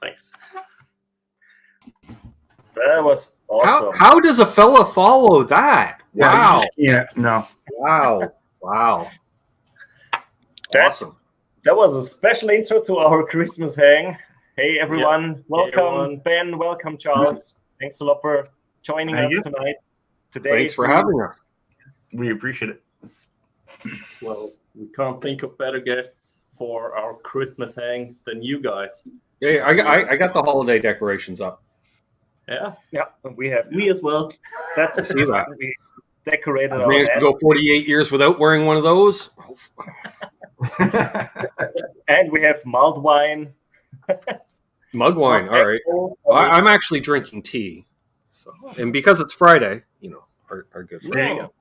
Thanks. That was awesome. How does a fella follow that? Wow. Yeah, no. Wow. Awesome. That was a special intro to our Christmas hang. Hey, everyone. Welcome, hey, everyone. Ben. Welcome, Charles. Thanks a lot for joining us tonight. Thanks for having us. We appreciate it. Well, we can't think of better guests for our Christmas hang than you guys. Yeah, I got the holiday decorations up. Yeah, We as well. That's I see that. We decorated I our managed to go 48 years without wearing one of those. And we have mulled wine. Mug wine. All right. I'm actually drinking tea. So, and because it's Friday, are good for There you me. go.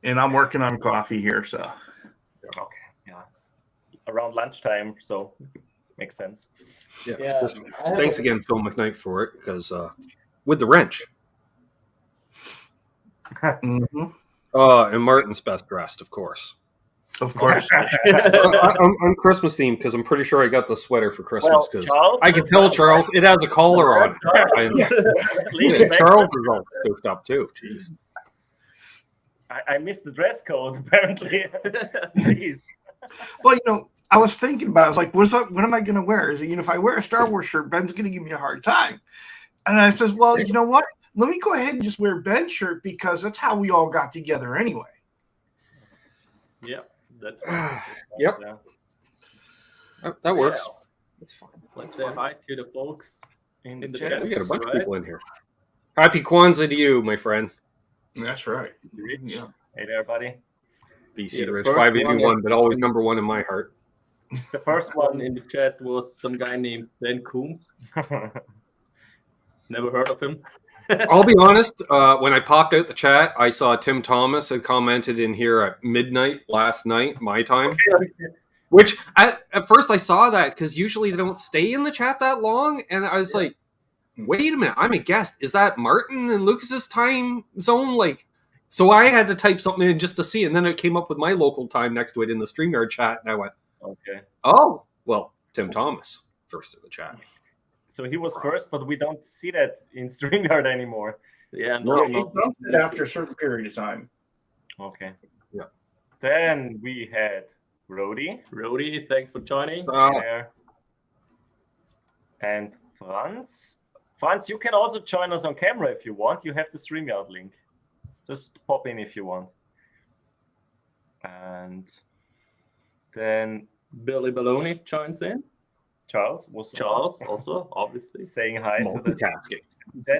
And I'm working on coffee here, so. Okay. Yeah, it's around lunchtime, so makes sense. Yeah. Thanks again, Phil McKnight, for it, because with the wrench. Mm-hmm. And Martin's best dressed, of course. Of course. I'm Christmas themed because I'm pretty sure I got the sweater for Christmas because I can tell Charles it has a collar on it. Charles is all spooked up too. Jeez. I missed the dress code, apparently. Jeez. Well, I was thinking about it. I was like, what am I going to wear? If I wear a Star Wars shirt, Ben's going to give me a hard time. And I says, well, you know what? Let me go ahead and just wear Ben's shirt because that's how we all got together anyway. Yeah, that's right. Yep. That works. Yeah. That's fine. Let's say hi to the folks in the chat. We got a bunch of people in here. Happy Kwanzaa to you, my friend. That's right. Yeah. Hey there, buddy. BC Rich, 581, but always number one in my heart. The first one in the chat was some guy named Ben Coombs. Never heard of him. I'll be honest, when I popped out the chat, I saw Tim Thomas had commented in here at midnight last night, my time. Which, at first I saw that, because usually they don't stay in the chat that long, and I was like, wait a minute, I'm a guest. Is that Martin and Lucas's time zone? So I had to type something in just to see, and then it came up with my local time next to it in the StreamYard chat, and I went, okay. Oh, well, Tim Thomas, first in the chat. So he was first, but we don't see that in StreamYard anymore. Yeah, He dumped it after a certain period of time. Okay. Yeah. Then we had Rody. Rody, thanks for joining. There. And Franz. Franz, you can also join us on camera if you want. You have the StreamYard link. Just pop in if you want. And then Billy Baloney joins in. Charles was also obviously saying hi to the multitasking.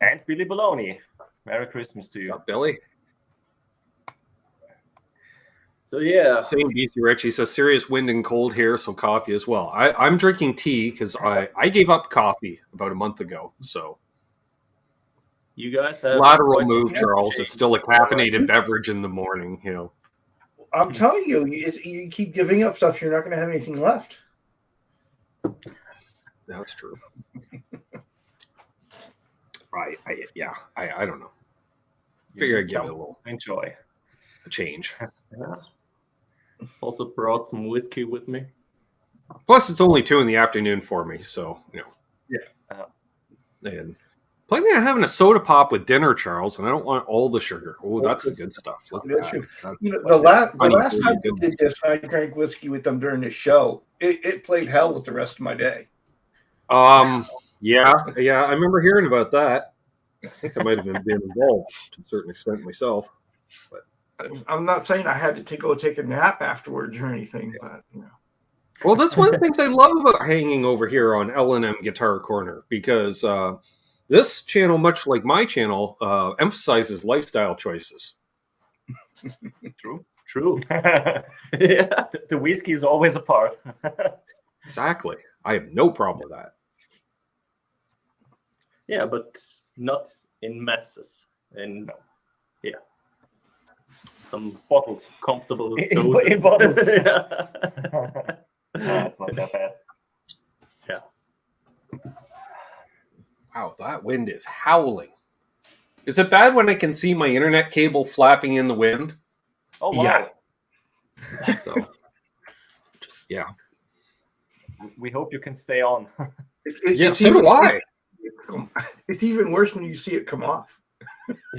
And Billy Baloney. Merry Christmas to you. What's up, Billy? So yeah. Same BC Rich. He says serious wind and cold here, so coffee as well. I'm drinking tea because I gave up coffee about a month ago. So you guys have lateral move, Charles. It's still a caffeinated beverage in the morning, I'm telling you, you keep giving up stuff, you're not going to have anything left. That's true. I don't know. Figure I'd give it a little a change. Yeah. Also brought some whiskey with me. Plus, it's only 2 p.m. for me, so Yeah. And planning on having a soda pop with dinner, Charles, and I don't want all the sugar. Oh, that's the good stuff. Look at that. The last time we did this, I drank whiskey with them during the show. It played hell with the rest of my day. Yeah, I remember hearing about that. I think I might have been involved to a certain extent myself. But I'm not saying I had to go take a nap afterwards or anything, but Well, that's one of the things I love about hanging over here on L&M Guitar Corner, because this channel, much like my channel, emphasizes lifestyle choices. True. Yeah. The whiskey is always a part. Exactly. I have no problem with that. Yeah, but not in masses. And some bottles, comfortable doses. In bottles. That's not that bad. Yeah. Wow, that wind is howling. Is it bad when I can see my internet cable flapping in the wind? Oh, wow. So, yeah. We hope you can stay on. It's so do I. It's even worse when you see it come off.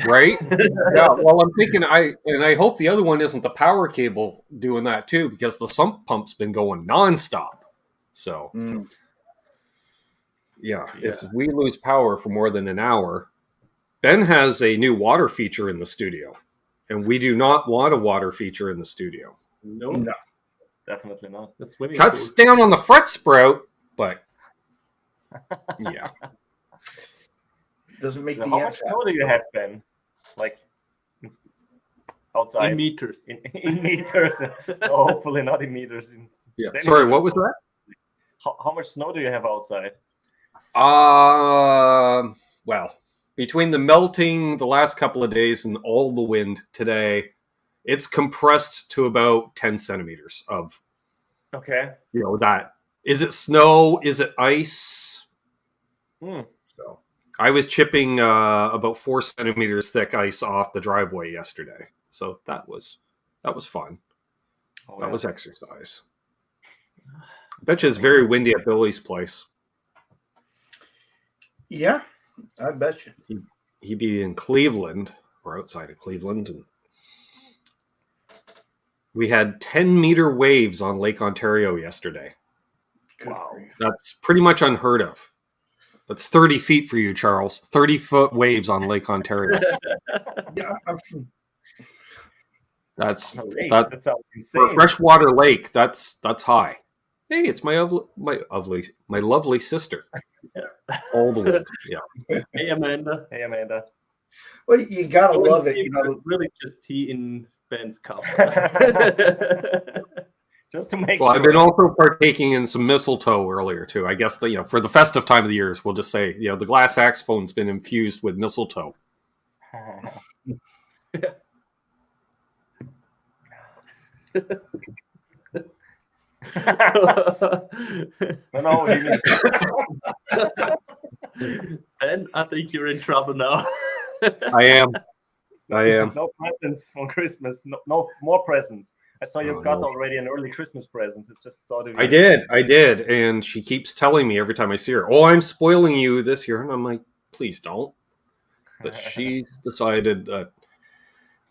Right? Yeah. Well, I'm thinking I hope the other one isn't the power cable doing that too, because the sump pump's been going nonstop. So yeah, if we lose power for more than an hour, Ben has a new water feature in the studio, and we do not want a water feature in the studio. No, Definitely not. the swimming Cuts pool. down on the fret sprout, but yeah. Doesn't make So the how much ants snow do you have, Ben? Like outside In meters. in meters. No, hopefully not in meters. In Yeah. centimeters. Sorry, what was that? How much snow do you have outside? Well, between the melting the last couple of days and all the wind today, it's compressed to about 10 centimeters of, Okay. that. Is it snow? Is it ice? So I was chipping about 4 centimeters thick ice off the driveway yesterday. So that was fun. That was exercise. I bet you it's very windy at Billy's place. Yeah, I bet you. He'd be in Cleveland or outside of Cleveland. And we had 10-meter waves on Lake Ontario yesterday. Wow. That's pretty much unheard of. That's 30 feet for you, Charles. 30-foot waves on Lake Ontario. Yeah, That's That that sounds for a insane. freshwater lake. That's high. Hey, it's my lovely sister. All the way. Yeah. Hey, Amanda. Hey, Amanda. well, you gotta love it. It's really just tea in Ben's cup. Just to make Well, sure. I've been also partaking in some mistletoe earlier too. I guess for the festive time of the years, we'll just say the glass saxophone's been infused with mistletoe. No, Ben, I think you're in trouble now. I am. no presents on Christmas. No more presents. I saw you got no. already an early Christmas present. It just sort of. I did, and she keeps telling me every time I see her, "Oh, I'm spoiling you this year," and I'm like, "Please don't." But she decided that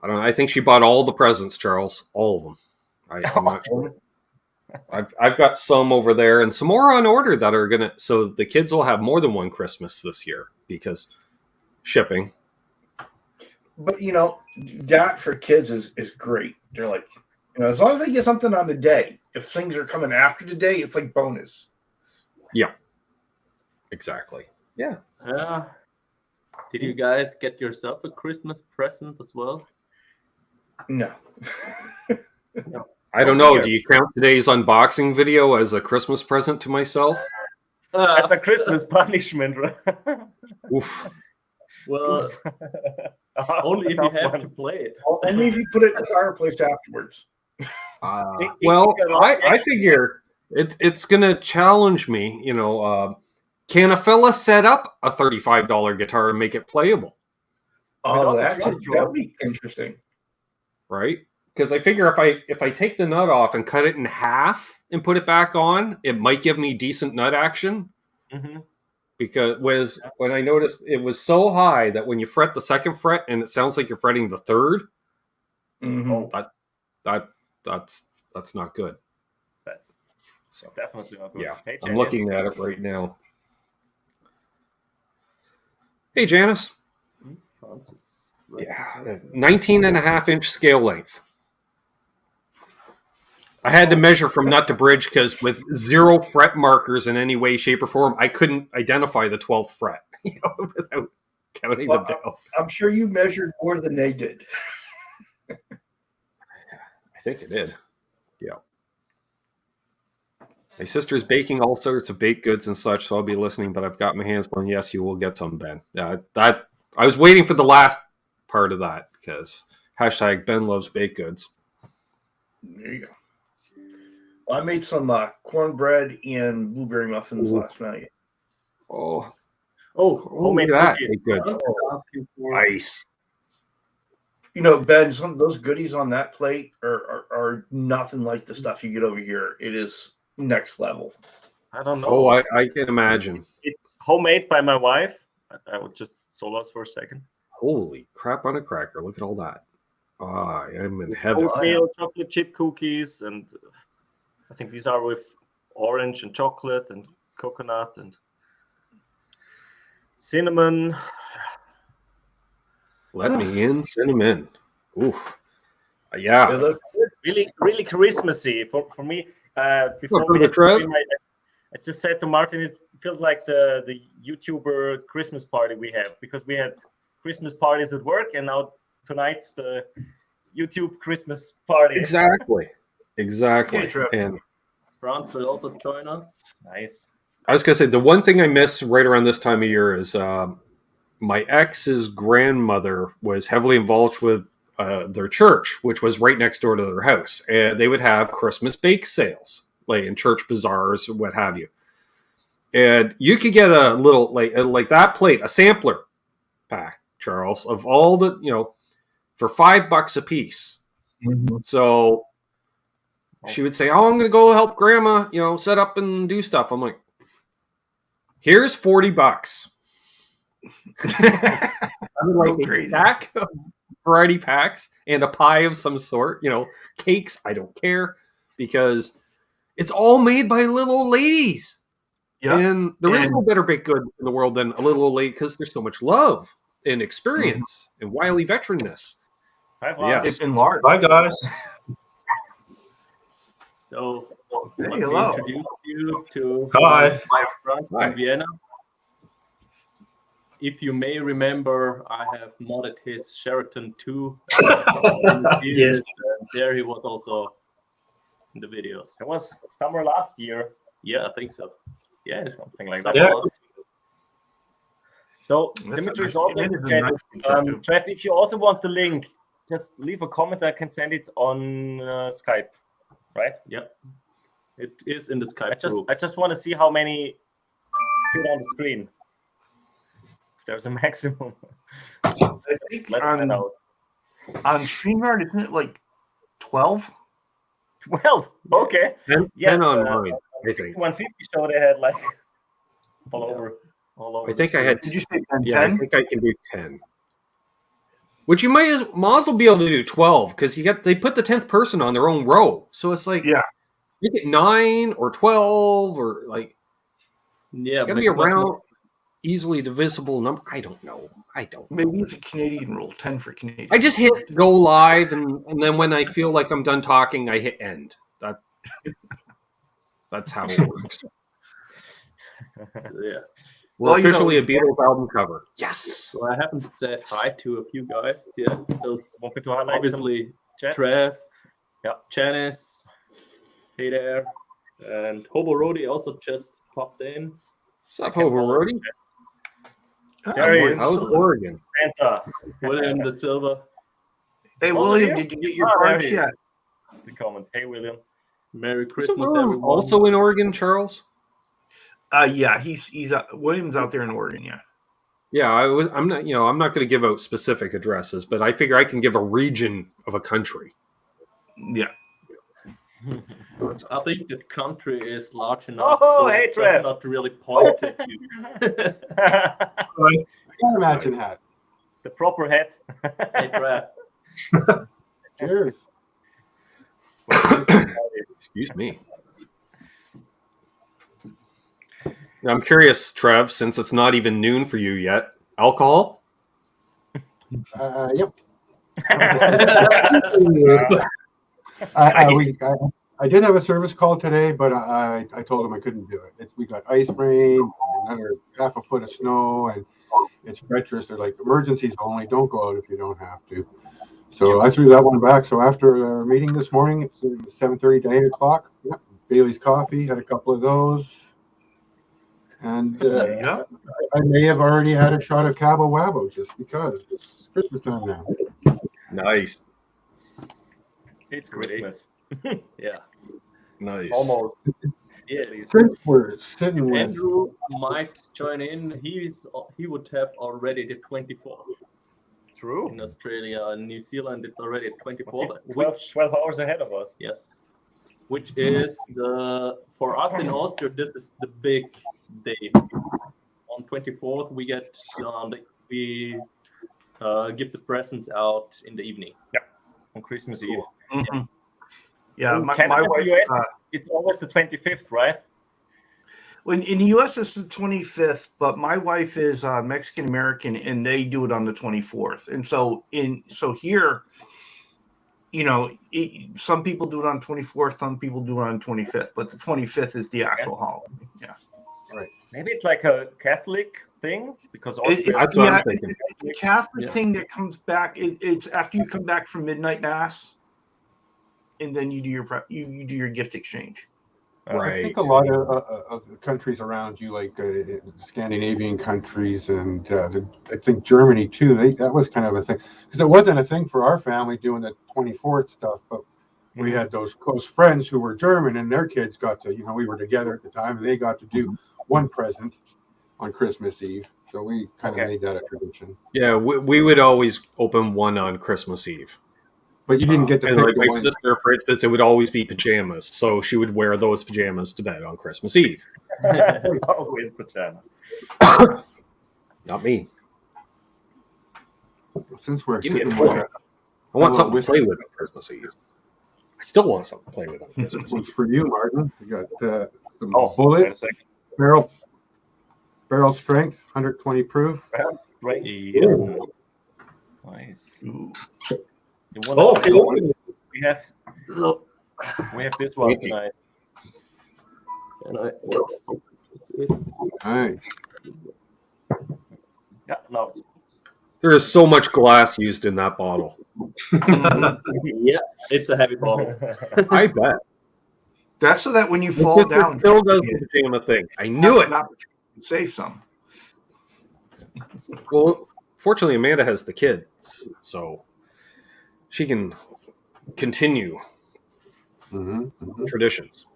I don't know. I think she bought all the presents, Charles, all of them. I'm not sure. I've got some over there and some more on order that are gonna. So the kids will have more than one Christmas this year because shipping. But that for kids is great. They're like, as long as they get something on the day. If things are coming after the day, it's like bonus. Yeah, exactly. Yeah. Did you guys get yourself a Christmas present as well? No. I don't know. Do you count today's unboxing video as a Christmas present to myself? That's a Christmas punishment, right? Oof. Well, only if you have to play it. Only if you put it in the fireplace afterwards. Well, I figure it's going to challenge me. Can a fella set up a $35 guitar and make it playable? Oh, that'd be interesting. Right? Because I figure if I take the nut off and cut it in half and put it back on, it might give me decent nut action. Mm-hmm. Because when I noticed it was so high that when you fret the second fret and it sounds like you're fretting the third, that's not good. That's definitely not good. Yeah, Hey, I'm looking at it right now. Hey, Janice. Yeah, 19 and a half inch scale length. I had to measure from nut to bridge because with 0 fret markers in any way, shape, or form, I couldn't identify the 12th fret without counting them down. I'm sure you measured more than they did. I think I did. Yeah. My sister's baking all sorts of baked goods and such, so I'll be listening, but I've got my hands on. Yes, you will get some, Ben. Yeah, I was waiting for the last part of that because hashtag Ben loves baked goods. There you go. Well, I made some cornbread and blueberry muffins last night. Oh, homemade look at that. cookies. Good. Nice. Ben, some of those goodies on that plate are nothing like the stuff you get over here. It is next level. I don't know. Oh, I can imagine. It's homemade by my wife. I would just solace for a second. Holy crap on a cracker. Look at all that. Ah, I'm in heaven. Oatmeal, chocolate chip cookies, and I think these are with orange and chocolate and coconut and cinnamon. Let me in, cinnamon. Oof. Yeah. They look Really, really Christmassy for me. Before for we the hit Trev? stream, I just said to Martin, it feels like the YouTuber Christmas party we have, because we had Christmas parties at work, and now tonight's the YouTube Christmas party. Exactly. Okay, Trev. And France will also join us. Nice. I was going to say, the one thing I miss right around this time of year is my ex's grandmother was heavily involved with their church, which was right next door to their house. And they would have Christmas bake sales, like in church bazaars or what have you. And you could get a little, like that plate, a sampler pack, Charles, of all the, for $5 a piece. Mhm. So she would say, "Oh, I'm going to go help Grandma, set up and do stuff." I'm like, "Here's $40." I would like a Crazy. pack of variety packs and a pie of some sort. Cakes. I don't care, because it's all made by little old ladies. Yeah. And there is And- no better baked good in the world than a little old lady, because there's so much love and experience and wily veteranness. Hi, Yes. Vaz. It's enlarged. Bye, guys. So Hey, let me hello. introduce you to Hi. my friend Hi. from Vienna. If you may remember, I have modded his Sheraton 2. Yes. And there he was also in the videos. It was summer last year, Yeah, I think so. Yeah, something like that. Yeah. So That's Symmetry is a also nice- in the it is a chat. nice picture, too. Trev, if you also want the link, just leave a comment. I can send it on Skype, right? it is in the Skype group. I just want to see how many fit on the screen. If there's a maximum, I think let's find on out. StreamYard, isn't it like 12? Well, okay. 10 Yeah, on mine, I think. 150 show they had like all over. I think I had. Did you say 10? Yeah, I think I can do 10. Which you might as well be able to do 12, because they put the 10th person on their own row. So it's like, Yeah. you get 9 or 12 or like, Yeah, it's got to but be it's much around more- easily divisible number. I don't know. Maybe it's a Canadian rule, 10 for Canadian. I just hit go live, and then when I feel like I'm done talking, I hit end. That's how it works. So, yeah. We're Well, officially a Beatles album cover. Yes. So I haven't said hi to a few guys. Yeah. So Want me to highlight obviously some chats? Trev, Yeah. Janice, hey there, and Hobo Rody also just popped in. What's up, Hover Roadie? There he is. How's Oregon? Santa. William the Silva. Hey, Also William, here? did you get your Oh, there parts he is. yet? The comment. Hey, William. Merry So Christmas, we're everyone. also in Oregon, Charles? Yeah, he's William's out there in Oregon, yeah. Yeah, I'm not going to give out specific addresses, but I figure I can give a region of a country. Yeah. I think the country is large enough. Oh, so hey, it does Trev. not really point at you. I can imagine that. The proper head. Hey, Trev. Cheers. Excuse me. Now, I'm curious, Trev, since it's not even noon for you yet, alcohol? Yep. I did have a service call today, but I told him I couldn't do it. We got ice rain, another half a foot of snow, and it's treacherous. They're like, emergencies only. Don't go out if you don't have to. So I threw that one back. So after our meeting this morning, it's 7:30 to 8 o'clock. Yep. Bailey's coffee, had a couple of those. And Yeah. I may have already had a shot of Cabo Wabo just because it's Christmas time now. Nice. It's Christmas. Yeah. Nice. Almost. Yeah. Since we're sitting with Andrew might join in. He would have already the 24th. True. In Australia and New Zealand, it's already 24th. 12 hours ahead of us. Yes. which is for us in Austria, this is the big day. On 24th, we get we give the presents out in the evening. Yeah, on Christmas Eve. Mm-hmm. Yeah, In my Canada, wife. US, it's always the 25th, right? When in the U.S. it's the 25th, but my wife is Mexican American, and they do it on the 24th. And so here, some people do it on 24th, some people do it on 25th, but the 25th is the actual holiday. Yeah, Right. Maybe it's like a Catholic thing because That's what I'm thinking. It's a Catholic thing that comes back. It's after you come back from midnight mass, and then you do your gift exchange. Right. I think a lot of the countries around you, like Scandinavian countries, and I think Germany too. That was kind of a thing because it wasn't a thing for our family doing the 24th stuff, but we had those close friends who were German, and their kids got to, we were together at the time, and they got to do one present on Christmas Eve. So we kind of made that a tradition. Yeah, we would always open one on Christmas Eve. But you didn't get to And pick like the my one. sister, for instance, it would always be pajamas. So she would wear those pajamas to bed on Christmas Eve. Always pajamas. Not me. Since we're Give me a sitting toy. with I want something to play with on Christmas Eve. I still want something to play with on this Christmas one's Eve. for you, Martin. You got the Oh, bullet wait a second. barrel strength, 120 proof. Right. Yeah. Nice. Ooh. Okay. We have this one tonight. And I focus it. Nice. Yeah, no. There is so much glass used in that bottle. Yeah, it's a heavy bottle. I bet. That's so that when you fall down, Still does the pajama thing. I knew it. Save some. Well, fortunately, Amanda has the kids, so she can continue traditions.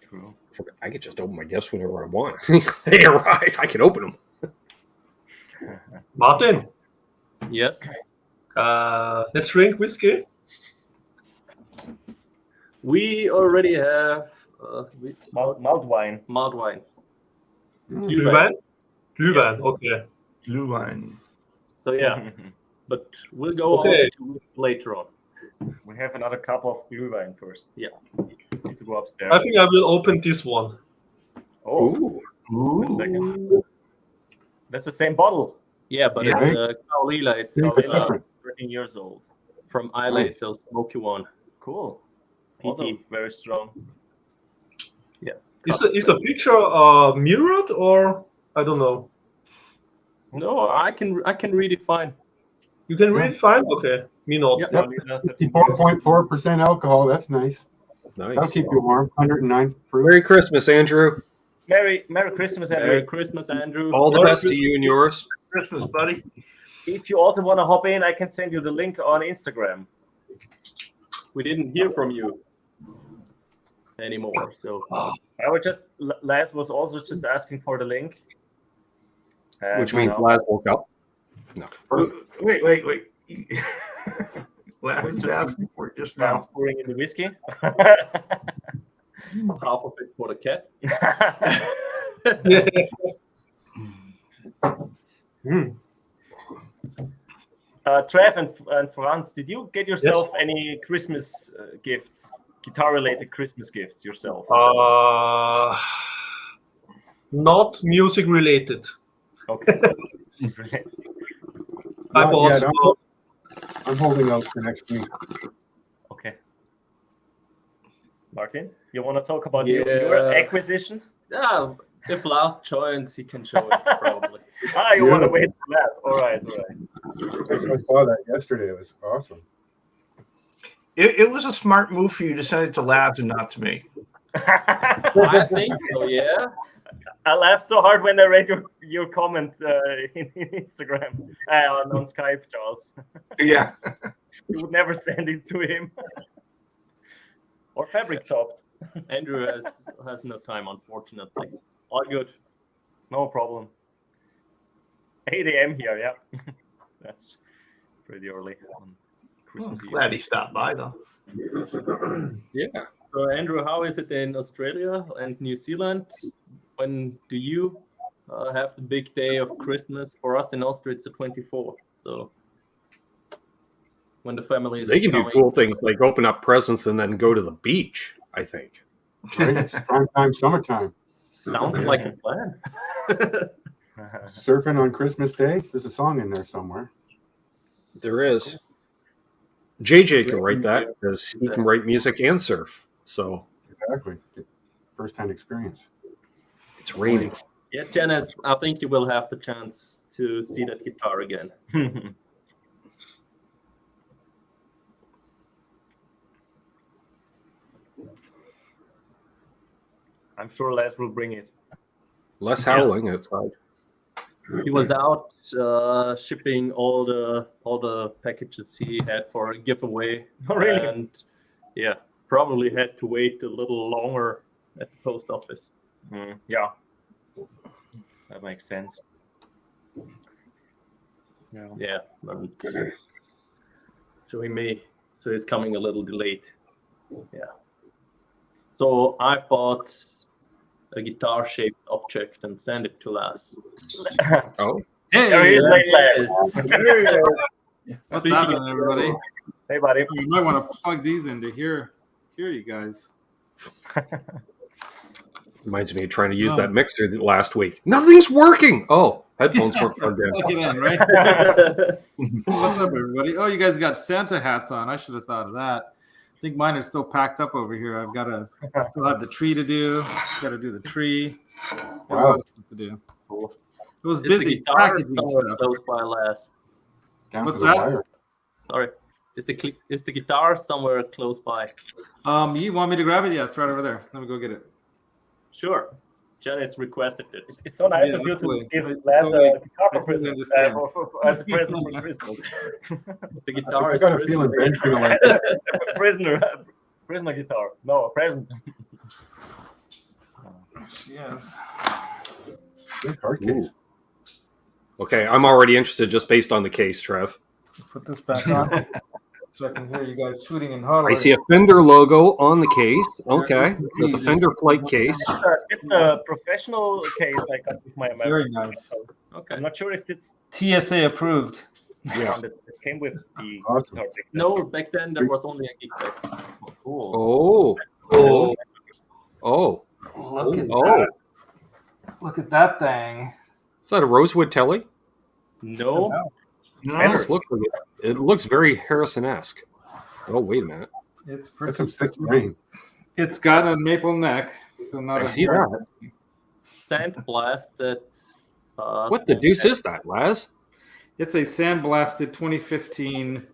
True. I could just open my gifts whenever I want. They arrive. I can open them. Martin, Yes. let's drink whiskey. We already have Malt wine. malt wine. Glühwein? Glühwein, okay. Glühwein. So yeah, but we'll go on to it later on. We have another cup of Glühwein first. Yeah. Need to go upstairs. I think I will open this one. Oh, Ooh. wait a second. That's the same bottle. Yeah, but Yeah. it's Kaolila. It's Yeah, Kaolila, different. 13 years old, from Islay, Nice. so smoky one. Cool. Also PT. very strong. Is the picture mirrored or I don't know? No, I can read it fine. You can read it fine? Okay. Me not. Yeah. Kaolila, 13 years. 54.4% alcohol. That's nice. That'll Nice. keep you warm. 109 proof. Merry Christmas, Andrew. Merry Christmas, Merry Andrew. Christmas, Andrew. All the best to you and yours. Christmas, buddy. If you also want to hop in, I can send you the link on Instagram. We didn't hear from you anymore, so I would just Laz was also just asking for the link. And Which means now- Laz woke up. No. Wait. Laughing asking for it just now now. pouring in the whiskey. half of it for the cat. Trev and Franz, did you get yourself any Christmas gifts, guitar-related Christmas gifts yourself? Not music related. Okay. I Not bought. yet. I'm holding out for next week. Okay. Martin, you want to talk about your acquisition? Yeah, if Lars joins, he can show it probably. You want to wait for that? All right. I saw that yesterday. It was awesome. It was a smart move for you to send it to Laz and not to me. I think so. Yeah. I laughed so hard when I read your comments in Instagram on Skype, Charles. Yeah. You would never send it to him. Or fabric topped. Andrew has no time, unfortunately. All good. No problem. 8 a.m. here, yeah. That's pretty early on Christmas Eve. Glad he stopped by though. Yeah. So Andrew, how is it in Australia and New Zealand? When do you have the big day of Christmas? For us in Austria, it's the 24th. So when the family is They can do coming. cool things like open up presents and then go to the beach, I think. Right? It's prime time, summertime. Sounds like a plan. Surfing on Christmas Day. There's a song in there somewhere. There is. JJ can write that because he can write music and surf. So Exactly. First-hand experience. it's raining. Yeah, Janice, I think you will have the chance to see that guitar again. I'm sure Laz will bring it. Less howling outside. He was out shipping all the packages he had for a giveaway. Oh, really? And yeah, probably had to wait a little longer at the post office. Yeah, that makes sense. Yeah. Yeah, and so he's coming a little delayed. Yeah. So I bought a guitar-shaped object and sent it to Laz. Oh, Hey, Laz. What's happening, everybody? Hey, buddy. You might want to plug these in to hear you guys. reminds me of trying to use that mixer last week. Nothing's working. Oh, headphones weren't plugged in. Plug it in, right? What's up, everybody? Oh, you guys got Santa hats on. I should have thought of that. I think mine are still packed up over here. I've got to still have the tree to do. Got to do the tree. Got a lot of stuff to do. Cool. It was Is the busy guitar packaging somewhere stuff. close by, Laz? Down What's to the that? wire. Sorry. Is the guitar somewhere close by? You want me to grab it? Yeah, it's right over there. Let me go get it. Sure. Janice requested it. It's so nice Yeah, of you to absolutely. give I Laz totally- a guitar I for totally Christmas, understand. as a present for Christmas. The guitar I is got a feeling Ben's gonna like it. prisoner guitar. No, a present. Yes. Good card case. Okay, I'm already interested just based on the case, Trev. Put this back on so I can hear you guys hooting and hollering. I see a Fender logo on the case. Okay, so the Fender flight case. It's a professional case I got with my American. Very nice. So Okay. I'm not sure if it's TSA approved. the one that came with the Awesome. guitar pick. No, back then there was only a gig pack. Cool. Oh, oh, Look at oh! that. Look at that thing. Is that a rosewood telly? No. Almost looks like it. It looks very Harrison-esque. Oh, wait a minute. It's That's some pretty. thick grain. It's got a maple neck, so not I a see that. Sandblasted. What the deuce is that, Laz? It's a sandblasted 2015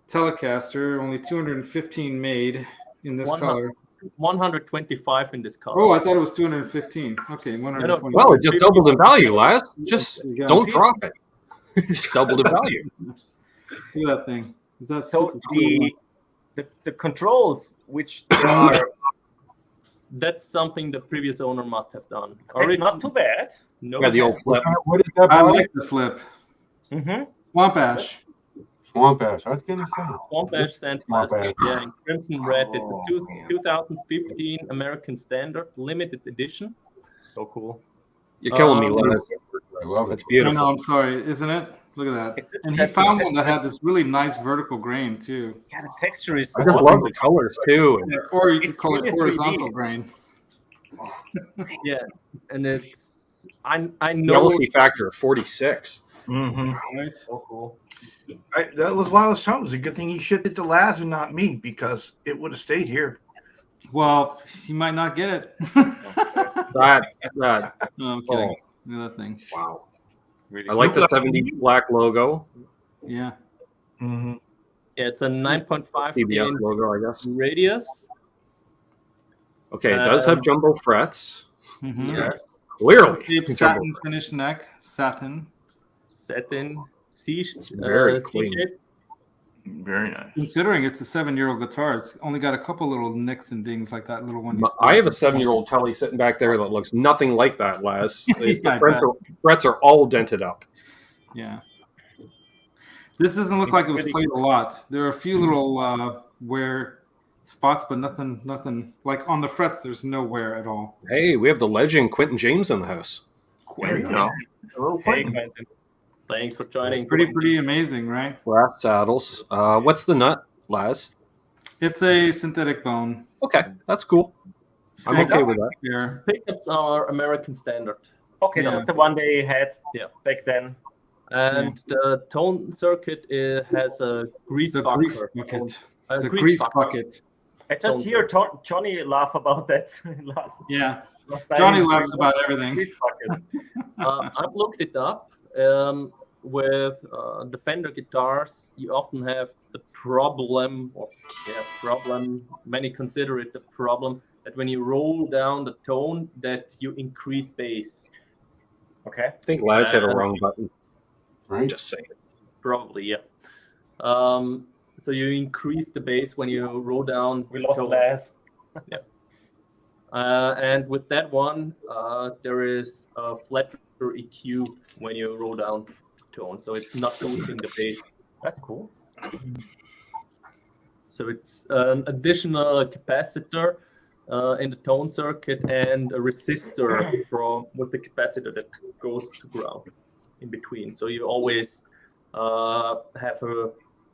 Telecaster, only 215 made in this 100. color. 125 in this color. Oh, I thought it was 215. Okay, 120. Well, it just doubled in value, Laz. Just There you go. don't drop it. It's doubled in value. Look at that thing. Is that So super cool? the controls, which are That's something the previous owner must have done. it's not too bad. No. Yeah, the old flip. What is that? I body? like the flip. Mm-hmm. Swamp Ash. Swamp ash. I was gonna say. Swamp Ash Swamp Sandblast. Ash. Yeah, in crimson red. It's Oh, a man. 2015 American Standard limited edition. So cool. You're killing me, Laz. I love it. That's I know, beautiful. I'm sorry, isn't it? Look at that. It's- And he found one that had this really nice vertical grain too. Yeah, the texture is I just awesome. love the colors too. Or you could It's call it really 3D. horizontal grain. Yeah, and it's I know. Jealousy factor of 46. Mm-hmm. Right? So cool. That was why I was telling. It was a good thing he shipped it to Laz and not me because it would have stayed here. Well, you might not get it. That. No, I'm kidding. Oh, Look at that thing. wow. Really I like the 70 black logo. Yeah. Mm-hmm. Yeah, it's a 9.5 CBS inch logo, I guess. radius. Okay, it does have jumbo frets. Mm-hmm. Yes, Clearly. Deep Jumbo satin finish neck. Satin. satin very clean. C-shape. Very nice. Considering it's a 7-year-old guitar, it's only got a couple little nicks and dings like that little one. you I saw. have a 7-year-old telly sitting back there that looks nothing like that, Laz. The I frets are all dented up. Yeah. This doesn't look like it was played a lot. There are a few little wear spots, but nothing like on the frets. There's no wear at all. Hey, we have the legend Quentin James in the house. There you go. Hello, Hey, Quentin. Quentin. Thanks for joining. Pretty amazing, right? Brass saddles. What's the nut, Laz? It's a synthetic bone. Okay, that's cool. I'm okay with that. Here. Pickups are American standard. Okay, Yeah. just the one they had back then. And the tone circuit has a grease The bucket. grease bucket. A The grease bucket. I just hear Johnny laugh about that last. Yeah. last time. Johnny laughs about everything. Grease bucket. I've looked it up. With the Fender guitars, you often have the problem, many consider it the problem, that when you roll down the tone, that you increase bass. Okay. I think Laz hit a wrong button. Right? Just saying. Probably, yeah. So you increase the bass when you roll down. We lost tone. Laz. And with that one, there is a flatter EQ when you roll down the tone, so it's not losing the bass. That's cool. So it's an additional capacitor in the tone circuit and a resistor with the capacitor that goes to ground in between. So you always have a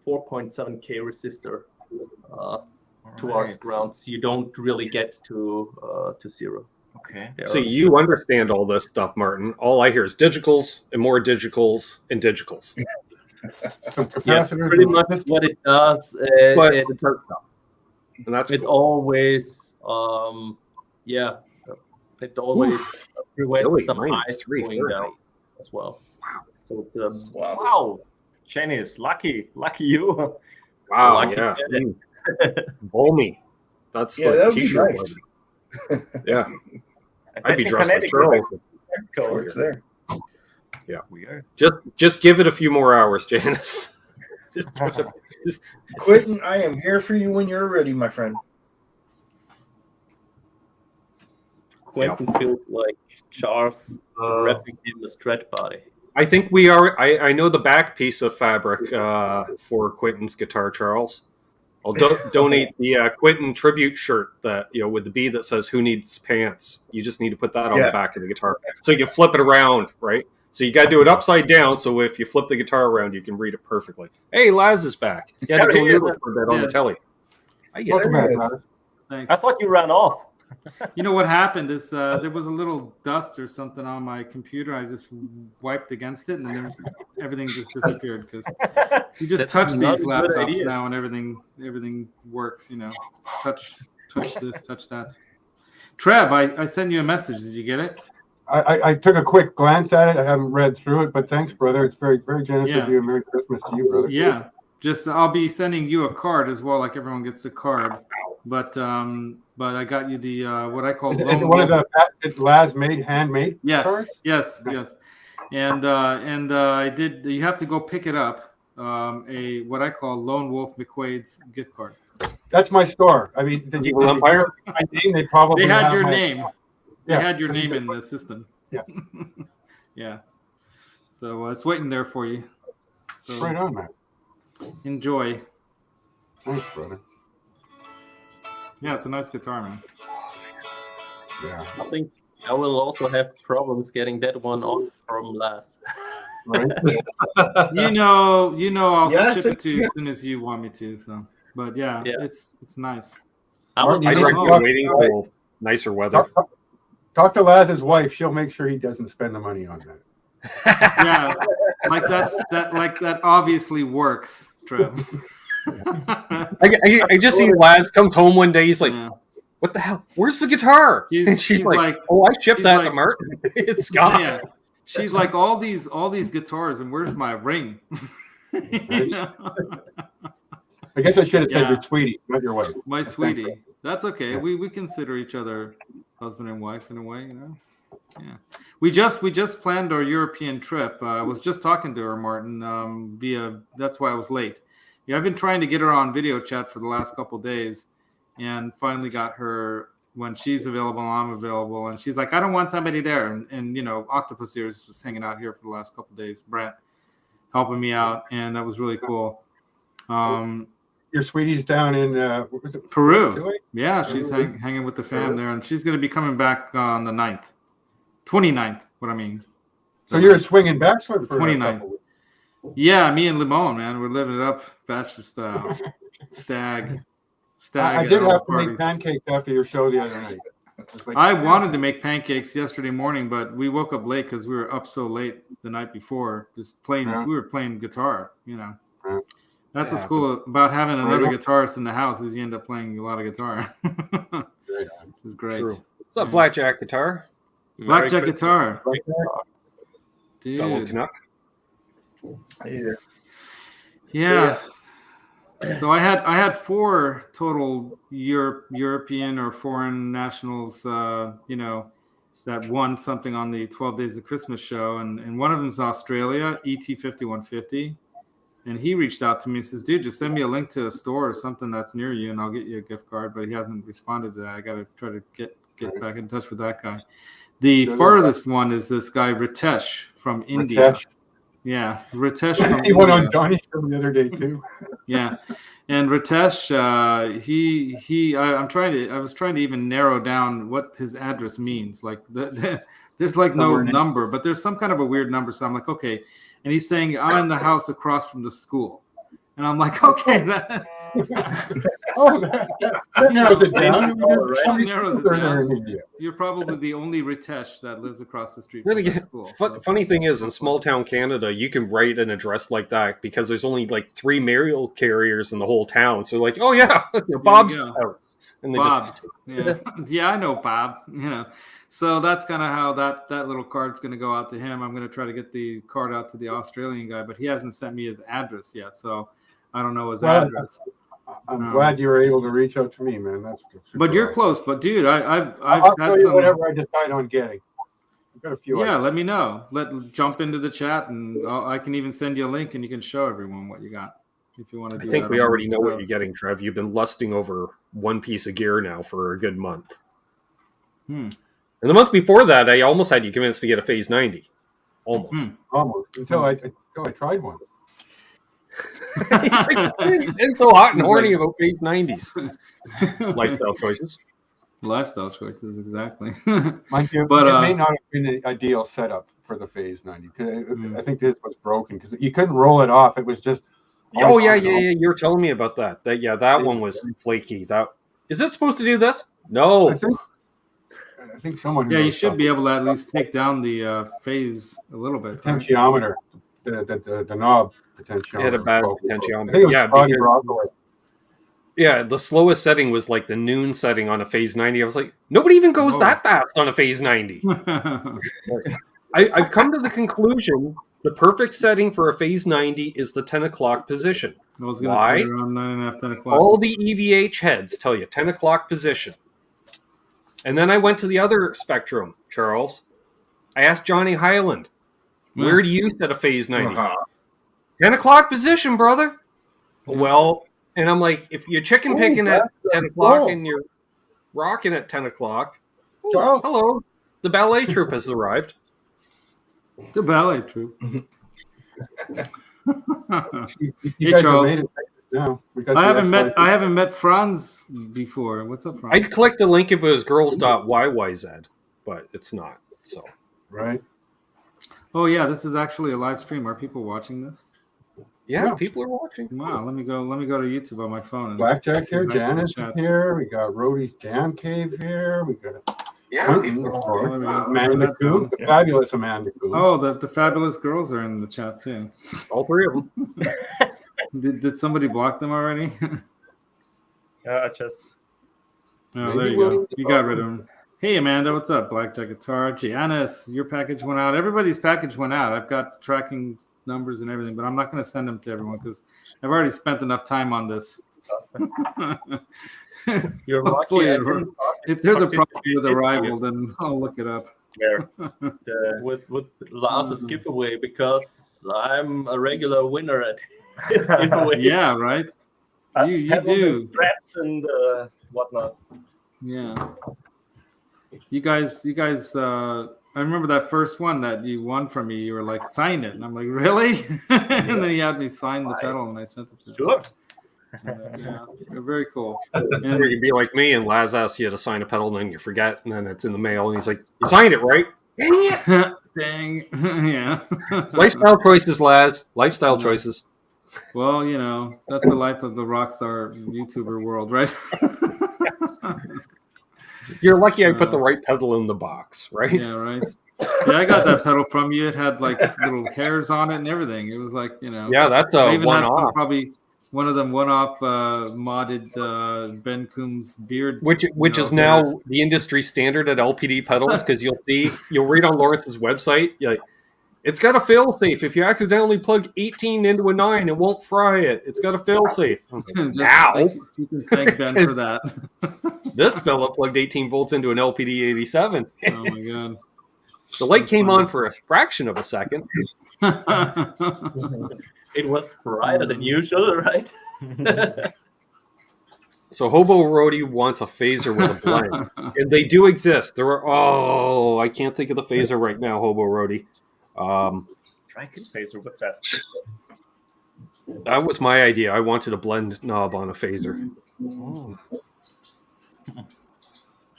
4.7K resistor towards ground. So you don't really get to zero. Okay. So you understand all this stuff, Martin. All I hear is digicals and more digicals and digicals. Some Yeah, capacitors. pretty and much resistors. what it does. But It it does stuff. And that's it cool. always it always prevents Really? some Mine is ice 3 going Fahrenheit. down as well. Wow. So it's Wow. Janice, lucky you. Wow, Lucky yeah. Janet. Balmy. That's Yeah, like that would be t-shirt. nice. Yeah. And I'd be that's in dressed like Connecticut, Charles. Mexico. Of course, there. Weird. Just give it a few more hours, Janice. just give it Quentin, I am here for you when you're ready, my friend. Quentin feels like Charles wrapping him a stretch body. I think we are. I know the back piece of fabric for Quentin's guitar, Charles. I'll donate the Quentin tribute shirt that with the B that says "Who needs pants." You just need to put that on the back of the guitar, so you can flip it around, right? So you got to do it upside down. So if you flip the guitar around, you can read it perfectly. Hey, Laz is back. You had to go noodle for a bit on the telly. I get Welcome it. back, is. Laz. Thanks. I thought you ran off. You know what happened is there was a little dust or something on my computer. I just wiped against it, and then everything just disappeared because you just That's touch not these a good laptops idea. now, and everything works. Touch this, touch that. Trev, I sent you a message. Did you get it? I took a quick glance at it. I haven't read through it, but thanks, brother. It's very, very generous Yeah. of you. Merry Christmas to you, brother. Yeah. Just I'll be sending you a card as well, like everyone gets a card. But I got you the what I call Is it one of the patented Laz made handmade cards? Yes. And I did. You have to go pick it up. A what I call Lone Wolf McQuaid's gift card. That's my store. I mean, did you Empire? my name? They probably They had have your my- name. They Yeah. had your name in the system. Yeah. Yeah. So it's waiting there for you. So Right on, man. enjoy. Thanks, brother. Yeah, it's a nice guitar, man. Yeah. I think I will also have problems getting that one off from Laz. Right. You know, I'll Yeah, I ship think- it to you as soon as you want me to. So, but yeah. it's nice. I was Martin, I'd you recommend know- waiting till nicer weather. Talk to Laz's wife. She'll make sure he doesn't spend the money on that. Yeah, that obviously works, Trev. I just see Laz comes home one day. He's like, Yeah. "What the hell? Where's the guitar?" And she's like, "Oh, I shipped she's that like- to Martin. It's gone." Yeah. She's like all these guitars, and where's my ring? You know? I guess I should have said Yeah. your sweetie, not your wife. My sweetie. That's okay. Yeah. We consider each other husband and wife in a way, Yeah. We just planned our European trip. I was just talking to her, Martin, via that's why I was late. Yeah, I've been trying to get her on video chat for the last couple of days, and finally got her when she's available, I'm available, and she's like, I don't want somebody there. And Octopus here is just hanging out here for the last couple of days. Brent helping me out, and that was really cool. your sweetie's down in what was it? Peru. Chile? Yeah, she's hanging with the fam there, and she's going to be coming back on the 9th. 29th, what I mean. So you're a swinging bachelor for 29th. Yeah, me and Limon, man, we're living it up, bachelor style. Stag. I did have to make pancakes after your show the other night. I wanted to make pancakes yesterday morning, but we woke up late because we were up so late the night before, just playing. We were playing guitar, you know. That's what's cool about having another guitarist in the house is you end up playing a lot of guitar. It's great. True. What's up, Blackjack Guitar? Blackjack Guitar. Dude. Fellow Canuck. Yeah. So I had 4 total European or foreign nationals, you know, that won something on the 12 Days of Christmas show, and one of them is Australia, ET5150, and he reached out to me and says, "Dude, just send me a link to a store or something that's near you, and I'll get you a gift card." But he hasn't responded to that. I got to try to get back in touch with that guy. The farthest one is this guy Ritesh from India. Yeah, Ritesh from he went on Johnny's show the other day too. Yeah, and Ritesh, I was trying to even narrow down what his address means. Like there's like no number, but there's some kind of a weird number. So I'm like, okay. And he's saying I'm in the house across from the school, and I'm like, okay, that narrows it down. Narrows it down. You're probably the only Ritesh that lives across the street from the school. Funny thing is, in small town Canada, you can write an address like that because there's only like 3 mail carriers in the whole town. So like, oh yeah, Bob's house, and they Bob's. Yeah, I know Bob. You know, so that's kind of how that little card's going to go out to him. I'm going to try to get the card out to the Australian guy, but he hasn't sent me his address yet, so I don't know his address. I'm glad you were able to reach out to me, man. That's but you're close. But dude, I'll had tell you whatever I decide on getting. I've got a few. Yeah, let me know. Jump into the chat, and I can even send you a link, and you can show everyone what you got if you want to. I think we already know what you're getting, Trev. You've been lusting over one piece of gear now for a good month. And the month before that, I almost had you convinced to get a Phase 90. Almost until I tried one. He's like, so hot and horny about Phase 90s. Lifestyle choices. Lifestyle choices, exactly. Mind you, but it may not have been the ideal setup for the Phase 90. I think this was broken because you couldn't roll it off. It was just. Oh yeah. You were telling me about that. That one was flaky. Is it supposed to do this? No. I think someone. Yeah, you should be able to at least take down the phase a little bit. Potentiometer, the knob potentiometer. It had a bad potentiometer. I think it was yeah, the slowest setting was like the noon setting on a Phase 90. I was like, nobody even goes that fast on a Phase 90. I've come to the conclusion the perfect setting for a Phase 90 is the 10 o'clock position. I was going to say around 9:30, 10 o'clock. All the EVH heads tell you 10 o'clock position. And then I went to the other spectrum, Charles. I asked Johnny Highland, where do you set a Phase 90? 10 o'clock position, brother. Well, and I'm like, if you're chicken picking at 10 o'clock and you're rocking at 10 o'clock, Charles. Hello, the ballet troupe has arrived. The ballet troupe. Hey, Charles. I haven't met Franz before. What's up, Franz? I'd click the link if it was girls.yyz, but it's not. So right. Oh yeah, this is actually a live stream. Are people watching this? Yeah, people are watching. Wow, let me go to YouTube on my phone. Blackjack's here, Janice is here. We got Rhodey's Jam Cave here. We got Amanda Coombs, the fabulous Amanda Coombs. Oh, the fabulous girls are in the chat too. All 3 of them. Did somebody block them already? I just. Oh, there you go. You got rid of them. Hey, Amanda, what's up? Blackjack Guitar. Janice, your package went out. Everybody's package went out. I've got tracking numbers and everything, but I'm not going to send them to everyone because I've already spent enough time on this. You're lucky. If there's a problem with Arrival, then I'll look it up. With Laz's giveaway, because I'm a regular winner at his giveaways. Yeah, right. You do traps and whatnot. Yeah. You guys. I remember that first one that you won from me. You were like, sign it, and I'm like, really? And then he had me sign the pedal, and I sent it to him. Sure. Yeah, they're very cool. Or And you can be like me and Laz asks you to sign a pedal and then you forget and then it's in the mail and he's like, you signed it, right? dang, yeah. Lifestyle choices, Laz. Lifestyle choices. Well, that's the life of the rockstar YouTuber world, right? You're lucky I put the right pedal in the box, right? Yeah, right. Yeah, I got that pedal from you. It had like little hairs on it and everything. It was like, Yeah, that's I a even had some, one-off. probably one of them one-off modded Ben Coombs beard, Which is now the industry standard at LPD pedals because you'll read on Lawrence's website, like, it's got a fail-safe. If you accidentally plug 18 into a 9, it won't fry it. It's got a fail-safe. Now you can thank Ben for that. This fella plugged 18 volts into an LPD 87. Oh my god! The light came on for a fraction of a second. It was brighter than usual, right? So Hobo Roadie wants a phaser with a blend, and they do exist. There are. I can't think of the phaser right now. Hobo Roadie. Dragon phaser, what's that? That was my idea. I wanted a blend knob on a phaser,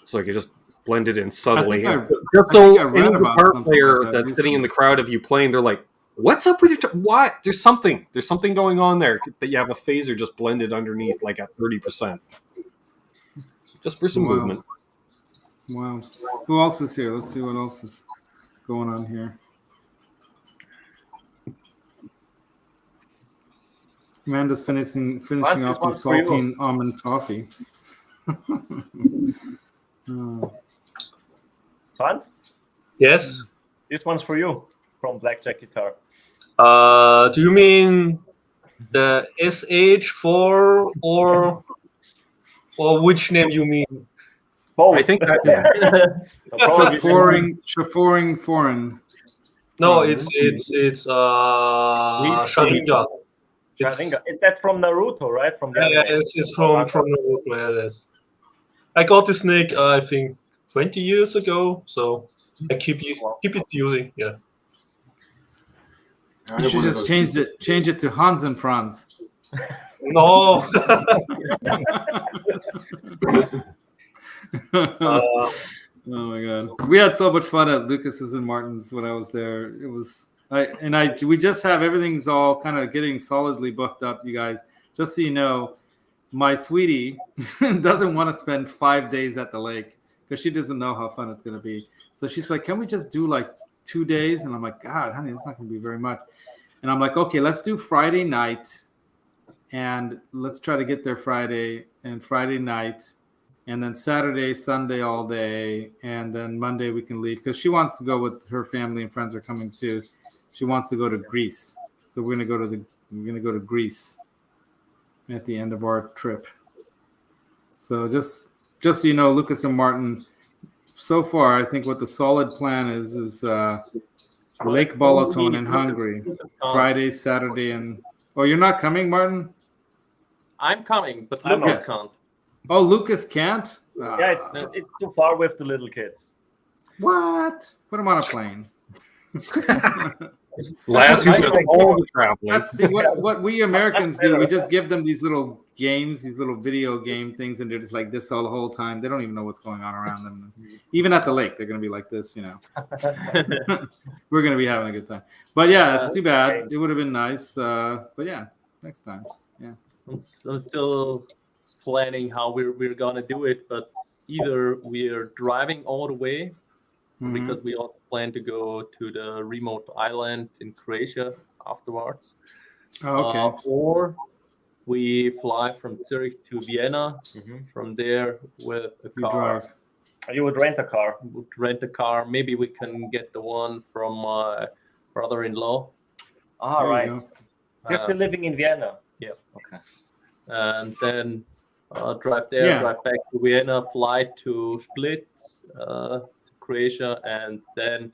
so I could just blend it in subtly. Just so any guitar player that's sitting in the crowd of you playing, they're like, "What's up with your? What? There's something going on there." But you have a phaser just blended underneath, like at 30%, just for some movement. Wow. Who else is here? Let's see what else is going on here. Amanda's finishing off the saltine almond toffee. Hans? Yes. This one's for you from Blackjack Guitar. Do you mean the SH4 or which name you mean? Both. I think that Chauffeuring foreign. No, it's Sharinga. Sharinga. That's from Naruto, right? From It's from Naruto. Yeah, yes. I got this snake, I think, 20 years ago, so I keep it using. Yeah. You should just change it to Hans and Franz. No. Oh my god, we had so much fun at Lucas's and Martin's when I was there. It was we just have everything's all kind of getting solidly booked up, you guys. Just so you know, my sweetie doesn't want to spend 5 days at the lake because she doesn't know how fun it's going to be. So she's like, "Can we just do like 2 days?" And I'm like, "God, honey, it's not going to be very much." And I'm like, "Okay, let's do Friday night, and let's try to get there Friday night." And then Saturday, Sunday all day, and then Monday we can leave because she wants to go with her family and friends are coming too. She wants to go to Greece, so we're gonna go to Greece at the end of our trip. So just so you know, Lucas and Martin, so far I think what the solid plan is Lake Balaton in Hungary, Friday, Saturday, and you're not coming, Martin? I'm coming, but Lucas can't. Oh, Lucas can't? Yeah, it's too far with the little kids. What? Put him on a plane. Last who does all the traveling. What we Americans do, we just give them these little games, these little video game things, and they're just like this all the whole time. They don't even know what's going on around them. Even at the lake, they're going to be like this, We're going to be having a good time. But yeah, it's too bad. It would have been nice. But yeah, next time. Yeah. I'm still planning how we're gonna do it, but either we're driving all the way because we also plan to go to the remote island in Croatia afterwards. Or we fly from Zurich to Vienna. From there with a car. You would rent a car. Would rent a car. Maybe we can get the one from my brother-in-law. All right. You're still living in Vienna. Yeah. Okay. And then drive there, drive back to Vienna, fly to Split, to Croatia, and then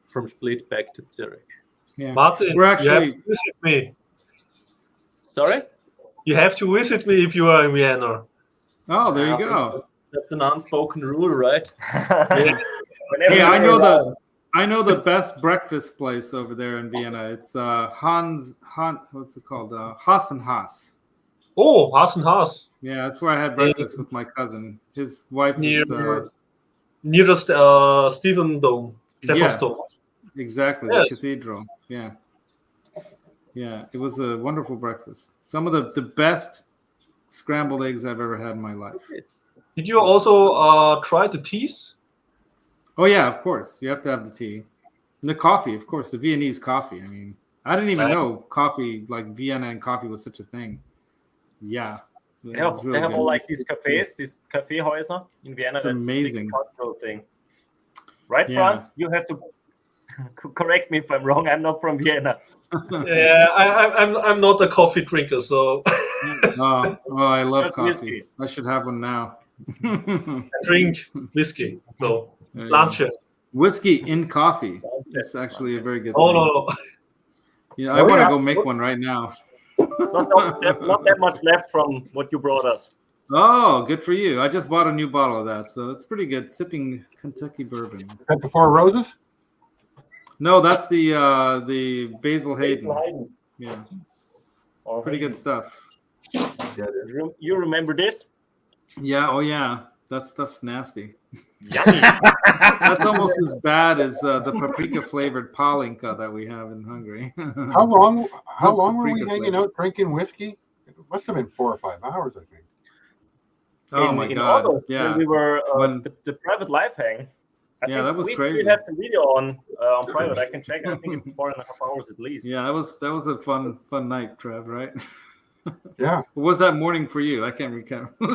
from Split back to Zurich. Yeah. Martin, you have to visit me. Sorry? You have to visit me if you are in Vienna. Oh, there you go. That's an unspoken rule, right? Hey, I know the best breakfast place over there in Vienna. It's Hans. What's it called? Haas and Haas. Oh, Haas and Haas. Yeah, that's where I had breakfast with my cousin. His wife Near, is near the Stephen's Dome. exactly Yes. the cathedral. Yeah. Yeah, it was a wonderful breakfast. Some of the best scrambled eggs I've ever had in my life. Did you also try the teas? Oh yeah, of course. You have to have the tea. And the coffee, of course, the Viennese coffee. I mean, I didn't even know coffee, like Vienna and coffee was such a thing. Yeah. They have all like these cafes, these Kaffeehäuser in Vienna. It's that's amazing. a big cultural thing. Right, Yeah. Franz? You have to correct me if I'm wrong. I'm not from Vienna. Yeah, I'm not a coffee drinker, so Oh, I love Just coffee. whiskey. I should have one now. I drink whiskey. So There you lunch. go. Whiskey in coffee. It's actually a very good Oh thing. no. Yeah, I want to go make one right now. It's not that much left from what you brought us. Oh, good for you. I just bought a new bottle of that, so it's pretty good. Sipping Kentucky bourbon. Is that the Four Roses? No, that's the Basil Hayden. Yeah, pretty good stuff. You remember this? Yeah, oh yeah. That stuff's nasty. Yummy. That's almost as bad as the paprika flavored palinka that we have in Hungary. How long were we Paprika hanging flavor. out drinking whiskey? It must have been 4 or 5 hours, I think. Oh my in god! August, Yeah, when we were When- the private live hang. I Yeah, think that was we crazy. still have the video on private. I can check. I think it's 4.5 hours at least. yeah, that was a fun night, Trev. Right? Yeah. What was that morning for you? I can't recall. It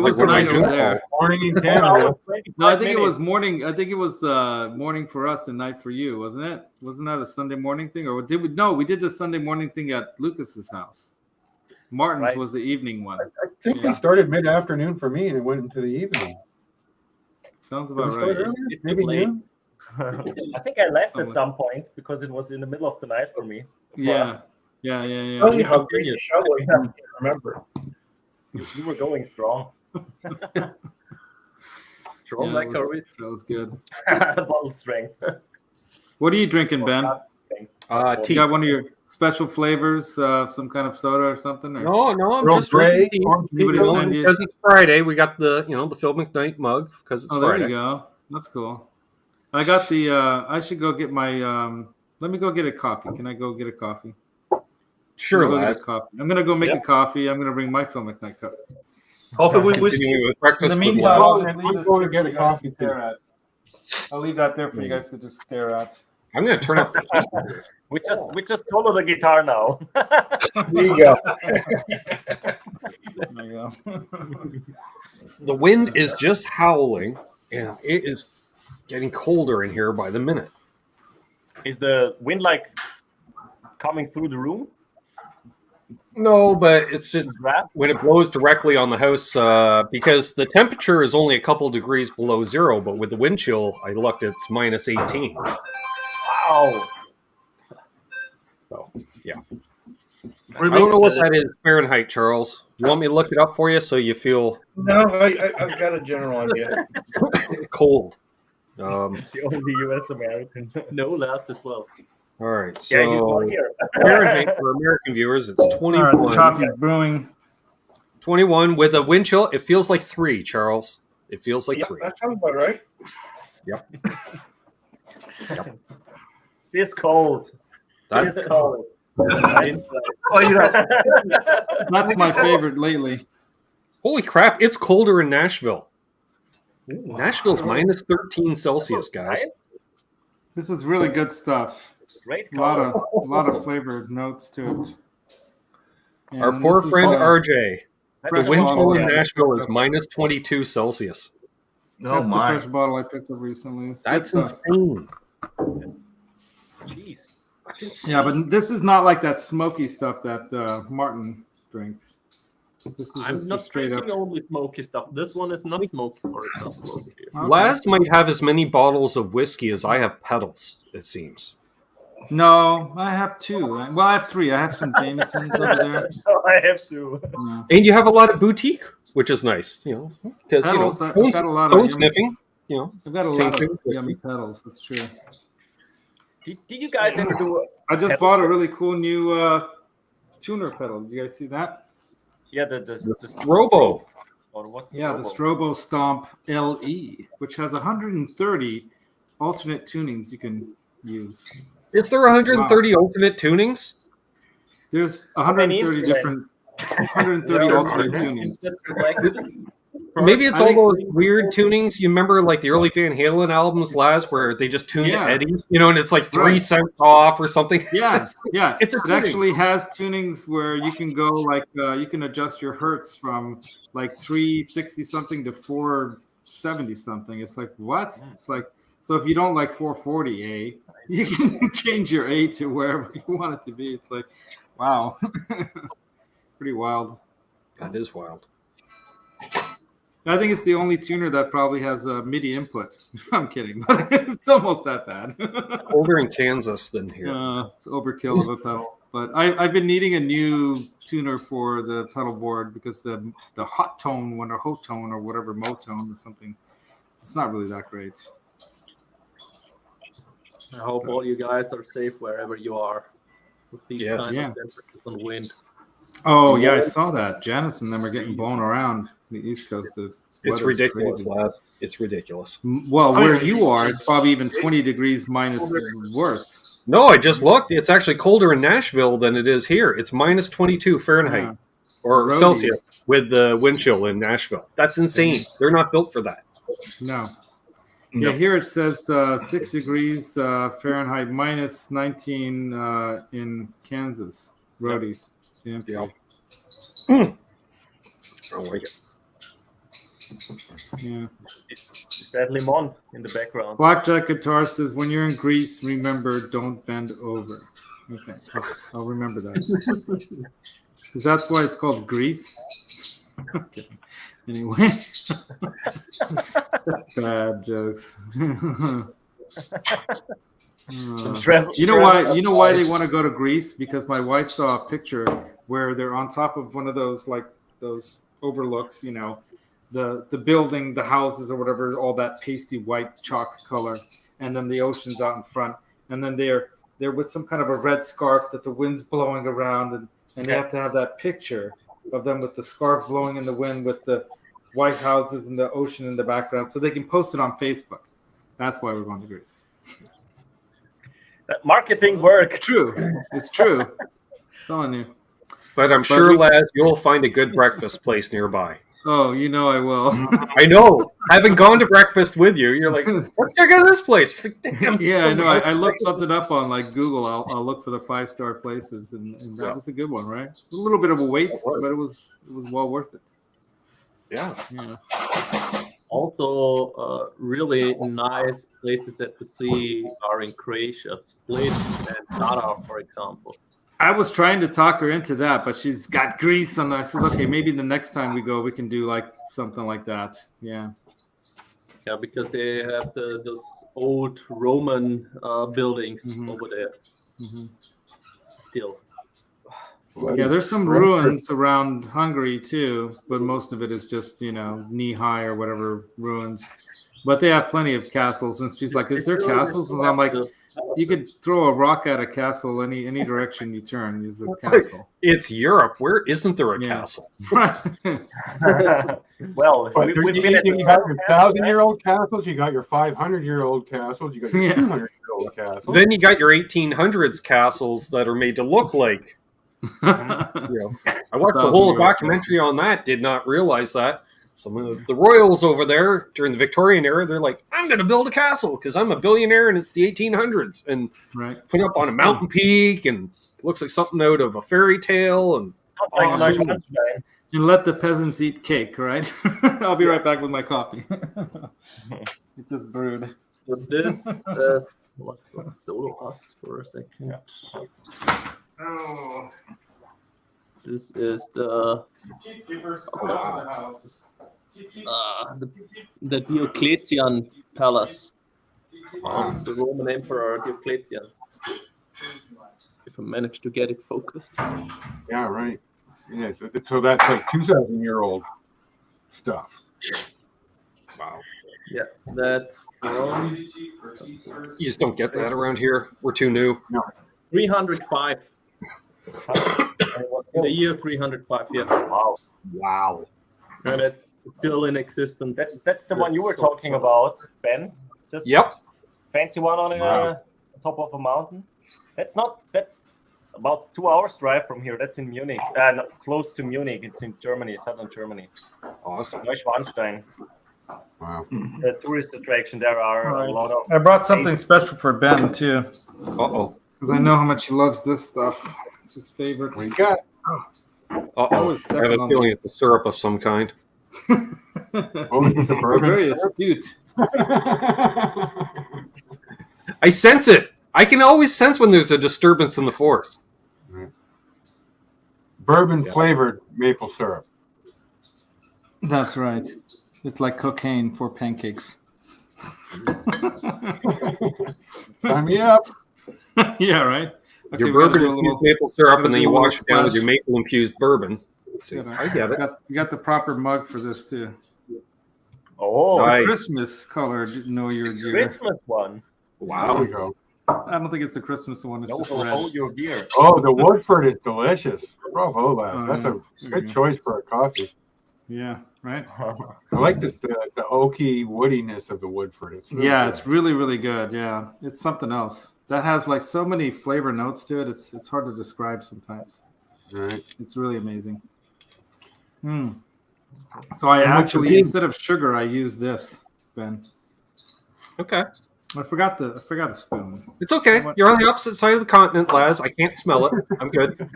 was what am I night doing? over there. Morning in 4 Canada. hours, 25 No, I think it minutes. was morning. I think it was morning for us and night for you, wasn't it? Wasn't that a Sunday morning thing, or did we? No, we did the Sunday morning thing at Lucas's house. Martin's Right. was the evening one. I think Yeah. we started mid-afternoon for me, and it went into the evening. Sounds Did we about start right. earlier? It's Maybe late. noon? I think I left at Somewhere. some point because it was in the middle of the night for me. For Yeah, us. yeah. Tell you how great the show was. I can't remember. You were going strong. Strong Yeah, like always. that was good. Bottle strength. What are you drinking, Ben? Thanks. You Tea. got one of your special flavors, some kind of soda or something? Or? No, I'm Earl just Grey, drinking tea. orange Anybody tea. send you- Because it's Friday, we got the the Phil McKnight mug because it's Oh, there Friday. you go. That's cool. I got the. I should go get my. Let me go get a coffee. Can I go get a coffee? Sure, I'm gonna go get Laz. a coffee. I'm gonna go make a coffee. I'm gonna bring my Phil McKnight cup. Coffee with whiskey. Continuing with breakfast In the with meantime, Laz. I'll Well, just leave I'm this going to there get for a you guys coffee, to stare at. I'll leave that there for you guys to just stare at. I'm going to turn up the heat. We just solo the guitar now. There you go. There you go. The wind is just howling, and it is getting colder in here by the minute. Is the wind like coming through the room? No, but it's just Draft? when it blows directly on the house, because the temperature is only a couple degrees below zero, but with the wind chill, I looked, it's minus 18. Wow. So, yeah. Really? I don't know what that is Fahrenheit, Charles. You want me to look it up for you so you feel No, I've got a general idea. cold? The only US American. No, Laz as well. All right, Yeah, he's so not here. Fahrenheit for American viewers, it's All right, the 21. coffee's brewing. 21 with a wind chill. It feels like 3, Charles. It feels like Yep, 3. that sounds about right. This cold. That's This cold. Oh, That's my favorite lately. holy crap! It's colder in Nashville. Nashville's minus 13 Celsius, guys. Right? This is really good stuff. Great A lot color. of flavored notes to it. And Our poor this is, friend RJ. The fresh wind bottle, chill in yeah. Nashville is minus 22 Celsius. Oh That's the my. fresh bottle I picked up recently. It's good That's stuff. insane. Jeez. Yeah, but this is not like that smoky stuff that Martin drinks. This is I'm just not straight up. drinking only smoky stuff. This one is not smoky, or it's not smoky. Okay. Laz might have as many bottles of whiskey as I have pedals, it seems. No, I have 2. Well, I have 3. I have some Jamesons over there. So I have to. Yeah. And you have a lot of boutique, which is nice, because Pedals, I've got a lot phone of sniffing, I've got a Same lot thing of with yummy pedals. That's true. Did you guys ever do I just bought a really cool new tuner pedal. Did you guys see that? Yeah, the Robo. or what's Yeah, the Strobo? Strobo Stomp LE, which has 130 alternate tunings you can use. Is there 130 alternate tunings? There's many 130 instruments? different, 130 Well, alternate you tunings. just select Maybe it's I all think- those weird tunings. You remember like the early Van Halen albums, Laz, where they just tuned Yeah. Eddie, and it's like 3 Right. cents off or something. Yeah, yeah. It's a it tuning. actually has tunings where you can go like you can adjust your hertz from like 360 something to 470 something. It's like what? It's like so if you don't like 440 A, you can change your A to wherever you want it to be. It's like wow, pretty wild. That is wild. I think it's the only tuner that probably has a MIDI input. I'm kidding, but it's almost that bad. Older in Kansas than here. It's overkill of a pedal. But I've been needing a new tuner for the pedal board because the hot tone one or hot tone or whatever motone or something, it's not really that great. I hope all you guys are safe wherever you are with these Yes. kinds Yeah. of temperatures and wind. Oh yeah, I saw that. Janice and them are getting blown around the East Coast. The It's weather's ridiculous, crazy. Laz. It's ridiculous. Well, where you are, it's probably even 20 degrees minus worse. No, I just looked. It's actually colder in Nashville than it is here. It's minus 22 Fahrenheit Yeah. or Roadies. Celsius with the wind chill in Nashville. That's insane. They're not built for that. No. No. Yeah, here it says 6 degrees Fahrenheit, minus 19 in Kansas. Roadies. Yeah. Yeah. I don't like it. Yeah. Is that Limon in the background? Blackjack Guitar says, when you're in Greece, remember, don't bend over. Okay, I'll remember that. Because that's why it's called Greece. Okay. Anyway. Bad jokes. You know why they want to go to Greece? Because my wife saw a picture where they're on top of one of those like those overlooks, the building, the houses or whatever, all that pasty white chalk color, and then the ocean's out in front, and then they're with some kind of a red scarf that the wind's blowing around, and they have to have that picture of them with the scarf blowing in the wind with the white houses and the ocean in the background, so they can post it on Facebook. That's why we're going to Greece. Marketing work. True. It's true. I'm telling you. But I'm sure, Laz, you'll find a good breakfast place nearby. Oh, I will. I know. Having gone to breakfast with you, you're like, let's check out this place. It's like, damn, Yeah, I know. I looked something up on like Google. I'll look for the 5-star places, and that was a good one, right? A little bit of a wait, but it was well worth it. Yeah. Also, really nice places at the sea are in Croatia, Split and Tara, for example. I was trying to talk her into that, but she's got Greece, and I said, okay, maybe the next time we go, we can do like something like that. Yeah. Yeah, because they have those old Roman buildings over there. Mm-hmm. Still. Yeah, there's some ruins around Hungary too, but most of it is just, knee high or whatever ruins. But they have plenty of castles. And she's like, is there castles? And I'm like, you could throw a rock at a castle any direction you turn is a castle. It's Europe. Where isn't there a castle? Well, But we've been at you got your 1,000-year-old castles, you got your 500-year-old castles, you got your 200-year-old castles. Then you got your 1800s castles that are made to look like. I watched the whole documentary on that. Did not realize that. Some of the royals over there during the Victorian era, they're like, I'm going to build a castle because I'm a billionaire and it's the 1800s. And put it up on a mountain peak and it looks like something out of a fairy tale. And and let the peasants eat cake, right? I'll be right back with my coffee. It just brewed. So this let's solo us for a second. Oh. This is the Diocletian Palace of the Roman Emperor Diocletian. If I manage to get it focused. Yeah, right. Yeah, so that's like 2,000-year-old stuff. Wow. Yeah, that's from. You just don't get that around here. We're too new. No. 305. In the year 305, yeah. Wow. And it's still in existence. That's the one you were talking about, Ben. Just Yep. fancy one on top of a mountain. That's about 2 hours drive from here. That's in Munich, close to Munich. It's in Germany, southern Germany. Awesome. Neuschwanstein. Wow. The tourist attraction. There are a lot of. I brought something special for Ben too, Uh-oh. because I know how much he loves this stuff. It's his favorite. What do you got? Uh-oh. I have a feeling it's a syrup of some kind. Oh, it's the bourbon. Very astute. I sense it. I can always sense when there's a disturbance in the force. Bourbon flavored maple syrup. That's right. It's like cocaine for pancakes. Sign me up. Yeah, right. Okay, Your we gotta bourbon do a infused little- maple syrup, gotta and then do you a little wash it down with splash. your maple infused bourbon. See, gotta- I get it. You got the proper mug for this too. Oh, Nice. Christmas colored Know Your Gear. Christmas one. There Wow. we go. I don't think it's the Christmas one. It's just red. Hold your beer. Oh, the Woodford is delicious. Bravo, lad. That's a There you good go. choice for a coffee. Yeah, right. I like the oaky woodiness of the Woodford. It's really Yeah, good. it's really, really good. Yeah, it's something else. That has like so many flavor notes to it. It's hard to describe sometimes. right. It's really amazing. So I How much actually, of it? instead of sugar, I use this, Ben. Okay. I forgot a spoon. It's okay. You're on the opposite side of the continent, Laz. I can't smell it. I'm good.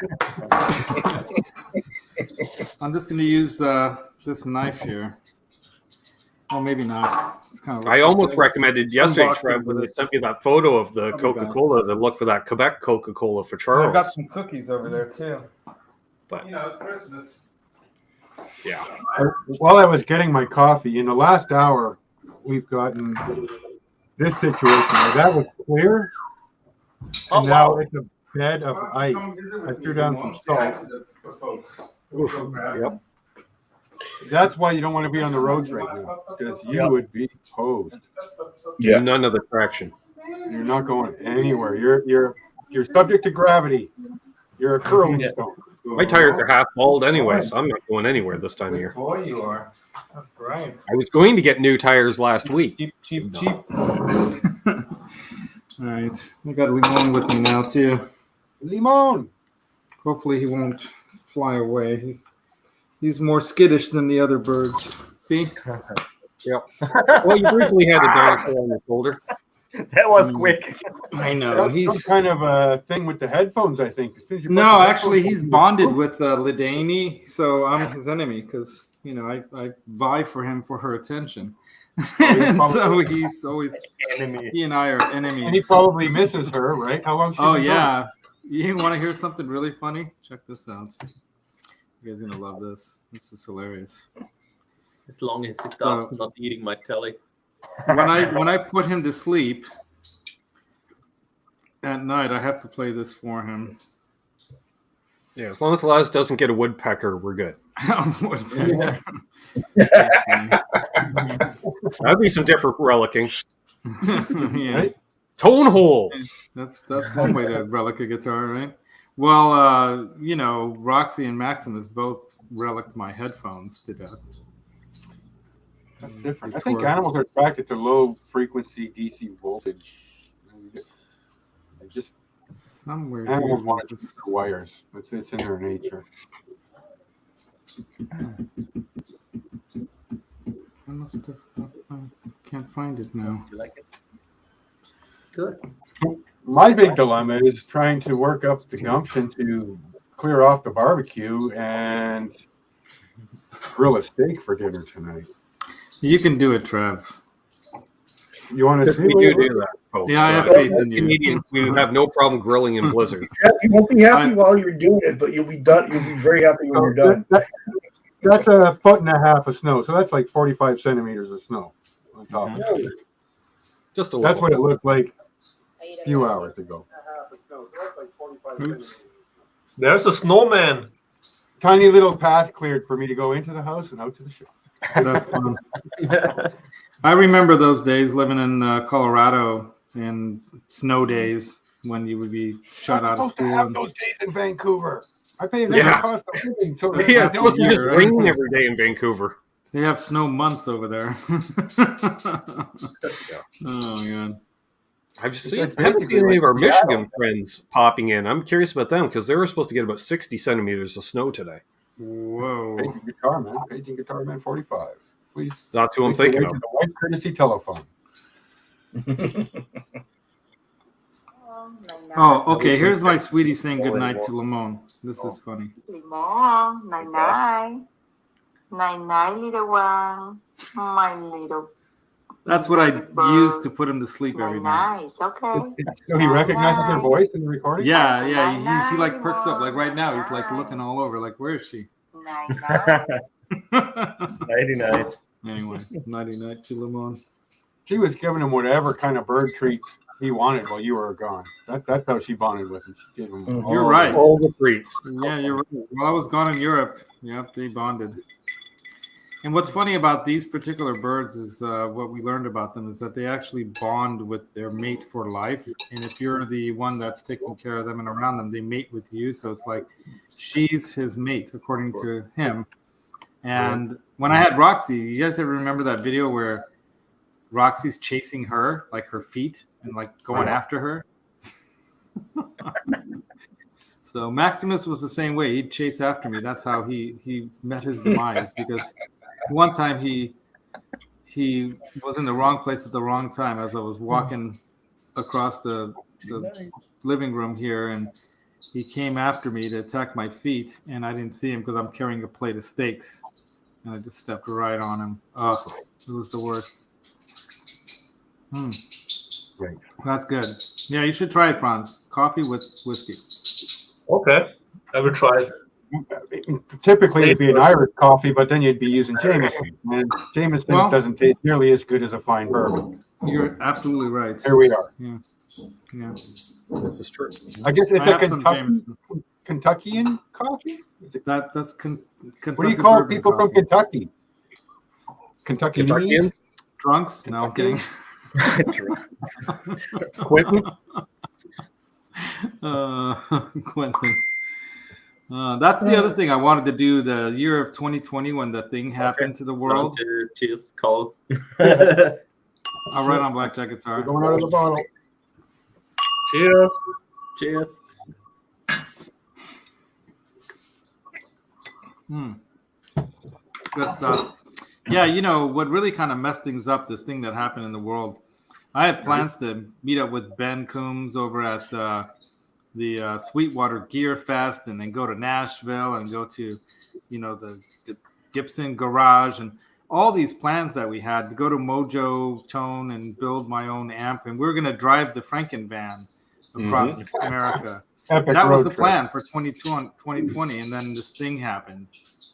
I'm just going to use this knife here. Oh, maybe not. It's kind of. I almost recommended yesterday, Unboxing Trev, when with you it. sent me that photo of the I'll be back. Coca-Cola, to look for that Quebec Coca-Cola for I've got Charles. some cookies over there too. But You know, it's Christmas. yeah. While I was getting my coffee, in the last hour, we've gotten this situation where that was clear, and now it's a bed of ice. I threw down some salt. Oof. Yep. That's why you don't want to be on the roads right now, because you would be posed. Yeah. None of the traction. You're not going anywhere. You're subject to gravity. You're a curling stone. My tires are half bald anyway, so I'm not going anywhere this time of year. Boy, you are. That's right. I was going to get new tires last week. Cheap. All right. I got Limon with me now too. Limon. Hopefully he won't fly away. He's more skittish than the other birds. See? Yep. Well, you briefly had a dinosaur on your shoulder. That was quick. I know. That's some He's kind of a thing with the headphones, I think. As soon as you put the no, headphones actually, on, he's bonded with Lidani, so I'm his enemy because I vie for him for her attention, and so he's always Enemy. he and I are enemies. And he probably misses her, right? How long? Oh yeah, you want to hear something really funny? Check this out. You guys are gonna love this. This is hilarious. As long as it stops not eating my telly. When I put him to sleep at night, I have to play this for him. Yeah, as long as Laz doesn't get a woodpecker, we're good. Yeah. That'd be some different relicking. Yeah. Right? Tone holes. That's one way to relic a guitar, right? Well, Roxy and Maximus both relicked my headphones to death. That's different. I think animals are attracted to low frequency DC voltage. They just Somewhere animals here, want to this choose is- the wires. It's in their nature. I must have. I can't find it now. You like it? Good. My big dilemma is trying to work up the gumption to clear off the barbecue and grill a steak for dinner tonight. You can do it, Trev. You want to Because see? we do that, folks. Yeah, I have Uh, faith in you. Canadians, we have no problem grilling in blizzard. You won't be happy while you're doing it, but you'll be done. You'll be very happy when you're done. That's 1.5 foot of snow, so that's like 45 centimeters of snow on top of it. Just a little. That's what it looked like a few hours ago. Oops. There's a snowman. Tiny little path cleared for me to go into the house and out to the shop. That's fun. I remember those days living in Colorado and snow days. when you would be shut I'm out of supposed to school. have those days in Vancouver. I pay an Yeah. extra cost of living. So Yeah, it was just Right. raining every day in Vancouver. They have snow months over there. Oh man. I've It's seen, like I haven't seen basically any of our like Michigan friends popping in. I'm curious about them because they were supposed to get about 60 centimeters of snow today. Whoa. Paging Guitar Man, Paging Guitar Man 45. Please. That's who I'm please go thinking right of. to the white courtesy telephone. Oh, okay. Here's my sweetie saying goodnight to Lamone. This is funny. Limon, night night, little one, my little. That's what I use to put him to sleep every night. Nice, okay. So he recognizes her voice in the recording? Yeah, yeah. He like perks up. Like right now, he's like looking all over. Like, where is she? Night. Nighty night. Anyway, nighty night to Lamone. She was giving him whatever kind of bird treats he wanted while you were gone. That's how she bonded with him. She gave him You're right. All the treats. Yeah, you're right. While I was gone in Europe, yep, they bonded. And what's funny about these particular birds is what we learned about them is that they actually bond with their mate for life. And if you're the one that's taking care of them and around them, they mate with you. So it's like she's his mate, according to him. And when I had Roxy, you guys ever remember that video where Roxy's chasing her, like her feet, and like going after her? So Maximus was the same way. He'd chase after me. That's how he met his demise, because one time he was in the wrong place at the wrong time as I was walking across the living room here, and he came after me to attack my feet, and I didn't see him because I'm carrying a plate of steaks, and I just stepped right on him. Oh, it was the worst. Right. That's good. Yeah, you should try it, Franz. Coffee with whiskey. Okay, I will try it. Typically, it'd be an Irish coffee, but then you'd be using Jameson. And Jameson doesn't taste nearly as good as a fine bourbon. You're absolutely right. Here we are. Yeah. This is true. I guess it's I have a some Kentuckian coffee? Is it, That's what do you call people from Kentucky? Kentuckian? Drunks? No, I'm kidding. Quentin? Quentin. That's the other thing I wanted to do. The year of 2020, when the thing happened to the world. Cheers, Cole. I'll write on blackjack guitar. We're going out of the bottle. Cheers. Cheers. Good stuff. Yeah, you know what really kind of messed things up, this thing that happened in the world. I had plans to meet up with Ben Coombs over at the Sweetwater Gear Fest, and then go to Nashville and go to, the Gibson Garage, and all these plans that we had to go to Mojo Tone and build my own amp, and we were going to drive the Franken van across America. Epic That was road the plan for 2020, and then this thing happened.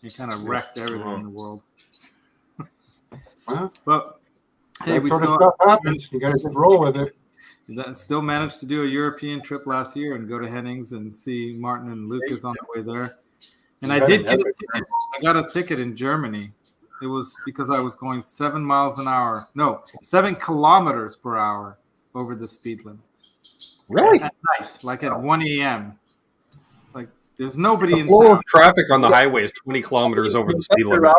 It kind of wrecked everything in the world. Well, But hey, that we sort of still stuff happens. You got to just roll with it. still managed to do a European trip last year and go to Hennings and see Martin and Lukas on the way there. And I did get a ticket. I got a ticket in Germany. It was because I was going 7 miles an hour. No, 7 kilometers per hour over the speed limit. Really? At night, like at 1 a.m. Like there's nobody The in flow town. of traffic on the highway is 20 kilometers over the speed limit.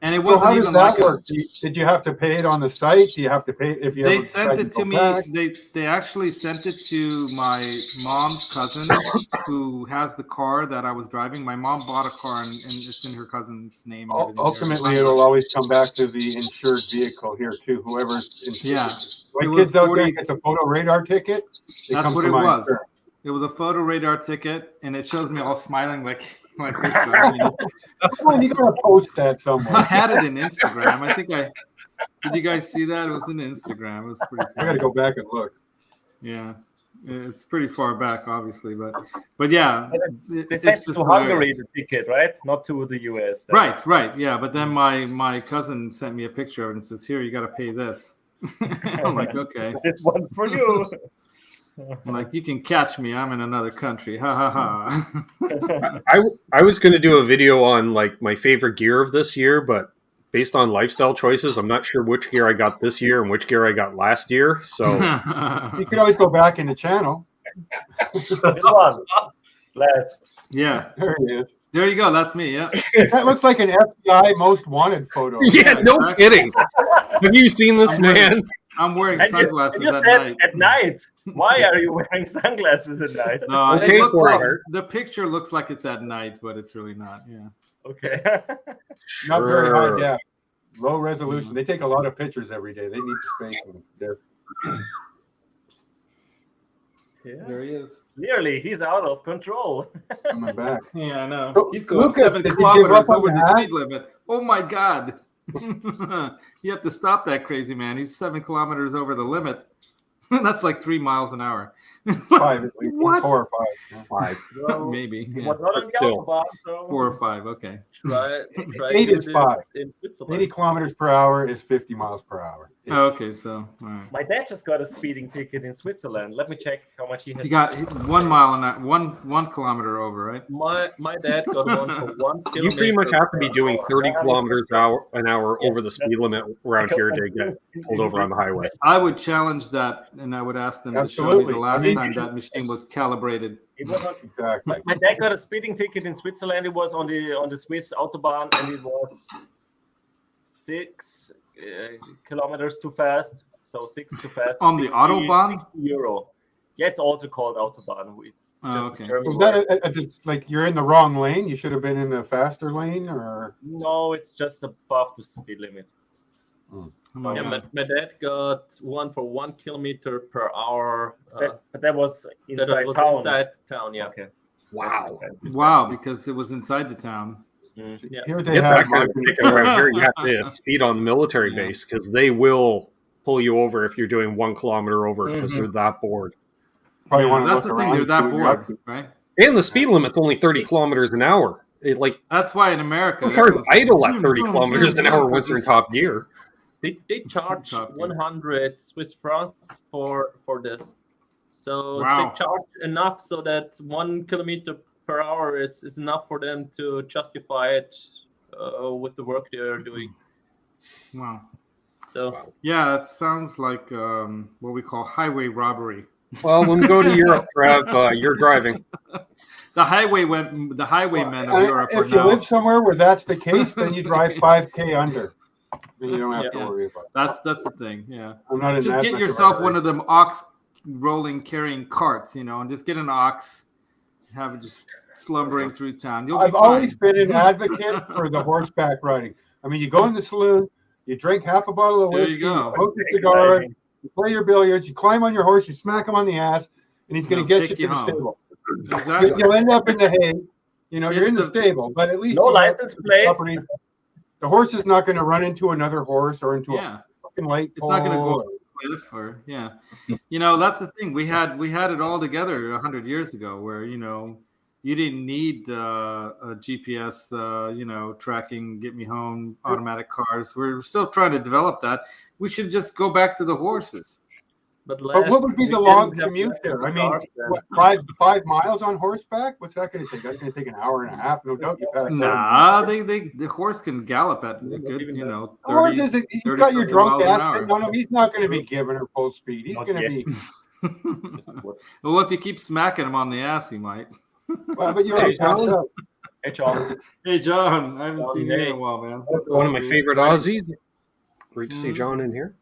And it So wasn't how does even that like work? Did you have to pay it on the site? Do you have to pay if you They ever sent decide it to go me. back? They actually sent it to my mom's cousin, who has the car that I was driving. My mom bought a car, and it's in her cousin's name. and everything. Ultimately, it'll always come back to the insured vehicle here too. Whoever's insured. Yeah. Like It kids was out 40 there gets a photo radar ticket. That's what it was. It was a photo radar ticket, and it shows me all smiling like this guy. Come on, you gotta post that I somewhere. had it in Instagram. I think did you guys see that? It was in Instagram. It was pretty I gotta funny. go back and look. Yeah. It's pretty far back, obviously, but yeah. They sent to Hungary the ticket, right? Not to the US. Right, yeah. But then my cousin sent me a picture of it and says, "Here, you got to pay this." I'm like, okay. This one's for you. I'm like, you can catch me. I'm in another country. Ha ha ha. I was going to do a video on like my favorite gear of this year, but based on lifestyle choices, I'm not sure which gear I got this year and which gear I got last year. So You could always go back in the channel. This one, Laz. Yeah. There he is. There you go. That's me. Yeah. That looks like an FBI most wanted photo. yeah, no kidding. Have you seen this man? I'm wearing And sunglasses you at said night. at night. Why are you wearing sunglasses at night? No, Okay, it looks like, Porter. the picture looks like it's at night, but it's really not. Yeah. Okay. Not very high Sure. def. Low resolution. They take a lot of pictures every day. They need the space. They're There he is. Clearly, he's out of control. coming back. Yeah, I know. So, He's going Lukas, 7 did you give kilometers up on over the that? speed limit. Oh my God. You have to stop that crazy man. He's 7 kilometers over the limit. That's like 3 miles an hour. 5 at least. What? 4 or 5. Yeah. 5. Well, Maybe. He Yeah. was not on But the still. autobahn, so 4 or 5. Okay. Try 8 to is do 5. this in Switzerland. 80 kilometers per hour is 50 miles per hour. Oh, okay. So, all right. my dad just got a speeding ticket in Switzerland. Let me check how much he had. He got 1 mile an hour, 1 kilometer over, right? My dad got one for 1 kilometer. You pretty much have to be per doing hour. 30 kilometers an hour over the speed limit around here to get pulled over on the highway. I would challenge that, and I would ask them to show me Absolutely. the last I mean, time that machine was calibrated. It was on, Exactly. my dad got a speeding ticket in Switzerland. It was on the Swiss autobahn, and it was 6 kilometers too fast. So 6 too fast. On the autobahn? €60. Yeah, it's also called autobahn. It's just Oh, a okay. German Was word. that just like you're in the wrong lane? You should have been in the faster lane, or No, it's just above the speed limit. Oh my Yeah, God. my dad got one for 1 kilometer per hour. But that was That inside was town. inside town, yeah. Okay. Wow. Wow, because it was inside the town. Yeah. here To they get that have. kind of ticket around here, you have to speed on the military Yeah. base because they will pull you over if you're doing 1 kilometer over because they're that bored. Probably Yeah, want to that's look the thing; around they're that and see what you're up bored, to. right? And the speed limit's only 30 kilometers an hour. Like, That's why in America, it's hard to everyone's like, idle at zoom, 30 zoom, kilometers zoom, an hour zoom, once you're in because top gear. They charge Top gear. 100 Swiss francs for this. So Wow. they charge enough so that 1 kilometer per hour is enough for them to justify it with the work they're doing. Wow. So Yeah, it sounds like what we call highway robbery. Well, when we go to Europe, Trav, you're driving. The highwaymen of Europe are If you now. live somewhere where that's the case, then you drive 5K under. Then you don't have to Yeah. worry about it. That's the thing. Yeah. I'm not in Just that get much of a yourself hurry. one of them ox rolling carrying carts, and just get an ox, have it just slumbering through town. You'll be I've always fine. been an advocate for the horseback riding. I mean, you go in the saloon, you drink half a bottle of There you whiskey, go. smoke a cigar, you play your billiards, you climb on your horse, you smack him on the ass, and he's going to He'll get take you you to the home. stable. Exactly. You'll end up in the hay. You're It's in the the- stable, but at least No you have license plate. property. The horse is not going to run into another horse or into Yeah. a fucking light It's not going to pole. go cliff or yeah. That's the thing. We had it all together 100 years ago, where you didn't need a GPS, tracking, get me home, automatic cars. We're still trying to develop that. We should just go back to the horses. But what would be the long commute there? I mean, what, 5 miles on horseback? What's that going to take? That's going to take an hour and a half. No doubt you pass. Nah, the horse can gallop at a good, The horse 30, isn't. He's 30 got your something drunk miles an ass hour. sitting on him. He's not going to be giving her full speed. He's Not going to yet. be. Well, if you keep smacking him on the ass, he might. Well, but you already passed out. Hey, John. Hey, John, I haven't seen you in hey. a while, man. One of my favorite Aussies. Great to see John in here.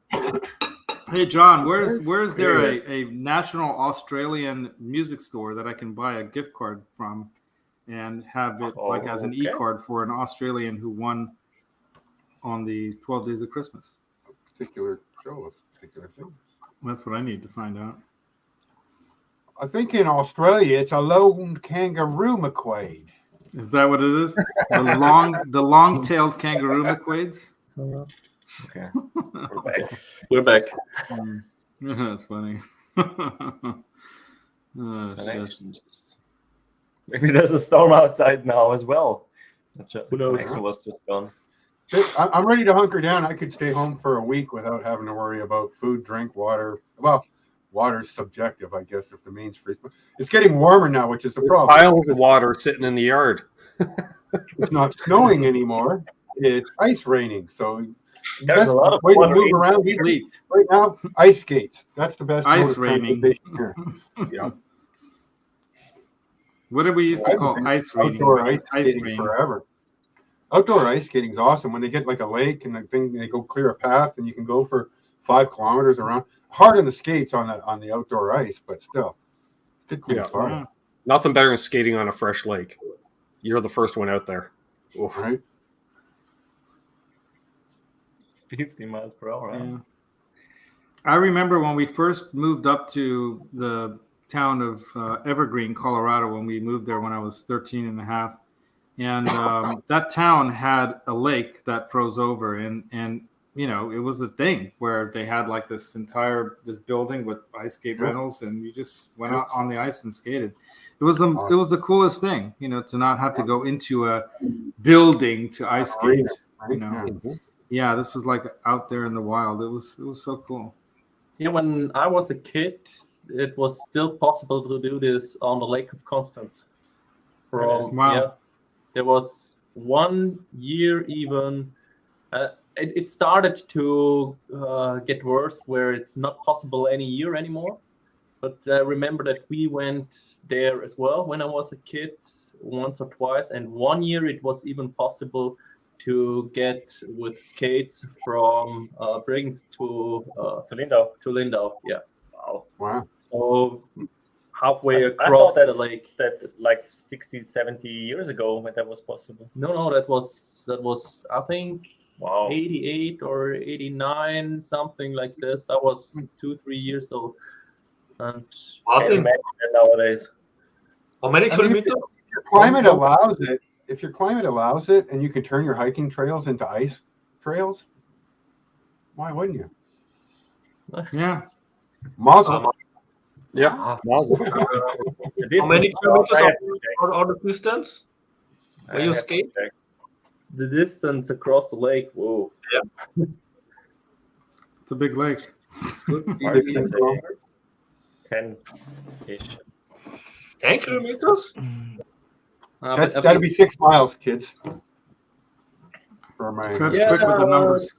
Hey, John, where's there a national Australian music store that I can buy a gift card from and have it like as an Okay. e-card for an Australian who won on the 12 Days of Christmas? Particular show, particular thing. That's what I need to find out. I think in Australia it's a lone kangaroo McQuaid. Is that what it is? The long-tailed kangaroo McQuades? Okay. we're back. That's funny. Oh, shit. Maybe there's a storm outside now as well. Who knows? Connection was just gone. I'm ready to hunker down. I could stay home for a week without having to worry about food, drink, water. Well, water's subjective, I guess, if the main's free. It's getting warmer now, which is the problem. Piles of water sitting in the yard. It's not snowing anymore. it's ice raining. So There's best a lot of way to water move in around the here Fleet. right now, ice skates. That's the best Ice mode of raining. transportation here. Yeah. What did we used to I've call been ice raining? outdoor ice Ice skating rain. forever. Outdoor ice skating is awesome. When they get like a lake and the thing, they go clear a path and you can go for 5 kilometers around. Hard on the skates on the outdoor ice, but still, good clean Yeah. fun. Yeah. Nothing better than skating on a fresh lake. You're the first one out there. Oof. Right? 50 miles per hour. Huh? Yeah. I remember when we first moved up to the town of Evergreen, Colorado, when we moved there when I was 13 and a half. And that town had a lake that froze over. And you know, it was a thing where they had like this building with ice skate rentals, and you just went out on the ice and skated. It was the coolest thing, you know, to not have to go into a building to ice skate. You know, yeah, this was like out there in the wild. It was so cool. Yeah, when I was a kid, it was still possible to do this on the Lake of Constance. Wow. Yeah, there was 1 year even. It started to get worse, where it's not possible any year anymore. But I remember that we went there as well when I was a kid, once or twice. And 1 year it was even possible to get with skates from Briggs to Lindau. Yeah. Wow. So halfway I across thought the lake. That's like 60, 70 years ago when that was possible. No, that was I think Wow. 88 or 89, something like this. I was 2-3 years old. And Can't Martin, imagine that nowadays. how many I mean, kilometers? if your climate allows it, and you can turn your hiking trails into ice trails, why wouldn't you? Yeah. Mazel. Yeah. Mazel. How many kilometers are the distance where you skate? the distance across the lake, whoa. It's a big lake. 10-ish. 10 kilometers? That'd be 6 miles, kids. For my Trev's quick with the numbers.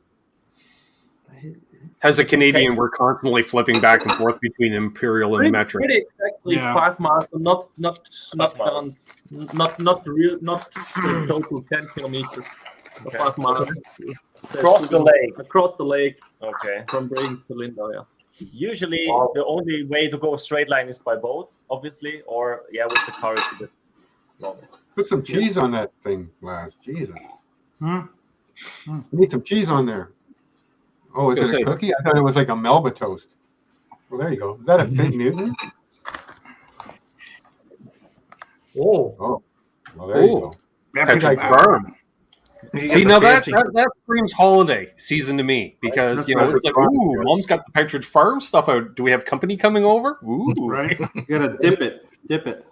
As a Canadian, we're constantly flipping back and forth between imperial and metric. Pretty exactly 5 miles, not total 10 kilometers. Okay. 5 miles. Across the lake. Across the lake Okay. from Briggs to Lindau, yeah. Usually, the only way to go a straight line is by boat, obviously, or with the car it's a bit longer. Put some cheese on that thing, Laz. Jesus. Hmm? You need some cheese on there. Oh, is it a cookie? I thought it was like a Melba toast. Well, there you go. Is that a Fig Newton? Oh. Well, there you go. Petrified firm. See, now that screams holiday season to me, because That's you know right. it's like, ooh, Mom's got the Petrified Farm stuff out. Do we have company coming over? Ooh, Right. You gotta dip it.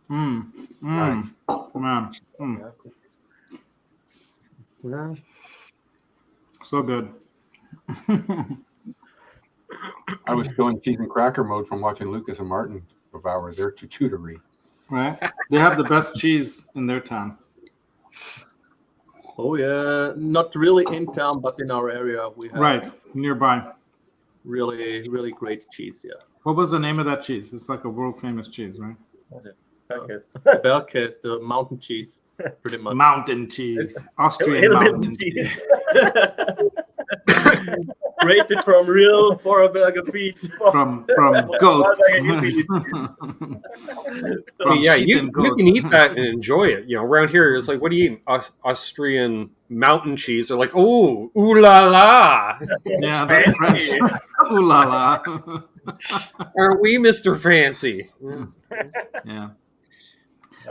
Nice. Come on. Yeah. So good. I was still in cheese and cracker mode from watching Lukas and Martin devour their charcuterie. Right. They have the best cheese in their town. Oh yeah, not really in town, but in our area we have Nearby. really, really great cheese. Yeah, What was the name of that cheese? It's like a world famous cheese, right? What is it? Berkes, the mountain cheese, pretty much. Mountain cheese. Austrian Hillbilly mountain cheese. Rated from real Vorarlberger beef. From goats. From yeah, sheep you and goats. can eat that and enjoy it. You know, around here it's like, what do you eat? Austrian mountain cheese. They're like, oh, ooh la la. Yeah, that's French. Ooh la la. Aren't we, Mr. Fancy? Yeah.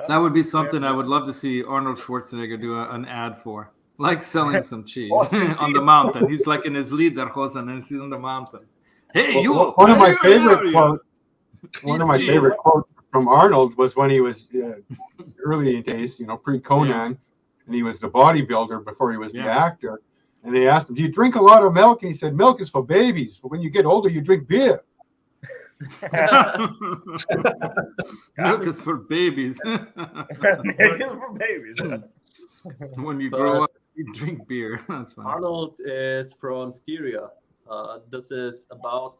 That would be something I would love to see Arnold Schwarzenegger do an ad for. Like selling some cheese on the mountain. He's like in his lederhosen and he's on the mountain. Hey, you! One of my favorite quotes from Arnold was when he was early days, pre-Conan, and he was the bodybuilder before he was the actor. And they asked him, "Do you drink a lot of milk?" And he said, "Milk is for babies, but when you get older, you drink beer." Milk is for babies. Milk is for babies. When you grow up. You drink beer. That's fine. Arnold is from Styria. This is about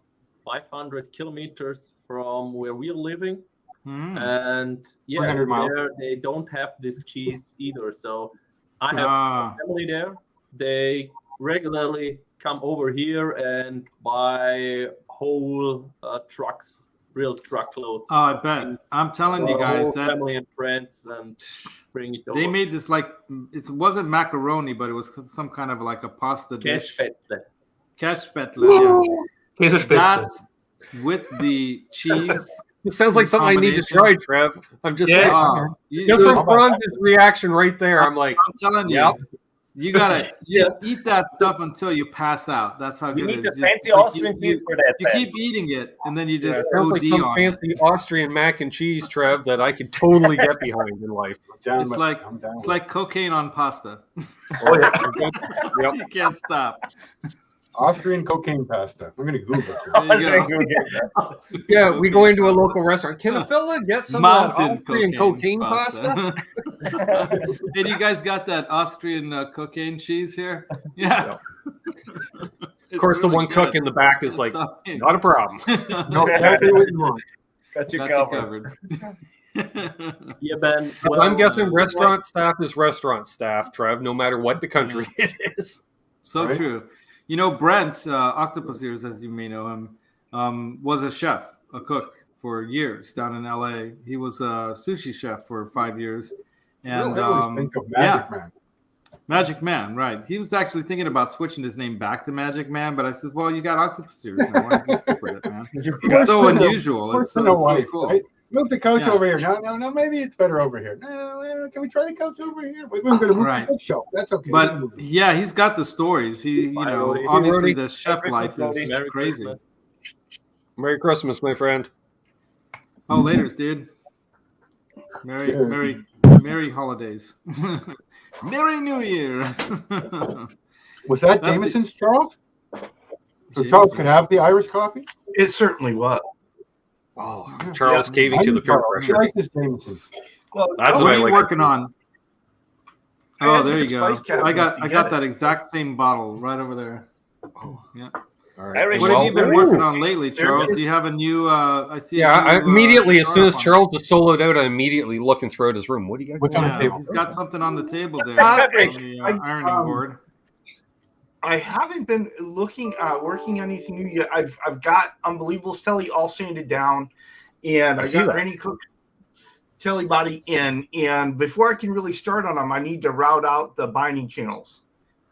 500 kilometers from where we're living. And yeah, 300 miles. there they don't have this cheese either. So I have a family there. They regularly come over here and buy whole trucks, real truckloads. Oh, I bet. I'm telling you guys whole that family and friends and bring it over. they made this like it wasn't macaroni, but it was some kind of like a pasta dish. Käsespätzle, Yeah. That's with the cheese. It sounds like something I need to try, Trev. I'm just saying. You- Just from Franz's reaction right there, I'm like, I'm telling you, yep. you gotta eat that stuff until you pass out. That's how You good need it is. the Just, fancy like, Austrian cheese for that. You man. keep eating it, and then you just sounds like OD some on it. fancy Austrian mac and cheese, Trev, that I could totally get behind in life. It's like cocaine on pasta. Oh yeah. Yep. You can't stop. Austrian cocaine pasta. I'm going to Google it. There you go. Yeah, we go into a local restaurant. Can a fella get some Mountain Austrian cocaine pasta? Hey, do you guys got that Austrian cocaine cheese here? Yeah. Of course, the one cook in the back is like, not a problem. No, exactly what you want. Got you Got you covered. covered. Yeah, Ben. I'm guessing restaurant staff is restaurant staff, Trev, no matter what the country it is. So Right. true. You know, Brent, Octopus Ears, as you may know him, was a chef, a cook for years down in LA. He was a sushi chef for 5 years. And I always think of Magic Man. Magic Man, right. He was actually thinking about switching his name back to Magic Man, but I said, well, you got Octopus Ears now. Why don't you stick with it, man? It's so unusual. It's so cool. Right? Move the couch Yeah. over here. No, maybe it's better over here. No, can we try the couch over here? We're going to move Right. the bookshelf. That's okay. But yeah, he's got the stories. He, you know, Finally. obviously the chef Christmas life party. is Merry crazy. Christmas. Merry Christmas, my friend. Oh, laters, dude. Cheers. Merry holidays. Merry New Year. Was that That's Jameson's, Charles? So Jameson. Charles could have the Irish coffee? It certainly was. Oh, Charles caving to the peer He pressure. likes his Jameson. Well, That's What what are I you like. working on? I Oh, had there the you go. spice cabinet I got together. that exact same bottle right over there. Oh, yeah. All right. Irish What have you been Well, working on lately, Charles? is- Do you have a new? I see. Yeah, a new, I immediately, as soon as scarf on. Charles is soloed out, I'm immediately looking throughout his room. What do you got? What's on the Yeah, table? he's got something on the table there. I- on the ironing board. I haven't been working on anything new yet. I've got Unbelievable's telly all sanded down, and I see got that. Randy Cook telly body in. And before I can really start on them, I need to route out the binding channels,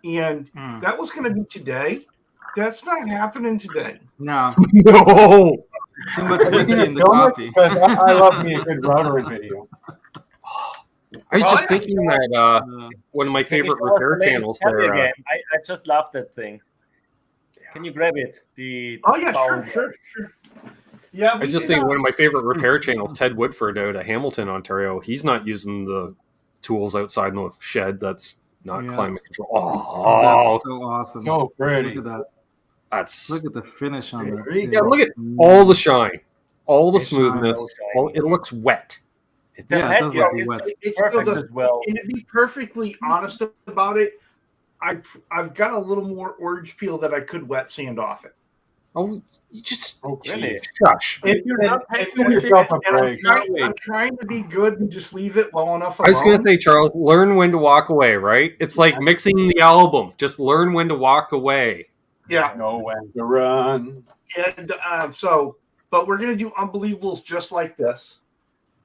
and that was going to be today. That's not happening today. No, No. too much Are you whiskey gonna in the film it? coffee. Because I love me a good router in video. I was Oh, just yeah. thinking that one of my favorite repair channels there. I just love that thing. Can you grab it? The Oh yeah, bowl. sure. Yeah, I just think one of my favorite repair channels, Ted Woodford out of Hamilton, Ontario. He's not using the tools outside in the shed. That's not Yeah, climate that's- control. Oh, Oh, that's so awesome. So Look pretty. at that. that's Look at the finish on that. There you too. yeah. Look at all the shine, all the It's smoothness. shiny. All, it looks wet. It's, Yeah, it head does here look is wet. It still perfect does. as well. And to be perfectly honest about it, I've got a little more orange peel that I could wet sand off it. oh, you just Really? shush. If you're not Give yourself a break. I'm trying to be good and just leave it well enough I alone. was going to say, Charles, learn when to walk away, right? It's like mixing the album. Just learn when to walk away. Yeah, Know when to run. and but we're gonna do Unbelievables just like this.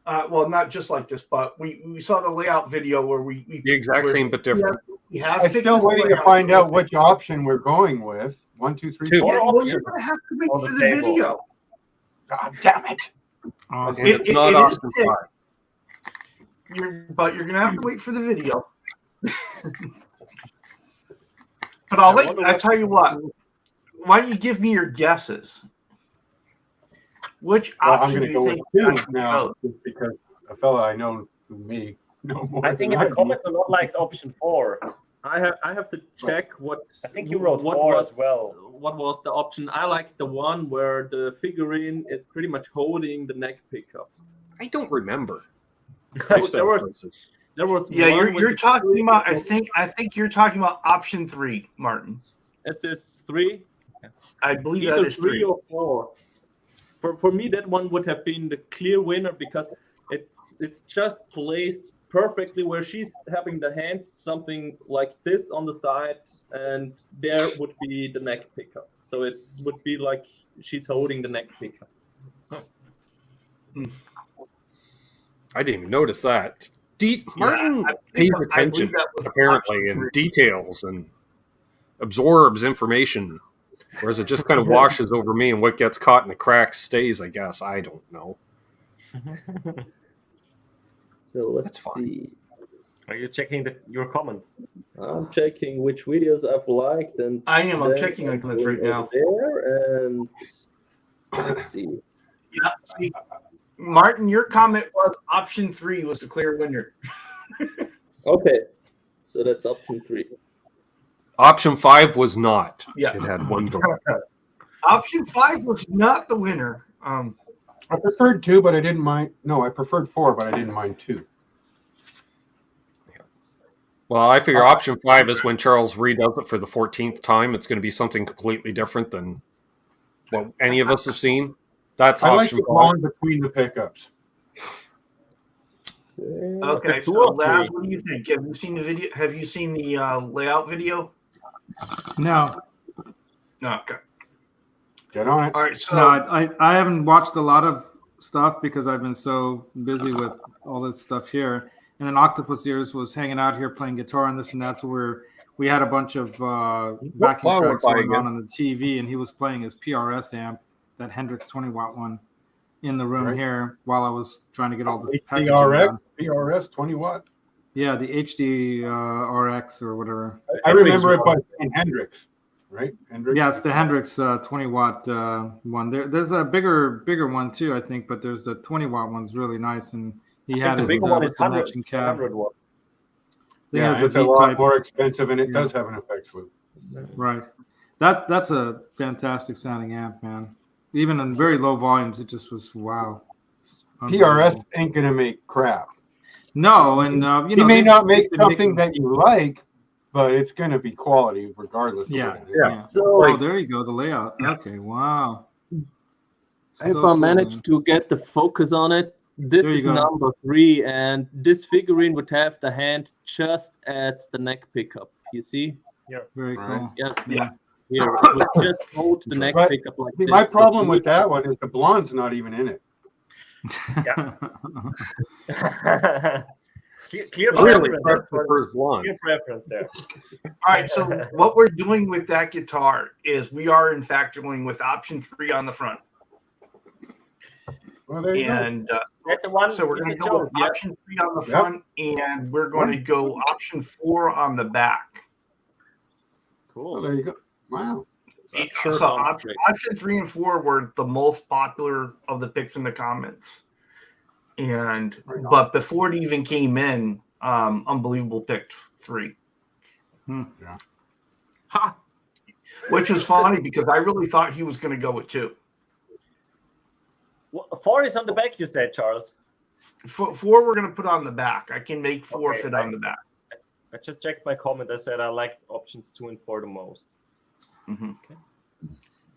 Well, not just like this, but we saw the layout video where we The exact same, but different. He has I'm picked still his waiting to layout. find out which option we're going with. 1, 2, 3, Two. 4. Yeah, well, you're gonna have to wait On for the the table. video. God damn it. Awesome. And it's not it is option big. 5. But you're gonna have to wait for the video. But I'll tell you what. Why don't you give me your guesses? Which Well, I'm option going do to go you with think I 2 should now chose? just because a fella I know me no more. I think in than the do. comments a lot liked option 4. I have to check what. I think you wrote what 4 was, as well. What was the option? I like the one where the figurine is pretty much holding the neck pickup. I don't remember. There was There was Yeah, one with you're the talking three- about. I think you're talking about option 3, Martin. Is this 3? I believe that Either is 3 3. or 4. For me, that one would have been the clear winner because it's just placed perfectly where she's having the hands something like this on the side, and there would be the neck pickup. So it would be like she's holding the neck pickup. I didn't even notice that. Martin I pays believe attention, that was apparently, option and 3. details and absorbs information. Whereas it just kind of washes over me, and what gets caught in the cracks stays, I guess. I don't know. So let's That's fine. see. Are you checking your comment? I'm checking which videos I've liked, and I am. I'm then checking I'm on this right going now. over there, and let's see. Yeah. See, Martin, your comment was option 3 was the clear winner. Okay, so that's option 3. Option 5 was not. Yeah. It had one door. Option 5 was not the winner. I preferred 2, but I didn't mind. No, I preferred 4, but I didn't mind 2. Well, I figure option 5 is when Charles redoes it for the 14th time. It's going to be something completely different than what any of us have seen. That's I like option the 5. blonde between the pickups. Okay, so Laz, what do you think? Have you seen the video? Have you seen the layout video? No, No. Okay. Get on it. All right. So no, I haven't watched a lot of stuff because I've been so busy with all this stuff here. And then Octopus Ears was hanging out here playing guitar and this and that. So we had a bunch of backing Wow, tracks by going again. on the TV, and he was playing his PRS amp, that Hendrix 20-watt one, in the room Right. here while I was trying to get all this packaging PRS, done. PRS 20 watt. Yeah, the HD RX or whatever. I remember it by saying Hendrix, right? Hendrix. Yeah, it's the Hendrix 20-watt one. There's a bigger one too, I think, but there's the 20-watt one's really nice, and he had the it bigger one with is the 100 matching cab. watts. I think Yeah, it has it's a V lot type. more expensive, and it Yeah. does have an effects loop. Right. That's a fantastic sounding amp, man. Even in very low volumes, it just was wow. PRS ain't gonna make crap. No, and you He know may they- not make they've been something making- that you like, but it's gonna be quality regardless. Of Yeah, what it is. yeah. So Oh, there you go. The layout. Okay, wow. if So I cool, manage man. to get the focus on it, this There you is go. number 3, and this figurine would have the hand just at the neck pickup. You see? Very Right. cool. Yeah, Yeah. Here, it would just hold the neck But pickup like See, this. my So problem to with me, that one is the blonde's not even in it. Clear Really, reference. that's the first blonde. Clear reference there. all right. So what we're doing with that guitar is we are in fact going with option 3 on the front, Well, there you and That's the one. so we're going to you go with showed. option 3 on the Yep. front, and we're going to go option 4 on the back. go. Well, cool. there you go. Wow. Sure So sounds option, great. option 3 and 4 were the most popular of the picks in the comments, and but before it even came in, Unbelievable picked 3. Ha! Which was funny because I really thought he was going to go with 2. Well, 4 is on the back, you said, Charles. 4 we're going to put on the back. I can make 4 Okay, fit on the back. I just checked my comment. I said I liked options 2 and 4 the most. Mm-hmm.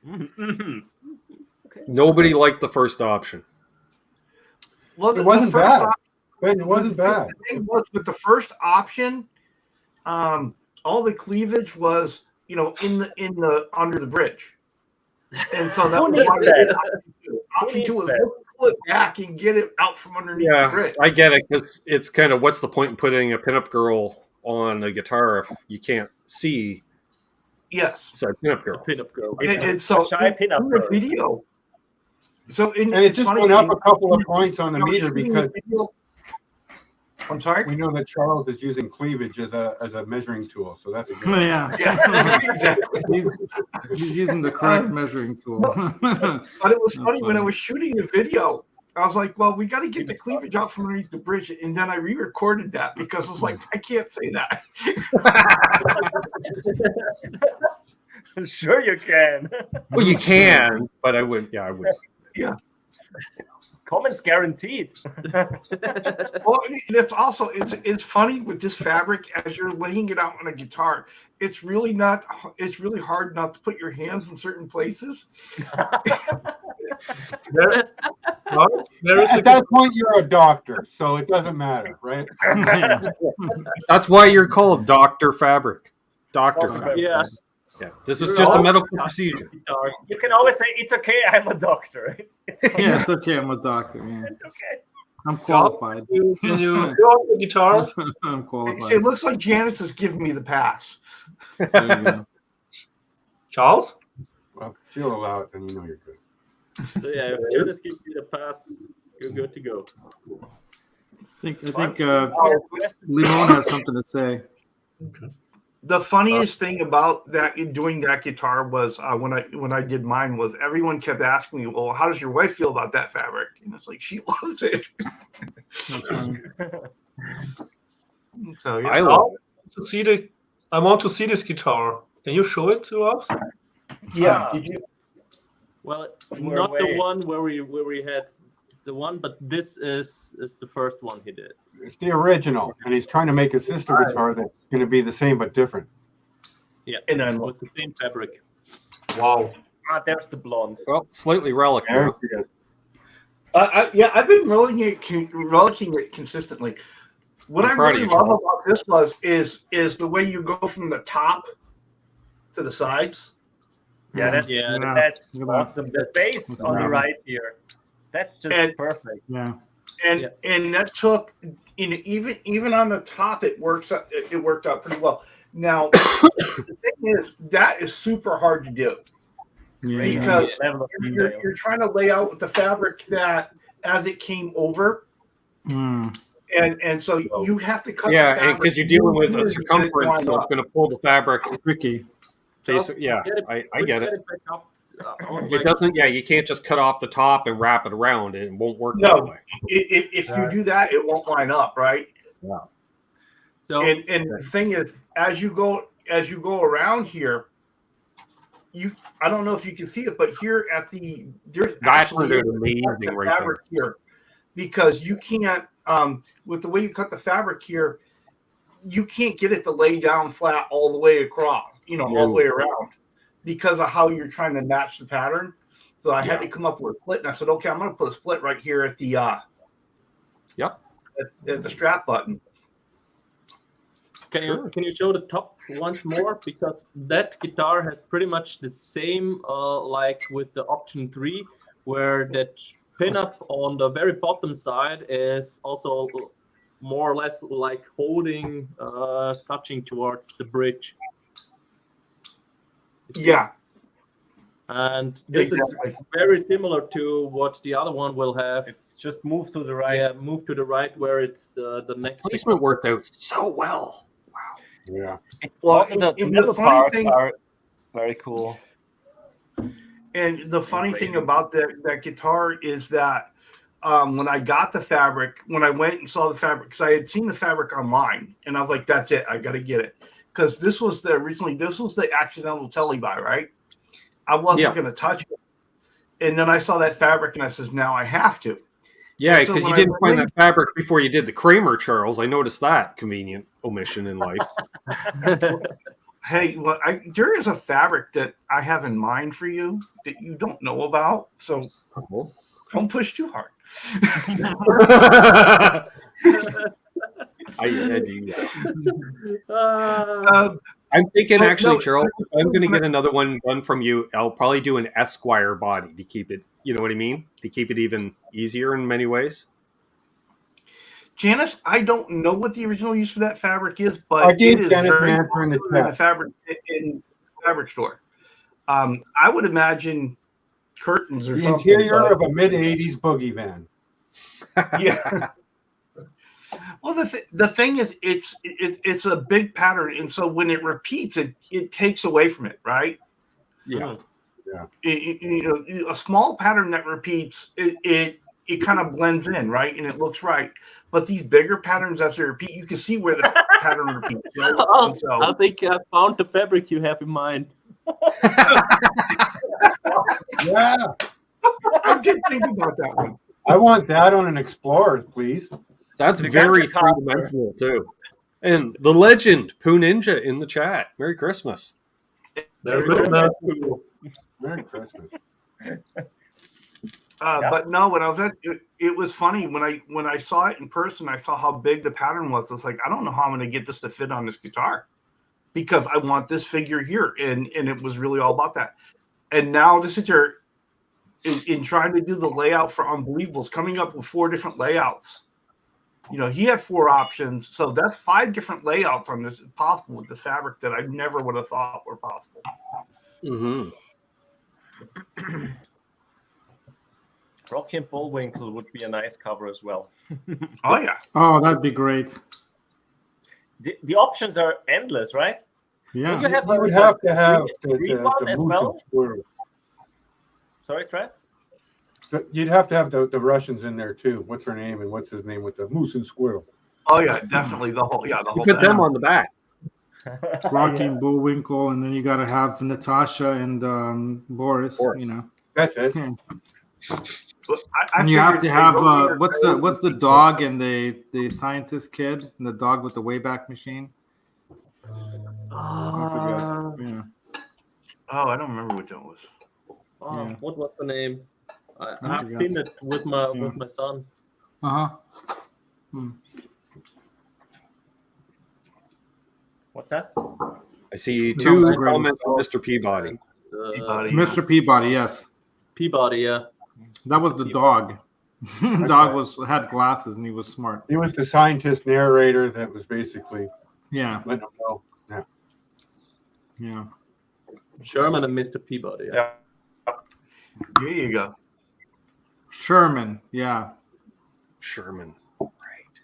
Mm-hmm. Nobody liked the first option. Well, It wasn't first bad. op- But it wasn't bad. The thing was with the first option, all the cleavage was, in the under the bridge, and so that Who was needs why we that? did option 2 needs was that? let's pull it back and get it out from underneath the Yeah, bridge. I get it, because it's kind of, what's the point in putting a pinup girl on the guitar if you can't see Yes, said pinup girl? Pinup girl. and so shy in pinup the girl. video. So And it just went up a couple of points on the meter because I'm sorry. we know that Charles is using cleavage as a measuring tool. So that's a good. Yeah. Yeah, exactly. He's using the correct measuring tool. But it was That's funny when I funny. was shooting the video. I was like, well, we got to get the cleavage out from underneath the bridge. And then I re-recorded that because I was like, I can't say that. Sure you can. Well, you can, but I would. Yeah, I would. Comments guaranteed. Well, it's funny with this fabric as you're laying it out on a guitar. It's really hard not to put your hands in certain places. There is At that point, you're a doctor, so it doesn't matter, right? That's why you're called Dr. Fabric. Dr. Fabric. Yeah. Yeah. This is just a medical procedure. You can always say, "It's okay, I'm a doctor." It's okay. Yeah, it's okay. I'm a doctor. Yeah. It's okay. I'm qualified. Can you draw the guitar? I'm qualified. It looks like Janice is giving me the pass. There you go. Charles? Well, if she'll allow it, then you know you're good. So yeah, if Jonas gives you the pass, you're good to go. I think Limon has something to say. The funniest thing about that doing that guitar was when I did mine was everyone kept asking me, "Well, how does your wife feel about that fabric?" And it's like she loves it. So yeah. I love it. I want to see this guitar. Can you show it to us? Yeah. Did you? Well, We're not the away. one where we had the one, but this is the first one he did. It's the original, and he's trying to make a sister guitar that's going to be the same but different. Yeah, And then with the same fabric. Wow. There's the blonde. Well, slightly relic. There now. it is. I've been relicking it consistently. What I'm I proud of really you, love about this is the way you go from the top to the sides. Yeah, that's Yeah, Yeah. that's Look at that. awesome. The bass Look at on the that. right here. That's just And- perfect. Yeah. And that took even on the top it worked out pretty well. Now the thing is that is super hard to do Yeah. because Level of detail. you're trying to lay out with the fabric that as it came over, Mm. and so you have to cut. Yeah, the and fabric because you're dealing with a really to get it circumference, lined so up. it's going to pull the fabric. Tricky. Yeah, I get it. Back up, It doesn't. Yeah, you can't just cut off the top and wrap it around. It won't work No. that way. If you do that, it won't line up, right? So And the thing is, as you go around here, I don't know if you can see it, but here at there's That's where actually they're the amazing right there. fabric here, because you can't with the way you cut the fabric here, you can't get it to lay down flat all the way across, all the way around, because of how you're trying to match the pattern. So I had to come up with a split, and I said, okay, I'm going to put a split right here at the Yep. at the strap button. can you show the top once more, because that guitar has pretty much the same like with the option 3, where that pinup on the very bottom side is also more or less like holding touching towards the bridge. Yeah. And this Exactly. is very similar to what the other one will have. It's just move to the right. Yeah, move to the right where it's the next Placement worked out so well. Yeah. Well, Also, the and middle the funny parts thing- are very cool. And the funny thing about that guitar is that when I got the fabric, when I went and saw the fabric, because I had seen the fabric online, and I was like, "That's it, I got to get it," because this was the accidental telly buy, right? I wasn't going to touch it, and then I saw that fabric, and I says, "Now I have to." Yeah, So because you when I didn't find went that fabric before you did the Kramer, Charles. I noticed that convenient omission in life. Hey, well, there is a fabric that I have in mind for you that you don't know about, so don't push too hard. I do. Um, I'm thinking But actually, no, Charles, if I'm going to get another one done from you, I'll probably do an Esquire body to keep it, you know what I mean? To keep it even easier in many ways. Janice, I don't know what the original use for that fabric is, but I it gave is Dennis very an answer in the popular in the chat. fabric store. I would imagine curtains or The something. interior but- of a mid-'80s boogie van. yeah. Well, the thing is, it's a big pattern, and so when it repeats, it takes away from it, right? Yeah. A small pattern that repeats, it kind of blends in, right, and it looks right. But these bigger patterns, as they repeat, you can see where the pattern repeats. Right? I And so, think I found the fabric you have in mind. Yeah. I did think about that one. I want that on an Explorer, please. That's The very Gunter Copter. three-dimensional too. And the legend, Poo Ninja, in the chat. Merry Christmas. Merry Christmas. Merry Christmas. But no, when I was at it was funny when I saw it in person. I saw how big the pattern was. It's like, I don't know how I'm going to get this to fit on this guitar because I want this figure here, and it was really all about that. And now to sit here in trying to do the layout for Unbelievables, coming up with 4 different layouts. You know, he had 4 options, so that's 5 different layouts on this possible with this fabric that I never would have thought were possible. Mm-hmm. Rocky and Bullwinkle would be a nice cover as well. Oh yeah. Oh, that'd be great. The options are endless, right? Yeah. You have You would have to have green one as moose well? and squirrel. Sorry, Trev? But you'd have to have the Russians in there too. What's her name and what's his name with the moose and squirrel? Oh yeah, definitely the whole You whole put them thing. on the back. Rocky and Bullwinkle, and then you got to have Natasha and Boris. You know, That's it. and you have to have what's the dog and the scientist kid and the dog with the Wayback Machine. I forget. Yeah. Oh, I don't remember what that was. Yeah. What was the name? I I've forgot. seen it with my son. What's that? I see That 2 was great. comments from Mr. Peabody. Peabody. Mr. Peabody, yes, Peabody, yeah. that was the dog. Dog had glasses and he was smart. He was the scientist narrator that was basically Yeah, letting them know. Yeah. yeah. Sherman and Mr. Peabody. Yeah. There you go. Sherman, yeah. Sherman. Right.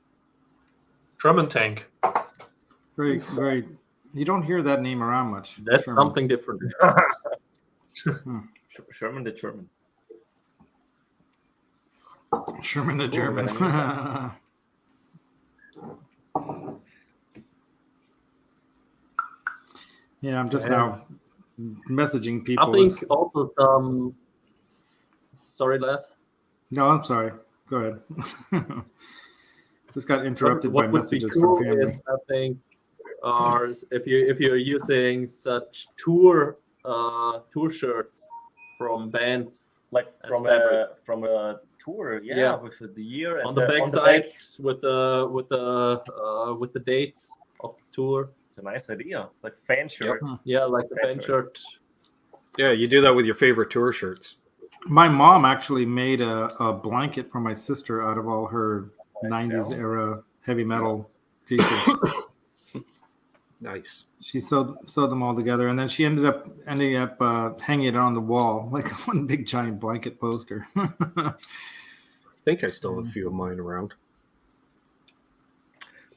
Sherman tank. Great. You don't hear that name around much. That's Sherman. something different. Sherman the German. Sherman the German. Yeah, I'm just now messaging people. I think also some. Sorry, Laz. No, I'm sorry. Go ahead. Just got interrupted by What would be messages cool from family. is, I think, are if you're using such tour shirts from bands Like as from fabric. a tour, Yeah. with the year and on the back side with the dates of the tour. It's a nice idea, like fan shirt. Yeah, like the fan Fan shirt. Yeah, you do that with your favorite tour shirts. My mom actually made a blanket for my sister out of all her 90s era heavy metal t-shirts. Nice. She sewed them all together, and then she ended up hanging it on the wall like one big giant blanket poster. I think I still have a few of mine around.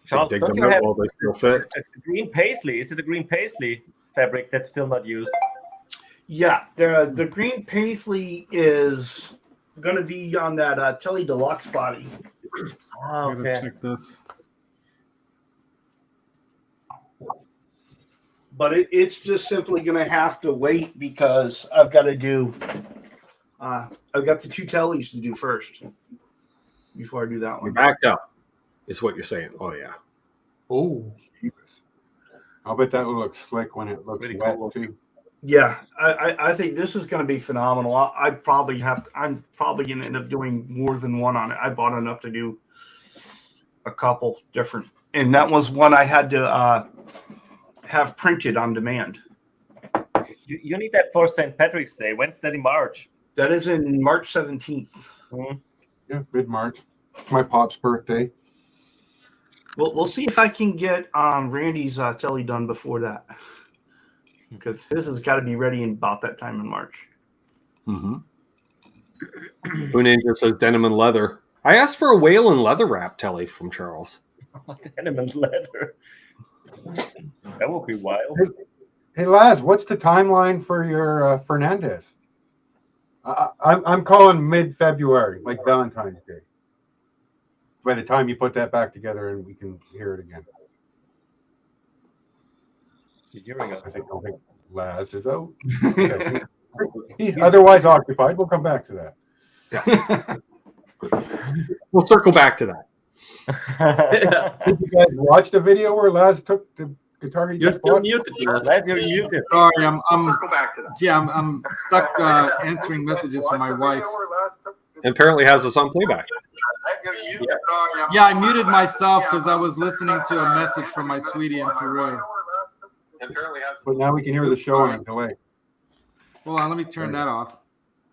Charles, Dig don't them you out have while they still fit. a green paisley? Is it a green paisley fabric that's still not used? Yeah, the green paisley is going to be on that Telly Deluxe body. Oh, Gotta check this. But it's just simply going to have to wait because I've got to do. I've got the 2 Tellys to do first before I do that You're one. backed up, is what you're saying. Oh, yeah. Oh, I'll bet that will look slick when it looks Really wet cool. too. Yeah, I think this is going to be phenomenal. I'm probably going to end up doing more than one on it. I bought enough to do a couple different, and that was one I had to have printed on demand. You need that for St. Patrick's Day. When's that in March? That is in March 17th. Yeah, mid-March. It's my pop's birthday. We'll see if I can get Randy's telly done before that, because his has got to be ready in about that time in March. Mm-hmm. Poo Ninja says denim and leather. I asked for a whale and leather wrap telly from Charles. Denim and leather. That would be wild. Hey, Laz, what's the timeline for your Fernandez? I'm calling mid-February, like Valentine's Day. By the time you put that back together and we can hear it again. It's a year ago. I think Laz is out. Okay. He's otherwise occupied. We'll come back to that. We'll circle back to that. Did you guys watch the video where Laz took the guitar? You're still muted, Laz. Laz, you're muted. Sorry, I'm stuck answering messages from my wife. And apparently has us on playback. Yeah, I muted myself because I was listening to a message from my sweetie in Peru. But now we can hear the show on delay. Hold on, let me turn that off.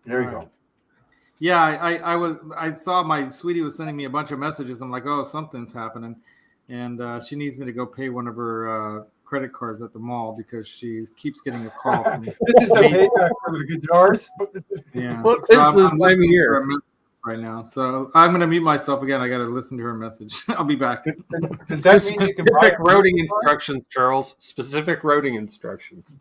There you go. Yeah, I saw my sweetie was sending me a bunch of messages. I'm like, oh, something's happening, and she needs me to go pay one of her credit cards at the mall because she keeps getting a call from. This is the payback for the guitars. Yeah, Well, this is the time of year right now. So I'm going to mute myself again. I got to listen to her message. I'll be back. Does that mean you can buy Specific routing instructions, Charles. Specific routing instructions.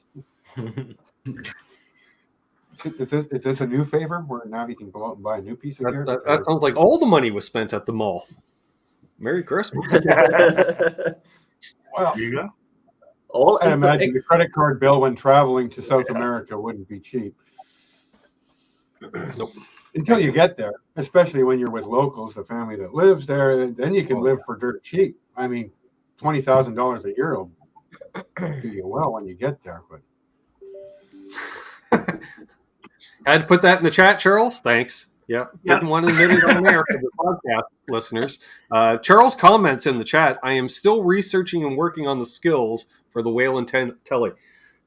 Is this a new favor where now you can go out and buy a new piece of gear? That sounds like all the money was spent at the mall. Merry Christmas. Well, There you go. All I imagine the credit card bill when traveling to South America wouldn't be cheap. Nope. Until you get there, especially when you're with locals, the family that lives there, then you can live for dirt cheap. I mean, $20,000 a year will do you well when you get there. But Had to put that in the chat, Charles. Thanks. Yeah. Didn't want to admit it on air for the podcast listeners. Charles comments in the chat, I am still researching and working on the skills for the Whalen Telly.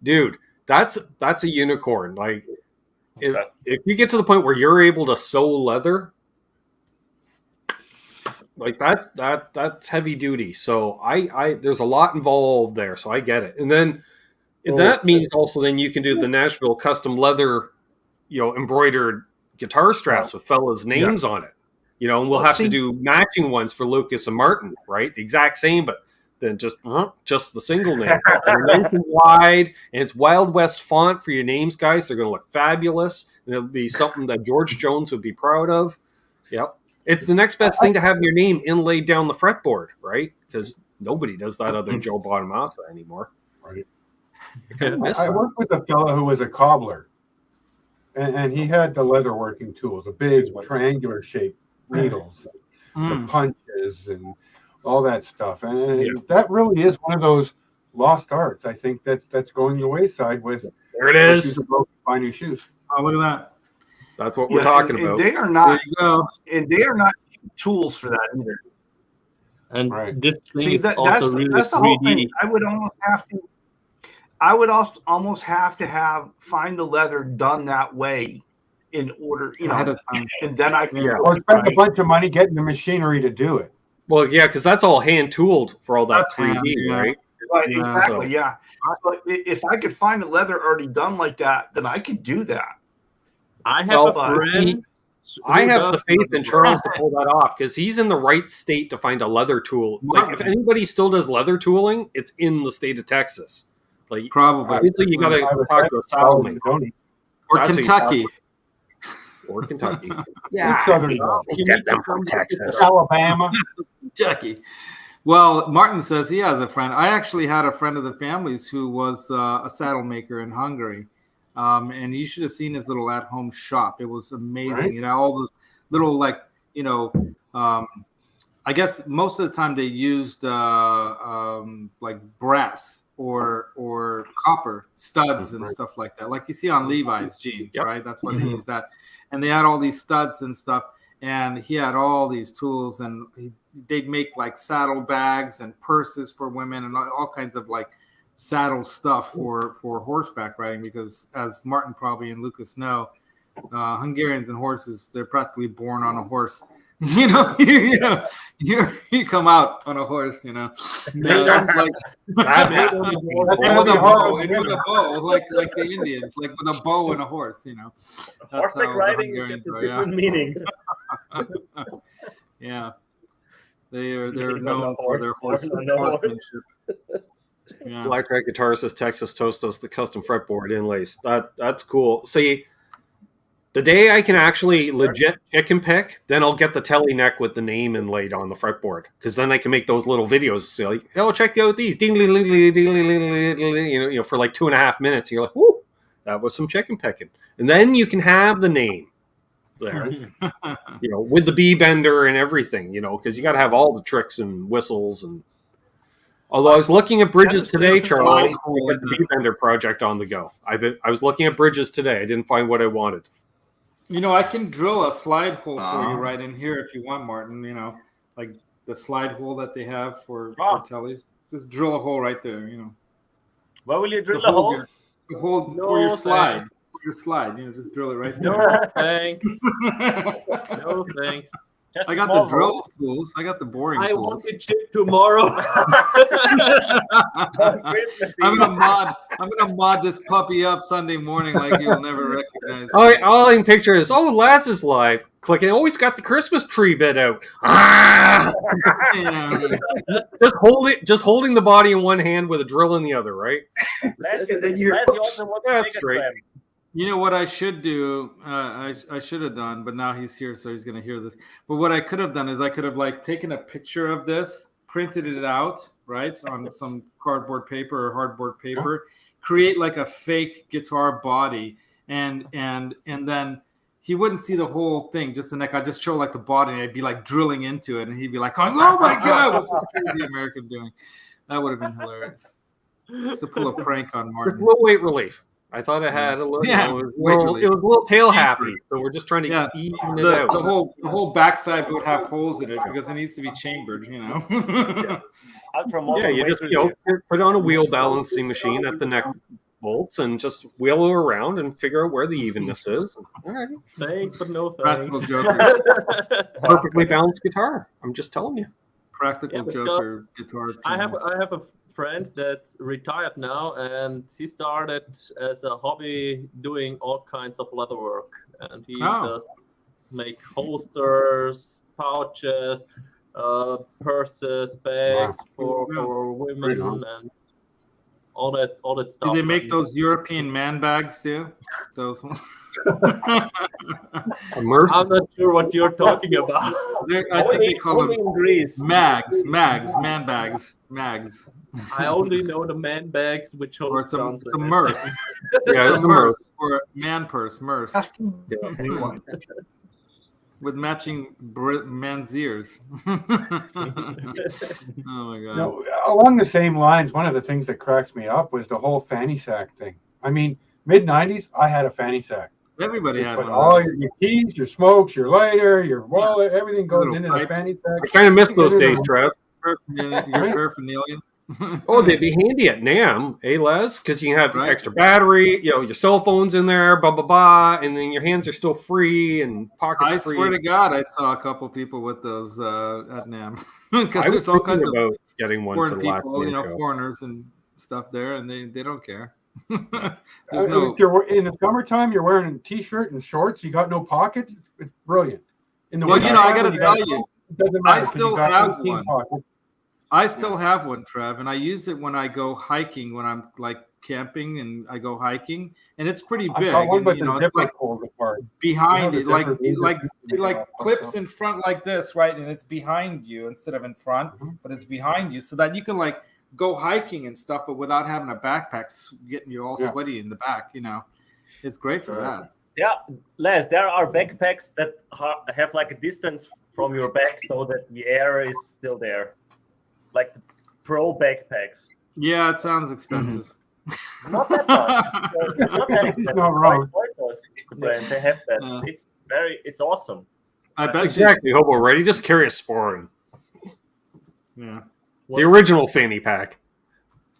Dude, that's a unicorn. Like, if you get to the point where you're able to sew leather, like that's heavy duty. So I there's a lot involved there. So I get it. And then that means also then you can do the Nashville custom leather, embroidered guitar straps with fellas' names on it. And we'll have to do matching ones for Lukas and Martin, right? The exact same, but then just the single name. They're nice and wide, and it's Wild West font for your names, guys. They're going to look fabulous, and it'll be something that George Jones would be proud of. Yep. It's the next best thing to have your name inlaid down the fretboard, right? Because nobody does that other than Joe Bonamassa anymore. Right. I worked with a fellow who was a cobbler, and he had the leatherworking tools, the big triangular shaped needles, the punches, and all that stuff. And that really is one of those lost arts. I think that's going the wayside with. There it is. Buy new shoes. Oh, look at that. That's what we're talking about. And they are not. There you go. And they are not tools for that either. And this thing See, is also really that's the whole 3D. thing. I would almost have to find the leather done that way in order, Ahead of time. and then I can. Or spend a bunch of money getting the machinery to do it. Well, yeah, because that's all hand tooled for all that That's 3D, hand, yeah. right? Right, Yeah, exactly. Yeah. But if I could find the leather already done like that, then I could do that. I have Well, a friend. I have the faith in Charles to pull that off because he's in the right state to find a leather tool. Like, if anybody still does leather tooling, it's in the state of Texas. Like, Probably. obviously, you got to talk to a saddle maker. Or That's Kentucky. Or Kentucky. It's Southern Get them from Texas. Alabama. Kentucky. Well, Martin says he has a friend. I actually had a friend of the family's who was a saddle maker in Hungary. And you should have seen his little at-home shop. It was amazing. Right. All those little, I guess most of the time they used like brass or copper studs and stuff like that. Like you see on Levi's jeans, right? That's what they use that. And they had all these studs and stuff. And he had all these tools, and they'd make like saddle bags and purses for women and all kinds of like saddle stuff for horseback riding, because as Martin probably and Lukas know, Hungarians and horses, they're practically born on a horse. You come out on a horse, it's like with a bow, like the Indians, like with a bow and a horse, That's Horseback how riding the gets Hungarians a are, different meaning. Yeah. They're Meaning known on a for their horse, not on a horse. horsemanship. Yeah. Black Track Guitar says Texas Toast does the custom fretboard inlays. That's cool. See, the day I can actually legit chicken pick, then I'll get the telly neck with the name inlaid on the fretboard, because then I can make those little videos. So like, check out these, ding, ding, ding, ding, ding, ding, ding, for like 2.5 minutes. You're like, whoo, That was some chicken picking. And then you can have the name there, with the bee bender and everything, because you got to have all the tricks and whistles. And although I was looking at bridges today, Charles, to get the bee bender project on the go. I was looking at bridges today. I didn't find what I wanted. I can drill a slide hole for you right in here if you want, Martin. Like the slide hole that they have for tellies. Just drill a hole right there. Where will you drill the hole? The hole for your slide. For your slide. Just drill it right there. No thanks. No thanks. I got the drill tools. I got the boring tools. I want it shipped tomorrow. I'm gonna mod this puppy up Sunday morning like you'll never recognize. All I can picture is, Laz is live. Clicking. Always got the Christmas tree bit out. Just holding the body in one hand with a drill in the other, right? That's great. You know what I should do? I should have done, but now he's here, so he's going to hear this. But what I could have done is I could have taken a picture of this, printed it out, right, on some cardboard paper or hardboard paper, create like a fake guitar body, and then he wouldn't see the whole thing, just the neck. I'd just show like the body, and I'd be like drilling into it, and he'd be like, "Oh my God, what's this crazy American doing?" That would have been hilarious. To pull a prank on Martin. Just a little weight relief. I thought it had a little. It was a little tail happy, so we're just trying to even it out. The whole backside would have holes in it because it needs to be chambered. You just put on a wheel balancing machine at the neck bolts and just wheel it around and figure out where the evenness is. All right. Thanks, but no Practical thanks. Jokers. Perfectly balanced guitar. I'm just telling you. Practical Joker guitar. I have a friend that's retired now, and he started as a hobby doing all kinds of leather work, and he does make holsters, pouches, purses, bags for women, and all that stuff. Do they make those European man bags too? Those I'm not sure what you're talking about. I think they call them mags, man bags, mags. I only know the man bags, which hold some merce. Yeah, it's a merce. Or man purse, merce. With matching man's ears. Oh my God. Along the same lines, one of the things that cracks me up was the whole fanny sack thing. I mean, mid-90s, I had a fanny sack. Everybody had one. All your keys, your smokes, your lighter, your wallet, everything goes in a fanny sack. I kind of miss those days, Trev. Your paraphernalia. They'd be handy at NAMM, Les? Because you can have extra battery, your cell phone's in there, blah, blah, blah, and then your hands are still free and pockets free. I swear to God, I saw a couple people with those at NAMM. Because there's all kinds of getting one foreign for the last people, foreigners and stuff there, and they don't care. If you're in the summertime, you're wearing a t-shirt and shorts, you got no pockets, it's brilliant. In the winter, I got to tell you, I still have one. I still have one, Trev, and I use it when I go hiking, when I'm like camping and I go hiking, and it's pretty big. It's like behind it, like clips in front like this, right? And it's behind you instead of in front, but it's behind you, so that you can like go hiking and stuff, but without having a backpack getting you all sweaty in the back. It's great for that. Yeah, Les, there are backpacks that have like a distance from your back so that the air is still there. Like the pro backpacks. Yeah, it sounds expensive. Not that much. Not that expensive. Not wrong. They have that. It's awesome. I bet exactly, Hobo Ready. Just carry a sporran. Yeah. The original fanny pack.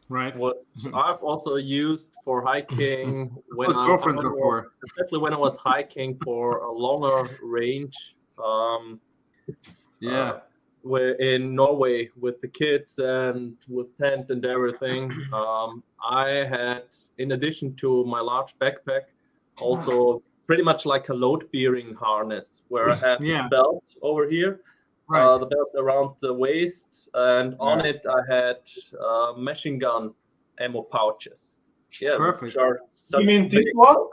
Right. What I've also used for hiking especially when I was hiking for a longer range. In Norway with the kids and with tent and everything. I had, in addition to my large backpack, also pretty much like a load-bearing harness where I had the belt over here, the belt around the waist, and on it I had machine gun ammo pouches. Yeah, perfect. You mean this one?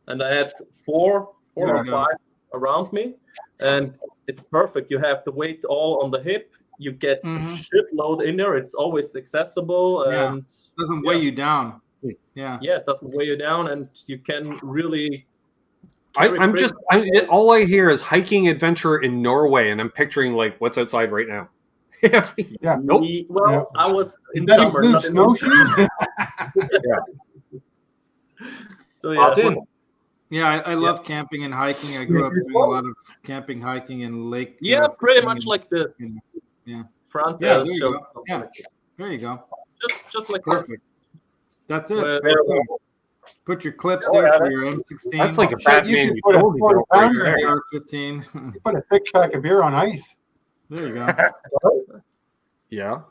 And I had four or five around me, and it's perfect. You have the weight all on the hip. You get shitload in there. It's always accessible and doesn't weigh you down. Yeah. Yeah, it doesn't weigh you down, and you can really. All I hear is hiking adventure in Norway, and I'm picturing like what's outside right now. Yeah. Nope. Well, Yeah. I was Does in that summer, include not in snowshoes? So yeah, Martin, Yeah, I love camping and hiking. I grew up doing a lot of camping, hiking, and lake. yeah, pretty fishing much and- like this. Yeah. France Yeah, has there you showed go. something Yeah. like this. There you go. Just like this. Perfect. That's it. Well, There you go. Put your clips Oh, there yeah, for that's- your M16. That's like a Shit, fat you man could you put a told me quarter about right pounder. there. AR-15. You put a 6-pack of beer on ice. There you go. Yeah,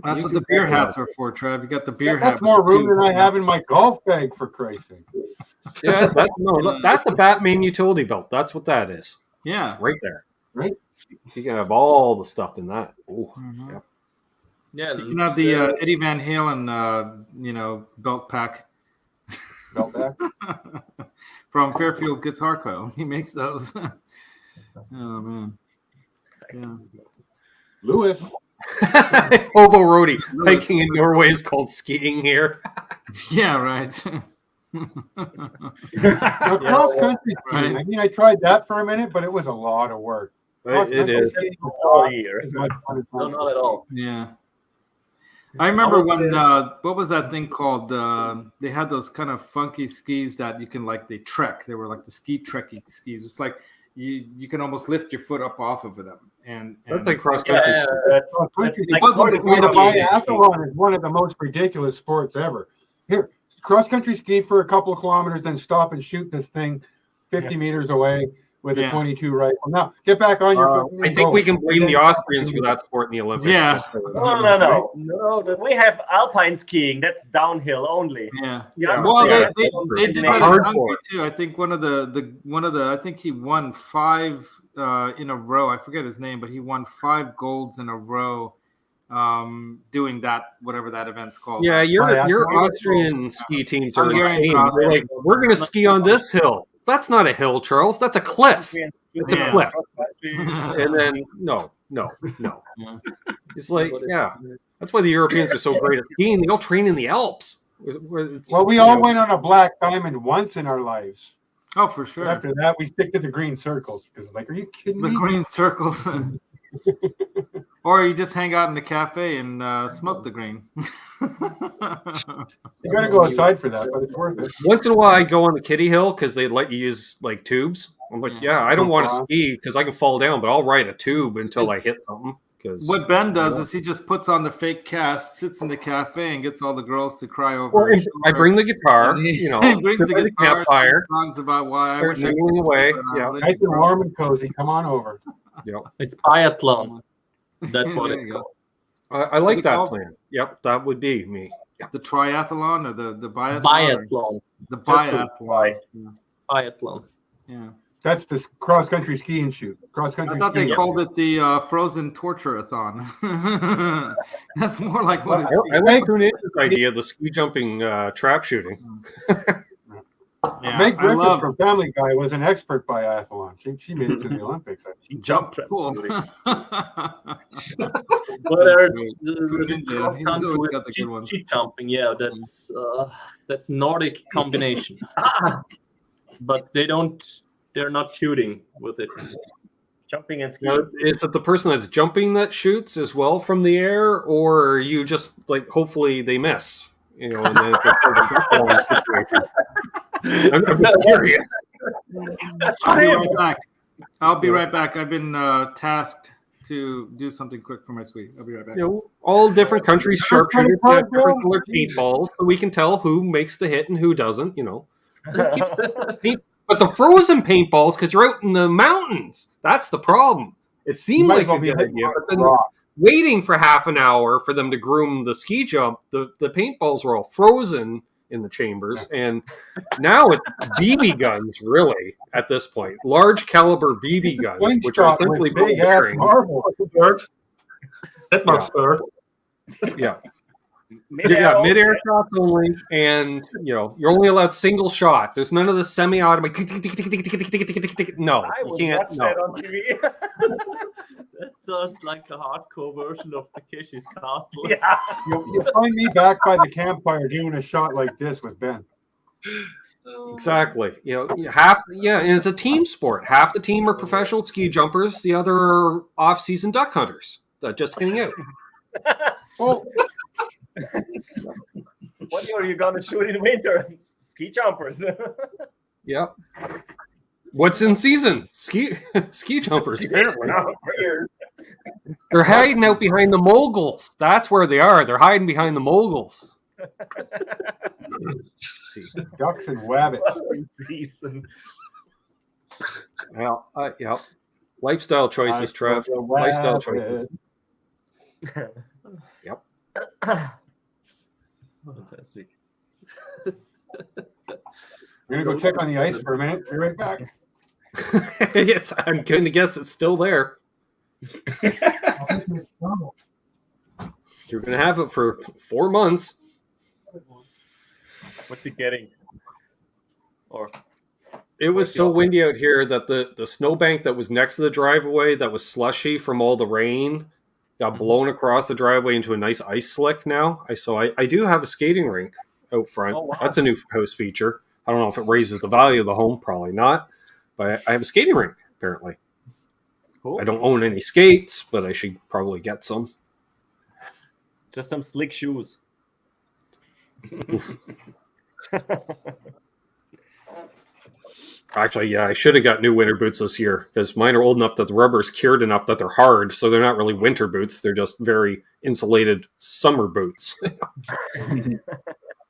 That's what the beer hats are for, Trev. You got the beer hat. That's more with the room two- than I have in my golf bag, for Christ's sake. Yeah, that's a Batman utility belt. That's what that is. Yeah. Right there. Right. You can have all the stuff in that. Ooh, Mhm. yeah. Yeah, You can have the Eddie Van Halen, belt pack Belt bag. from Fairfield Guitar Co. He makes those. Oh man. Yeah. Lewis. Hobo roadie. Hiking in Norway is called skiing here. Yeah. Right. Now, cross country skiing. Right. I mean, I tried that for a minute, but it was a lot of work. It is. all year. As much fun as no, not at all. Yeah. I remember when what was that thing called? They had those kind of funky skis that you can they trek. They were like the ski trekking skis. It's like you can almost lift your foot up off of them. And That's like cross country. Yeah, that's Cross country. like wasn't The before biathlon is one of the most ridiculous sports ever. Here, cross country ski for a couple of kilometers, then stop and shoot this thing 50 meters away with a 22 rifle. Now get back on your foot. I think we can blame the Austrians for that sport in the Olympics. Yeah. just for- no. We have alpine skiing. That's downhill only. Yeah. Yeah. Well, Yeah. they did that in Hardcore. Hungary too. I think one of the I think he won 5 in a row. I forget his name, but he won 5 golds in a row doing that, whatever that event's called. Yeah, your Austrian ski teams are Hungarians insane. are They're like, we're going to ski on this hill. That's not a hill, Charles. That's a cliff. It's a Yeah. cliff. And then no. It's like, yeah. That's why the Europeans are so great at skiing. They all train in the Alps. Well, we all went on a black diamond once in our lives. Oh, for sure. But after that, we stick to the green circles because, are you kidding The me? green circles. Or you just hang out in the cafe and smoke the green. You got to go outside for that, but it's worth it. Once in a while, I go on the kiddie hill because they let you use tubes. I'm like, yeah, I don't want to ski because I can fall down, but I'll ride a tube until I hit something. What Ben does is he just puts on the fake cast, sits in the cafe, and gets all the girls to cry over. Or his I shoulder. bring the guitar, And he brings sit the by guitar, campfire, sings songs about why I wish I noodling could away. but, Yeah, let Nice you and go. warm and cozy. Come on over. It's biathlon. That's what There it's you go. called. I like What's it that called? plan. Yep, that would be me. Yeah. The triathlon or the biathlon? Biathlon. The Just to biathlon. Yeah. Biathlon. Yeah. That's the cross country ski and shoot. Cross country. I thought they ski and called shoot. it the frozen torture-a-thon. That's more like what it's. I like Grenada's idea of the ski jumping trap shooting. Yeah, Meg I Griffiths love from Family Guy was an expert biathlon. She made it to the Olympics. jump. Cool. But there's the Yeah, he's cross-country always with got the good ones. cheat jumping. Yeah, that's Nordic combination. But they're not shooting with it. Jumping and Now, skiing. is it the person that's jumping that shoots as well from the air, or are you just like hopefully they miss? And then it's a situation. I'm curious. I'll be right back. I've been tasked to do something quick for my suite. I'll be right back. All different countries' sharpshooters have different colored paintballs, so we can tell who makes the hit and who doesn't. But the frozen paintballs, because you're out in the mountains, that's the problem. It seemed like a good idea, but then waiting for half an hour for them to groom the ski jump, the paintballs were all frozen in the chambers, and now it's BB guns, really, at this point. Large caliber BB guns, which are essentially big bearing. That must hurt. Yeah. Mid-air shots only, and you're only allowed single shot. There's none of the semi-automatic. No, I you would can't. watch that on TV. it's like a hardcore version of Takeshi's Castle. Yeah. You'll find me back by the campfire doing a shot like this with Ben. Exactly. And it's a team sport. Half the team are professional ski jumpers, the other are off-season duck hunters. Just hanging out. Well, What are you gonna shoot in winter? Ski jumpers. Yep. What's in season? Ski jumpers, apparently. They're hiding out behind the moguls. That's where they are. They're hiding behind the moguls. See. ducks and wabbits. Season. Well, yep. Lifestyle choices, Trev. Lifestyle choices. Yep. Fantastic. We're gonna go check on the ice for a minute. Be right back. I'm going to guess it's still there. You're going to have it for 4 months. What's he getting? Or It was so windy out here that the snowbank that was next to the driveway that was slushy from all the rain got blown across the driveway into a nice ice slick now. I do have a skating rink out front. Oh, wow. That's a new house feature. I don't know if it raises the value of the home, probably not. But I have a skating rink, apparently. cool. I don't own any skates, but I should probably get some. Just some slick shoes. Actually, yeah, I should have got new winter boots this year because mine are old enough that the rubber's cured enough that they're hard, so they're not really winter boots. They're just very insulated summer boots.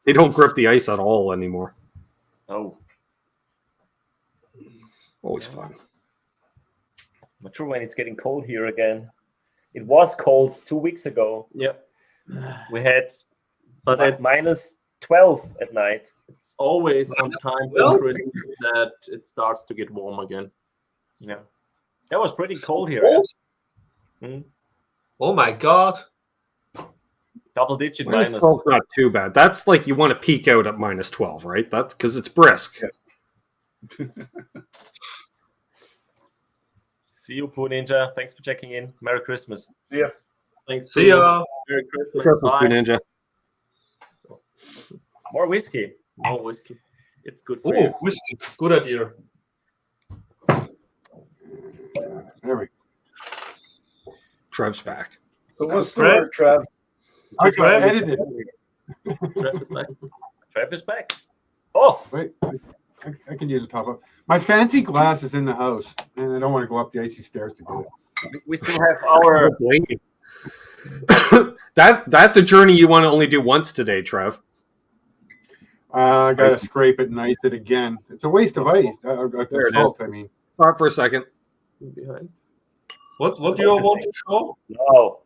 They don't grip the ice at all anymore. Oh, Always fun. not sure when it's getting cold here again. It was cold 2 weeks ago. Yep. We had But at it's minus 12 at night. it's always on time for Christmas that it starts to get warm again. Yeah, that was pretty cold here. Oh, oh my god. Double-digit Minus minus. 12 's not too bad. That's like you want to peak out at minus 12, right? That's because it's brisk. See you, Poo Ninja. Thanks for checking in. Merry Christmas. Thanks. See ya. Merry Christmas. Careful, Bye. Poo Ninja. More whiskey. More whiskey. It's good for Oh, you. whiskey. Good idea. There we go. Trev's back. So what's the Fred? word, Trev? I Fred? got edited. Trev is back. Trev is back. Oh, Wait, I can use a top up. My fancy glass is in the house, and I don't want to go up the icy stairs to get it. we still have our. Don't blame you. That's a journey you want to only do once today, Trev. I got to scrape it and ice it again. It's a waste of ice. There it Salt, I mean. Stop for a second. Behind. What do you want to show? No.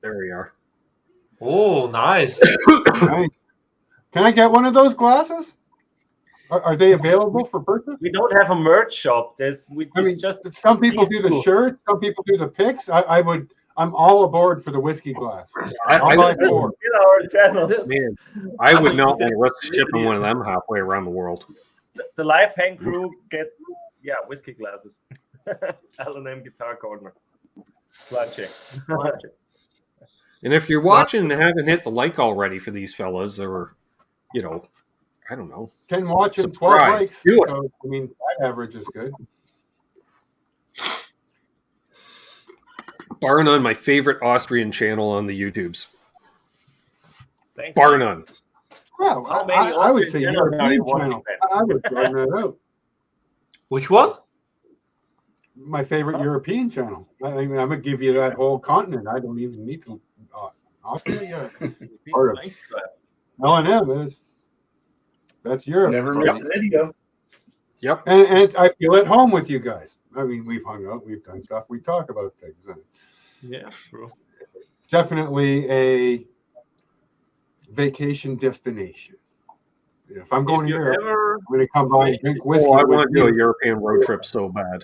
There we are. Oh, nice. Nice. Can I get one of those glasses? Are they available for purchase? We don't have a merch shop. It's I mean, just some people do the these two. shirts, some people do the pics. I'm all aboard for the whiskey glass. I'll I buy 4. in our channel. Man, I would not want to risk shipping one of them halfway around the world. The live hang crew gets whiskey glasses. L&M Guitar Corner. Flache. And if you're watching and haven't hit the like already for these fellas, or, I don't know. 10 watching, 12 Subscribe. likes. Do it. So, I mean, that average is good. Bar none, my favorite Austrian channel on the YouTubes. Thanks. Bar none. Well, How many I would say Austrian channels are you European channel. watching, I would run that out. Which one? My favorite European channel. I mean, I'm gonna give you that whole continent. I don't even need to. Austria, part of Thanks, Trev. L&M is. That's Europe. Never made a video. Yep. And I feel at home with you guys. I mean, we've hung out, we've done stuff, we talk about things. And Yeah, true. definitely a vacation destination. If I'm going If you here, ever, I'm going to come by and drink whiskey. Oh, I with want to do a you. European road trip so bad.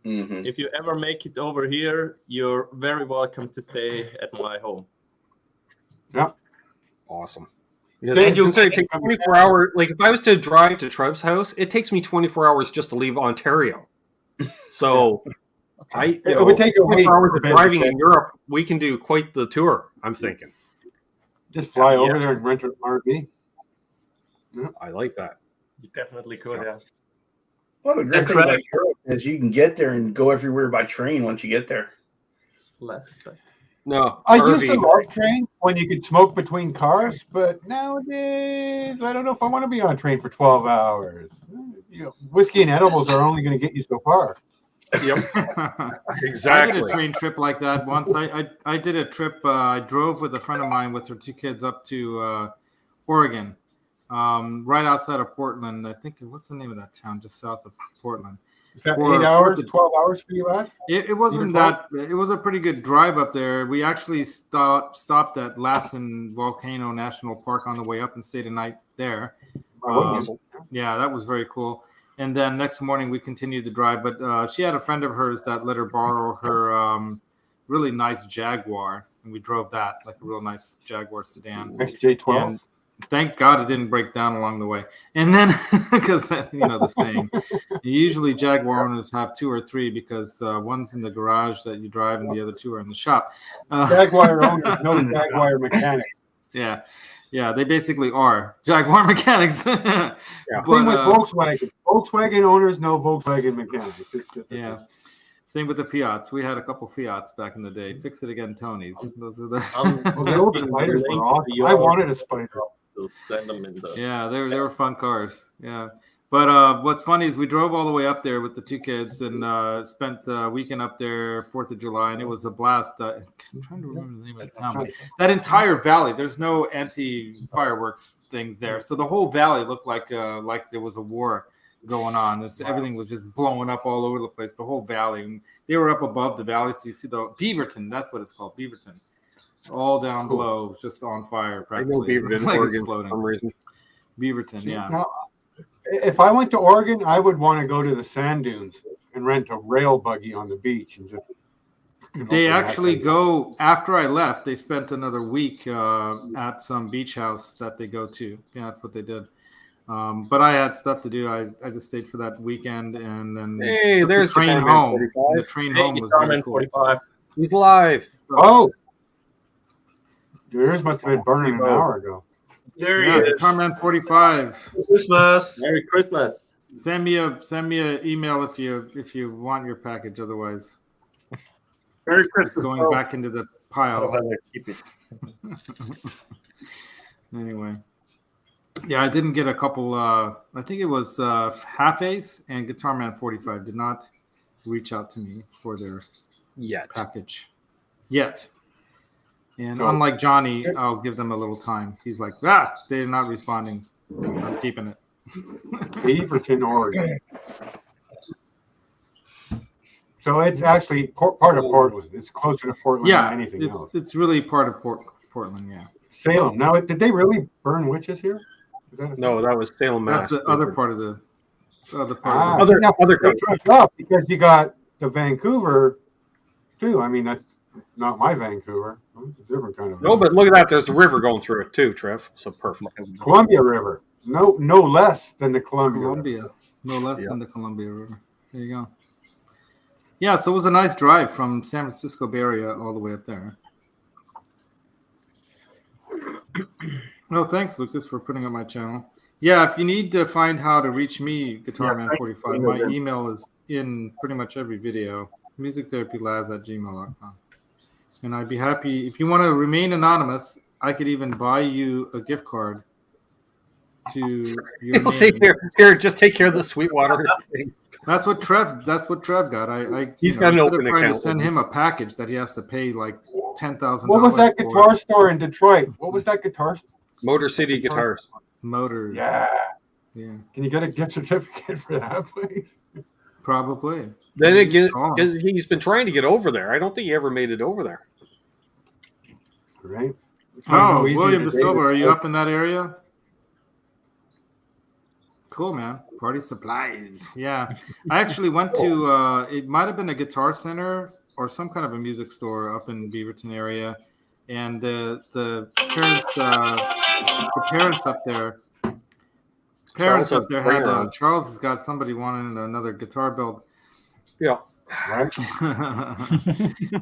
Mm-hmm. if you ever make it over here, you're very welcome to stay at my home. Awesome. Because Thank you. consider it takes 24 hours. Like, if I was to drive to Trev's house, it takes me 24 hours just to leave Ontario. So, It would take a week. hours of driving in Europe. We can do quite the tour. I'm thinking. Just fly over there and rent an RV. I like that. You definitely could, yeah. Well, the great And thing try- about Europe is you can get there and go everywhere by train once you get there. Less expensive. No, I used to RV. love train when you could smoke between cars, but nowadays I don't know if I want to be on a train for 12 hours. You know, whiskey and edibles are only going to get you so far. Yep, I exactly. did a train trip like that once. I did a trip. I drove with a friend of mine with her 2 kids up to Oregon, right outside of Portland. I think, what's the name of that town just south of Portland? Is that For- 8 hours, 12 hours for you guys? It wasn't that. It was a pretty good drive up there. We actually stopped at Lassen Volcano National Park on the way up and stayed a night there. Yeah, that was very cool. And then next morning we continued the drive. But she had a friend of hers that let her borrow her really nice Jaguar, and we drove that, like a real nice Jaguar sedan. XJ12. And thank God it didn't break down along the way. And then, because you know the saying, usually Jaguar owners have 2 or 3 because one's in the garage that you drive and the other 2 are in the shop. Jaguar owners, no Jaguar mechanic. Yeah, they basically are Jaguar mechanics. Yeah. But, Same with Volkswagen. Volkswagen owners, no Volkswagen mechanics. Yeah. Same with the Fiats. We had a couple Fiats back in the day. Fix it again, Tony's. Those are the. Well, the old Spiders were awesome. I wanted a Spider. Send them in the. Yeah, they were fun cars. Yeah, but what's funny is we drove all the way up there with the 2 kids and spent a weekend up there 4th of July, and it was a blast. I'm trying to remember the name of the town. But that entire valley, there's no anti-fireworks things there, so the whole valley looked like there was a war going on. Everything was just blowing up all over the place. The whole valley, and they were up above the valley, so you see the Beaverton. That's what it's called, Beaverton. All down below, just on fire. Practically. I know Beaverton, It's like Oregon, exploding. for some reason. Beaverton, yeah. Now, if I went to Oregon, I would want to go to the sand dunes and rent a rail buggy on the beach and just. They actually go after I left. They spent another week at some beach house that they go to. Yeah, that's what they did. But I had stuff to do. I just stayed for that weekend and then Hey, took there's the train the home. The train home was really cool. 45. He's alive. Oh, yours must have been burning an hour ago. There Yeah, he is. Guitarman 45. Christmas. Merry Christmas. Send me an email if you want your package. Otherwise, Merry it's Christmas. going back into the I don't pile. have to keep it. Anyway, yeah, I didn't get a couple. I think it was Half Ace and Guitar Man 45 did not reach out to me for their Yet. package yet. And So- unlike Johnny, I'll give them a little time. He's like, they're not responding. I'm keeping it. Beaverton, Oregon. So it's actually part of Portland. It's closer to Portland Yeah, than anything else. it's really part of Portland. Yeah, Salem. Now, did they really burn witches here? Is that a- No, that was Salem, that's Mass. the other part of the other part. Ah, of the, Other- now, other it's countries. fucked up because you got the Vancouver too. I mean, that's not my Vancouver. It's a different kind of. No, but look at that. There's a river going through it too, Trev. So perfect. Columbia River. No less than the Columbia. River. Columbia, no less than the Columbia River. There you go. Yeah, so it was a nice drive from San Francisco Bay Area all the way up there. Oh, thanks, Lucas, for putting up my channel. Yeah, if you need to find how to reach me, Guitar Man 45, my email is in pretty much every video. musictherapylaz@gmail.com. And I'd be happy if you want to remain anonymous. I could even buy you a gift card to your He'll say, name. here, just take care of the Sweetwater thing. That's what Trev got. He's you got an know, open instead of trying account to send with him a package that he has to pay like $10,000. What was that for. guitar store in Detroit? What was that guitar store? Motor City Guitars. Motor? Yeah. Yeah, Can you get a gift certificate for that, please? probably. Then it Oh. because he's been trying to get over there. I don't think he ever made it over there. Right. Oh, William De Silva, are you up in that area? Cool, man. Party supplies. Yeah. I actually went to, it might have been a Guitar Center or some kind of a music store up in Beaverton area. And the parents up there, Charles had, has Charles has got somebody wanting another guitar build. Yeah. Right?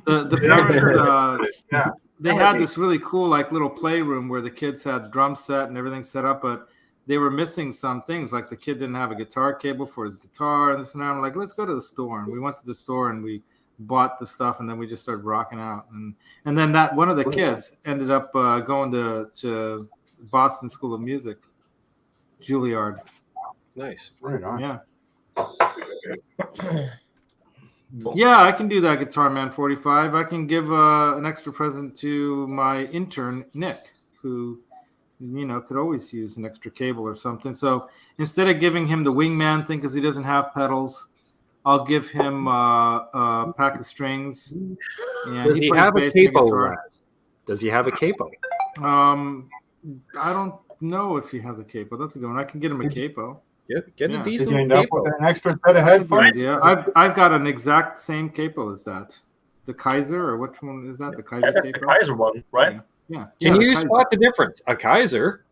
The parents, Yeah. they had this really cool like little playroom where the kids had drum set and everything set up, but they were missing some things. Like the kid didn't have a guitar cable for his guitar and this and that. I'm like, let's go to the store. And we went to the store and we bought the stuff, and then we just started rocking out. And then that one of the kids ended up going to Boston School of Music, Juilliard. Nice. Right on. Yeah. Yeah, I can do that, Guitar Man 45. I can give an extra present to my intern, Nick, who, could always use an extra cable or something. So instead of giving him the wingman thing because he doesn't have pedals, I'll give him a pack of strings. And Does he have a capo, Laz? Does he have a capo? I don't know if he has a capo. That's a good one. I can get him a capo. Get a Did decent you end up capo. with an extra set of That's a good headphones? idea. I've got an exact same capo as that. The Kaiser, or which one is that? The Kaiser That's the capo? Kaiser one, right? Yeah. Can the you Kaiser. spot the difference? A Kaiser,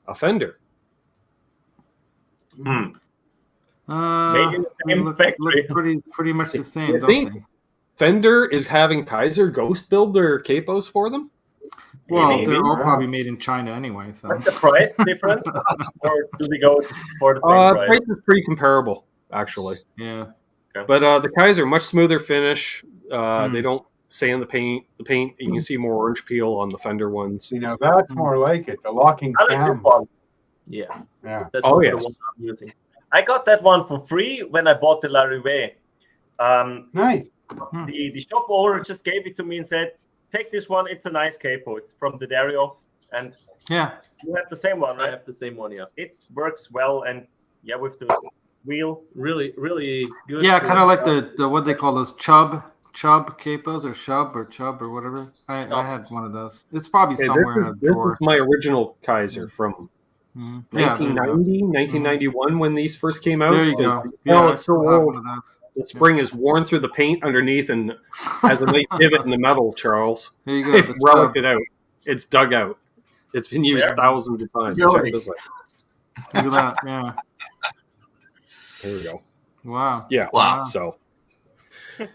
a Fender. Made in the same factory. Look pretty much the same, You don't think they? Fender is having Kaiser Ghost build their capos for them? Well, Maybe. they're all probably made in China anyway. So Is the price different, or do they go for the same price? Price is pretty comparable, actually. yeah. But the Kaiser, much smoother finish. They don't sand the paint. The paint, you can see more orange peel on the Fender ones. That's more like it. The locking I like this cam. one. Yeah. Yeah. That's Oh, the yes. one I'm using. I got that one for free when I bought the La Rive. Nice. The shop owner just gave it to me and said, "Take this one. It's a nice capo. It's from the Dario, and Yeah. you have the same one, I right? have the same one, yeah. It works well, and with the wheel. Really, really good. Yeah, kind of like the what they call those chub capos or chub or whatever. I had one of those. It's probably Okay, somewhere in a this drawer. is my original Kaiser from Mhm. Yeah, there you go. 1990, 1991 when these first came out. There you because, go. it's so I have old. one of those. The spring is worn through the paint underneath and has a nice divot in the metal, Charles. There you go. They've the relicked chub. it out. It's dug out. It's been used Where? thousands of times. Really? Check this out. Look at that. Yeah. There we go. Wow. Yeah. Wow. So. Yeah.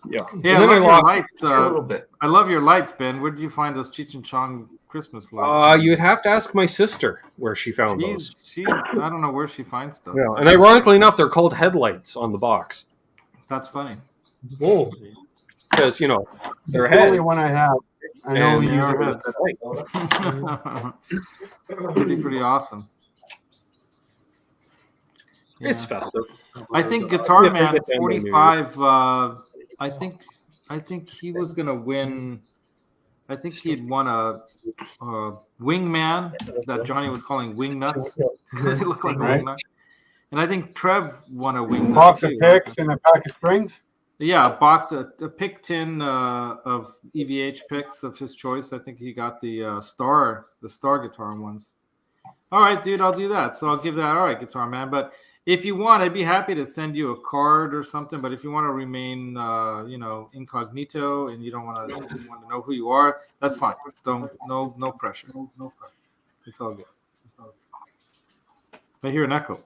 Yeah, And I then love your lost- lights. A little bit. I love your lights, Ben. Where did you find those Cheech and Chong Christmas lights? You'd have to ask my sister where she found those. I don't know where she finds stuff. Yeah, and ironically enough, they're called headlights on the box. That's funny. Oh, because they're The only heads. one I have. I know And we they use are it heads. as pretty awesome. Yeah. It's festive. I think Guitar Yeah, Man forget that 45. I think he was gonna win. I think he had won a wingman that Johnny was calling wing nuts because they look like a Right. wing nut. And I think Trev won a wing nut box of too. picks and a pack of strings. Yeah, a box, a pick tin of EVH picks of his choice. I think he got the star guitar ones. All right, dude, I'll do that. So I'll give that. All right, Guitar Man. But if you want, I'd be happy to send you a card or something. But if you want to remain, incognito and you don't want to know who you are, that's fine. No pressure. It's all good. I hear an echo.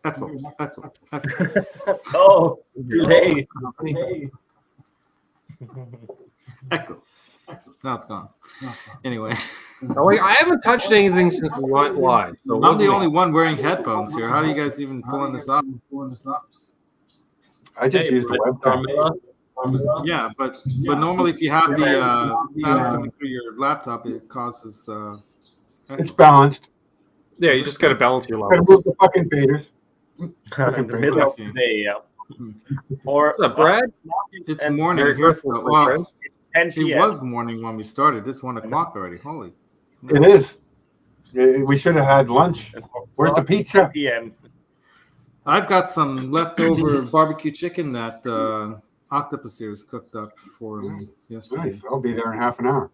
Oh, delay. Echo. Now it's gone. Anyway, I haven't touched anything since we went live. So I'm the only one wearing headphones here. How are you guys even pulling this up? I just use the webcam. Carmela. Yeah, but normally if you have the sound coming through your laptop, it causes. It's balanced. Yeah, you just got to balance your Gotta levels. move the fucking faders. In the middle of the day, Or What's up, Brad? It's And morning Merry here. Christmas, my friend. Well, 10 it p.m. was morning when we started. It's 1 o'clock already. Holy. It is. We should have had lunch. Where's the pizza? p.m. I've got some leftover barbecue chicken that Octopus here has cooked up for me yesterday. Nice. I'll be there in half an hour.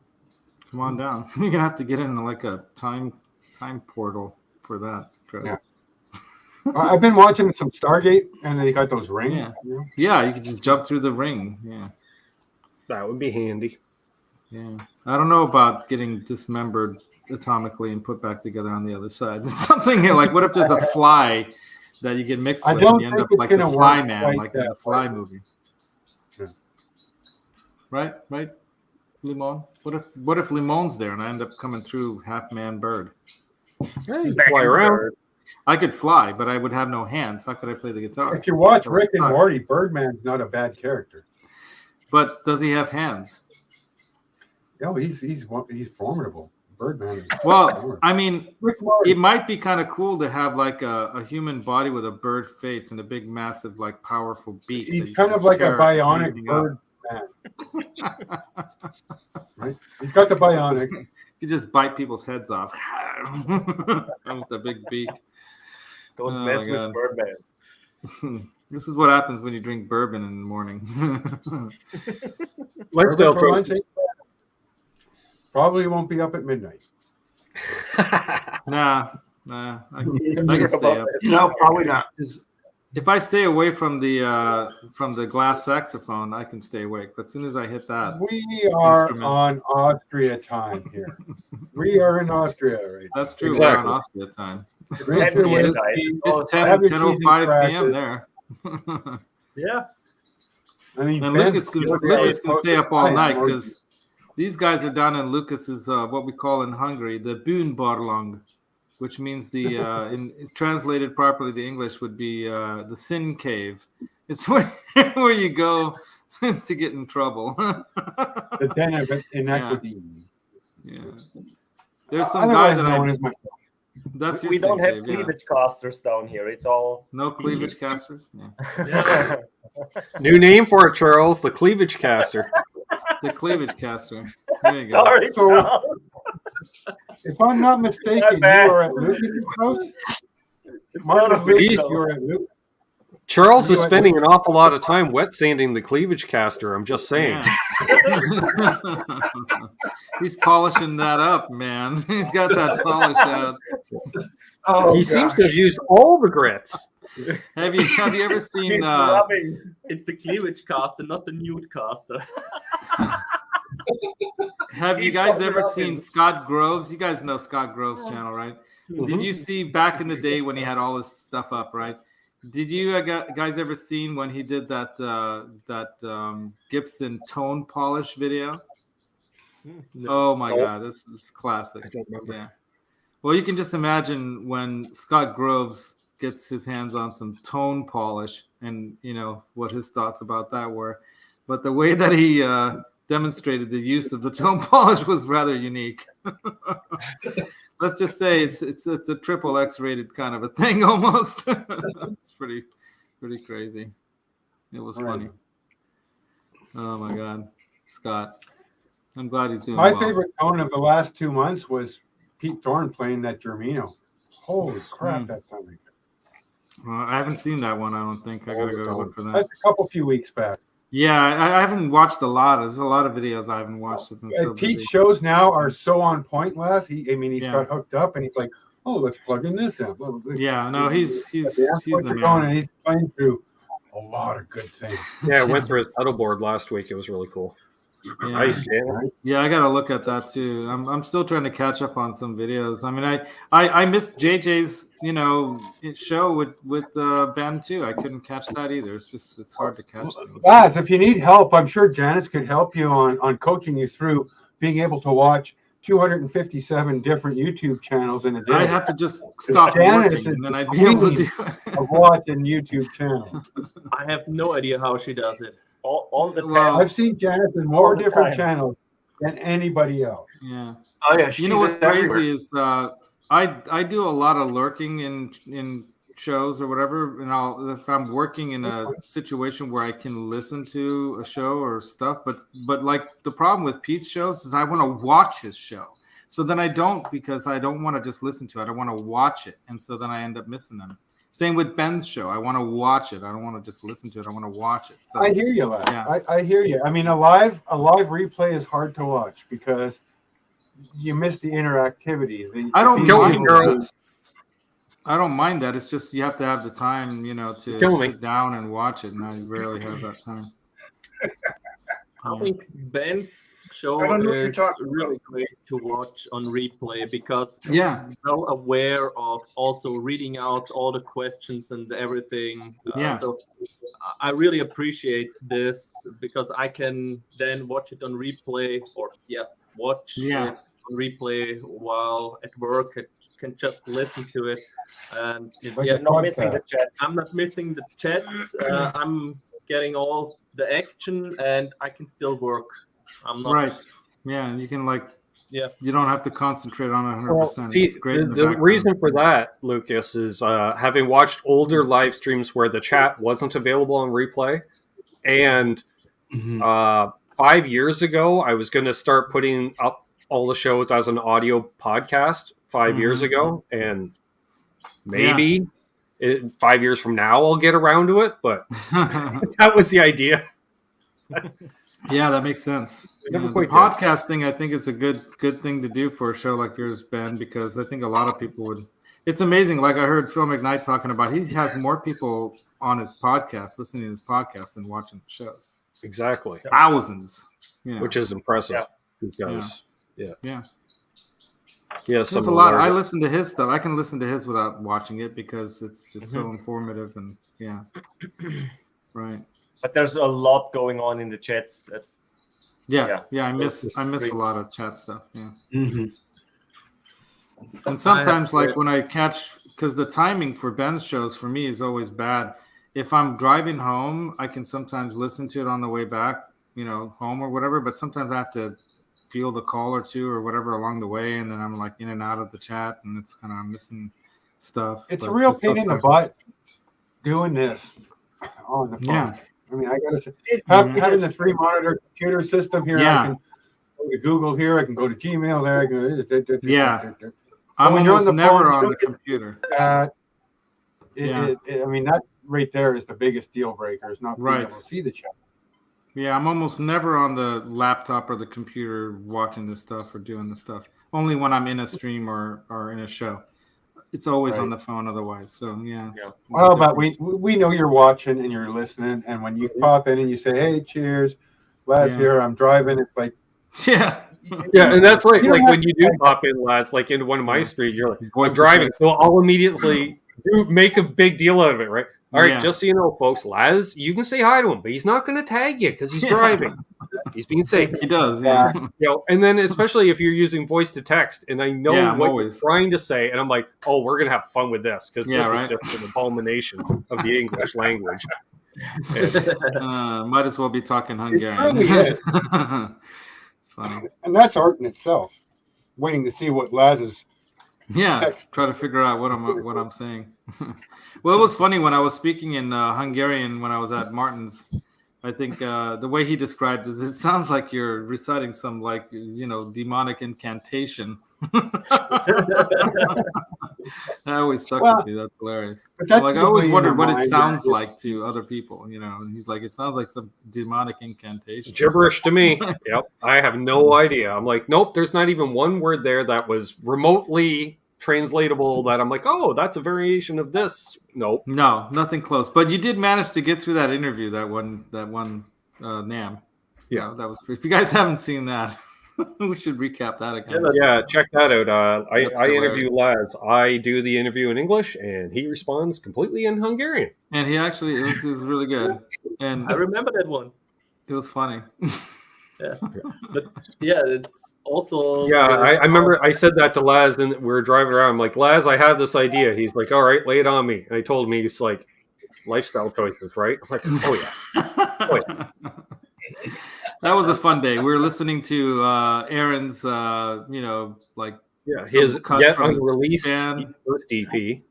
Come on down. You're gonna have to get in like a time portal for that. Trev. Yeah. I've been watching some Stargate, and they got those rings. Yeah. You know? Yeah, you can just jump through the ring. Yeah. That would be handy. Yeah. I don't know about getting dismembered atomically and put back together on the other side. Something here, like what if there's a fly that you get mixed I with don't and you end think up it's like the gonna Fly work Man, quite like in the that Fly way. movie. Yeah. Right, Limon. What if Limon's there and I end up coming through half man bird? Hey, fly around. I could fly, but I would have no hands. How could I play the guitar? If you watch That would Rick and suck. Morty, Birdman's not a bad character. But does he have hands? No, he's formidable. Birdman is Well, formidable. I mean, Rick and Morty. it might be kind of cool to have like a human body with a bird face and a big, massive, like powerful beak. that He's you kind can of just like a tear bionic anything up. bird man. Right? He's got the bionic. You just bite people's heads off with the big beak. Don't Oh, mess my with God. Birdman. This is what happens when you drink bourbon in the morning. Lifestyle For lunch, trophy. probably won't be up at midnight. Nah, I can stay up. No, probably not. If I stay away from the glass saxophone, I can stay awake. But as soon as I hit that, We are Instrument. on Austria time here. We are in Austria right now. that's true. Exactly. We're on Austria time. Drink your Midnight. whiskey. It's Have your 10:05 cheese p.m. and there. Yeah. I mean, And Ben's Lucas can stay up all night Or- because these guys are down in Lucas's what we call in Hungary the Bűnbarlang, which means the translated properly to English would be the sin cave. It's where you go to get in trouble. the den of inequity. Yeah. There's some guy Otherwise that known I. as my That's your We don't sin have cave, yeah. cleavage casters down here. It's all. No cleavage casters. Yeah. New name for it, Charles. The cleavage caster. The cleavage caster. There you go. Sorry, So- Charles. If I'm not mistaken, you bad. are at Lucas's house. It's Martin not Lucas, official. you are at Lucas. Charles is spending an awful lot of time wet sanding the cleavage caster. I'm just saying. Yeah. He's polishing that up, man. He's got that polish out. Oh, He seems to have used all the grits. Have you ever seen? He's rubbing. It's the cleavage caster, not the nude caster. Have you guys ever seen Scott Groves? You guys know Scott Groves' channel, right? Did you see back in the day when he had all his stuff up, right? Did you guys ever seen when he did that Gibson tone polish video? Oh my God, this is classic. I don't remember. Yeah. Well, you can just imagine when Scott Groves gets his hands on some tone polish, and you know what his thoughts about that were. But the way that he demonstrated the use of the tone polish was rather unique. Let's just say it's a triple X rated kind of a thing almost. It's pretty crazy. It was funny. Oh my God, Scott. I'm glad he's doing My well. favorite tone of the last 2 months was Pete Thorne playing that Germino. Holy crap, that sounded good. I haven't seen that one. I don't think. I gotta go look for that. That's a few weeks back. Yeah, I haven't watched a lot. There's a lot of videos I haven't watched. I've been so Pete's busy. shows now are so on point, Laz. He's Yeah. got hooked up and he's like, oh, let's plug in this amp. Yeah, no, he's The the amplifiers are going man. and he's playing through a lot of good things. Yeah, I went through his pedal board last week. It was really cool. Yeah. Nice, man. Yeah, I gotta look at that too. I'm still trying to catch up on some videos. I mean, I missed JJ's show with Ben too. I couldn't catch that either. It's hard to catch them. Laz, if you need help, I'm sure Janice could help you on coaching you through being able to watch 257 different YouTube channels in a day. I'd have to just stop Janice working, is and then I'd be able to do it. of watching YouTube channels. I have no idea how she does it. All the Well, I've seen Janice in more All the different time. channels than anybody else. Yeah. Oh yeah, You know what's she's everywhere. crazy is I do a lot of lurking in shows or whatever, and if I'm working in a situation where I can listen to a show or stuff, but like the problem with Pete's shows is I want to watch his show, so then I don't, because I don't want to just listen to it. I want to watch it, and so then I end up missing them. Same with Ben's show. I want to watch it. I don't want to just listen to it. I want to watch it. So I hear you, Laz. Yeah. I hear you. I mean, a live replay is hard to watch because you miss the interactivity. I don't Kill me, mind girl. that. I don't mind that. It's just you have to have the time, to Kill me. sit down and watch it, and I rarely have that time. I think Ben's show I don't know what you're is talking really great to watch on replay because Yeah. he's well aware of also reading out all the questions and everything. Yeah. So I really appreciate this because I can then watch it on replay watch Yeah. it on replay while at work. I can just listen to it. And Like yeah, a Not missing the podcast. chat. I'm not missing the chats. I'm getting all the action and I can still work. I'm not Right. Yeah, and you can Yeah. you don't have to concentrate on it 100%. Well, see, It's great in the background. reason for that, Lucas, is having watched older live streams where the chat wasn't available on replay, and 5 years ago, I was going to start putting up all the shows as an audio podcast 5 years ago, and maybe 5 years from now I'll get around to it, but that was the idea. Yeah, that makes sense. Never The quite did. podcast thing, I think, is a good thing to do for a show like yours, Ben, because I think a lot of people would. It's amazing. Like I heard Phil McKnight talking about, he has more people on his podcast, listening to his podcast, than watching the shows. Exactly. Thousands, you know. Which is impressive. Yeah. Because, Yeah. yeah, That's some a lot. I listen to his stuff. I can listen to his without watching it because it's just so informative and right. But there's a lot going on in the chats. Yeah. I miss a lot of chat stuff. Yeah. And sometimes, like when I catch, because the timing for Ben's shows for me is always bad. If I'm driving home, I can sometimes listen to it on the way back, home or whatever. But sometimes I have to field a call or two or whatever along the way, and then I'm like in and out of the chat, and it's kind of missing stuff. It's But a real this pain stuff's in the like- butt doing this on the phone. Yeah. I mean, I gotta say, having the 3-monitor computer system here, Yeah. I can go to Google here, I can go to Gmail there, I can Yeah. I'm when you're on almost the never phone, you on don't the get computer. I mean, that right there is the biggest deal breaker, is not being Right. able to see the chat. Yeah, I'm almost never on the laptop or the computer watching this stuff or doing this stuff. Only when I'm in a stream or in a show. It's always on the phone otherwise. So it's Well, but different. we know you're watching and you're listening, and when you pop in and you say, "Hey, cheers, Laz Yeah. here, I'm driving," it's like, Yeah. Yeah, and that's like You don't when have you do pop in, Laz, like into one of my streams, you're like, Voice I'm driving, to so I'll immediately make a big deal out of it, right? All right, Yeah. just so you know, folks, Laz, you can say hi to him, but he's not going to tag you because he's driving. He's being safe. He does, yeah. And then especially if you're using voice to text, and I know Yeah, I'm what always- you're trying to say, and I'm like, oh, we're going to have fun with this because Yeah, this right. is just an abomination of the English language. And, Might as well be talking Hungarian. really is. It's funny. and that's art in itself. Waiting to see what Laz's Yeah, text. try to figure out what I'm saying. Well, it was funny when I was speaking in Hungarian when I was at Martin's. I think the way he described it sounds like you're reciting some demonic incantation. That always stuck with me. That's hilarious. But that's Like I just always way in wondered your what it mind, sounds yeah. like to other people, And he's like, it sounds like some demonic incantation. gibberish to me. Yep. I have no idea. I'm like, nope, there's not even one word there that was remotely translatable that I'm like, oh, that's a variation of this. Nope. No, nothing close. But you did manage to get through that interview, that one NAM. Yeah. That was. If you guys haven't seen that, we should recap that again. Yeah, check that out. That's I hilarious. interview Laz. I do the interview in English, and he responds completely in Hungarian. And he actually it was really good, and I remember that one. it was funny. Yeah, but yeah, it's also Yeah, I remember I said that to Laz, and we were driving around. I'm like, Laz, I have this idea. He's like, all right, lay it on me. And he told me, he's like, lifestyle choices, right? I'm like, oh yeah. Oh, yeah. That was a fun day. We were listening to Aaron's, Yeah, some his cuts yet from unreleased band. first EP. Oh,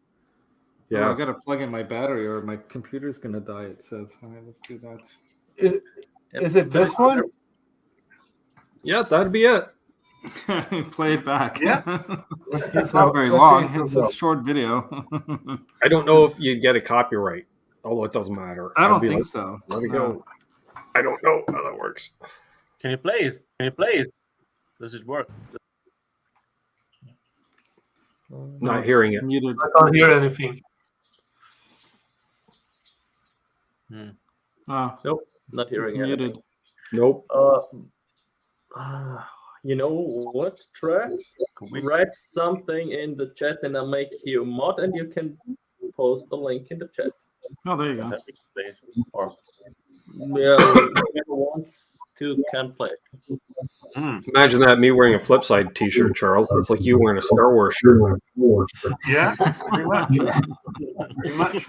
Yeah. I gotta plug in my battery or my computer's gonna die. It says. All right, let's do that. Is it this one? Yeah, that'd be it. Play it back. Yeah. It's not very long. It's a short video. I don't know if you'd get a copyright, although it doesn't matter. I I'd don't be think like, so. Let me go. I don't know how that works. Can you play it? Can you play it? Does it work? Not it's hearing it. Muted. I can't hear anything. Oh, nope, not it's hearing it. muted. Nope. You know what, Trev? Write something in the chat and I'll make you a mod and you can post the link in the chat. Oh, there you go. Or whoever wants to can play. Imagine that, me wearing a Flipside t-shirt, Charles. It's like you wearing a Star Wars shirt. Yeah, pretty much. Pretty much.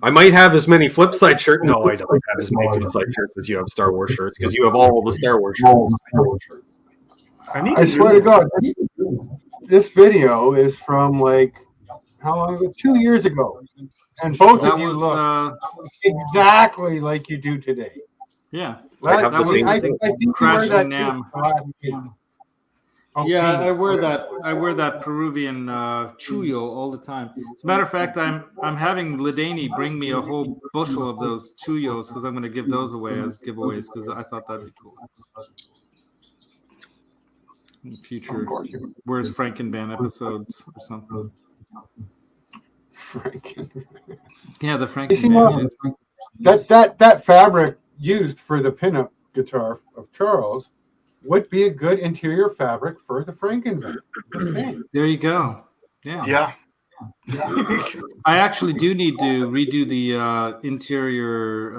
I might have as many Flipside shirts. No, I don't have as many Flipside shirts as you have Star Wars shirts because you have all the Star Wars shirts. I swear to God, this video is from like how long ago? 2 years ago, and both That of you was, look exactly like you do today. Yeah. I have That the was, same. I think you wear Crashing that Nam. too. Yeah, I wear that Peruvian chuyo all the time. As a matter of fact, I'm having Ladani bring me a whole bushel of those chuyos because I'm going to give those away as giveaways because I thought that'd be cool. In future, Where's Frankenband episodes or something. Yeah, the Frankenband. That fabric used for the pinup guitar of Charles would be a good interior fabric for the Frankenband. There you go. Yeah. Yeah. I actually do need to redo the interior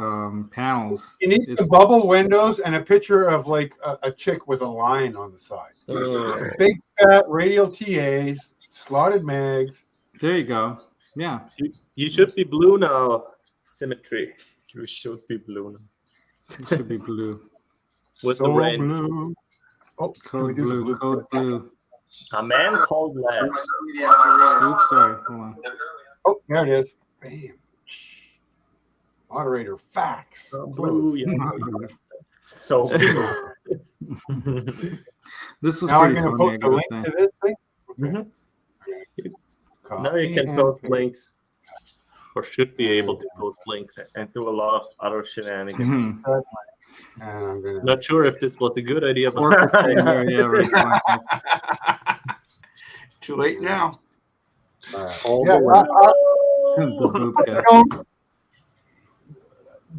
panels. You need the bubble windows and a picture of like a chick with a line on the side. Big fat radial TAs, slotted mags. There you go. Yeah. You should be blue now, Symmetry. You should be blue now. It should be blue. With the rain. Blue. Oh, Code blue. Code blue. A man called Laz. Oops, sorry. Hold on. Oh, there it is. Bam. Moderator facts. Blue, yeah. So this was now pretty I'm funny. going to post a link to this thing. Mm-hmm. Now you can post links, or should be able to post links, and do a lot of other shenanigans. Not sure if this was a good idea, but yeah, right. Too late now.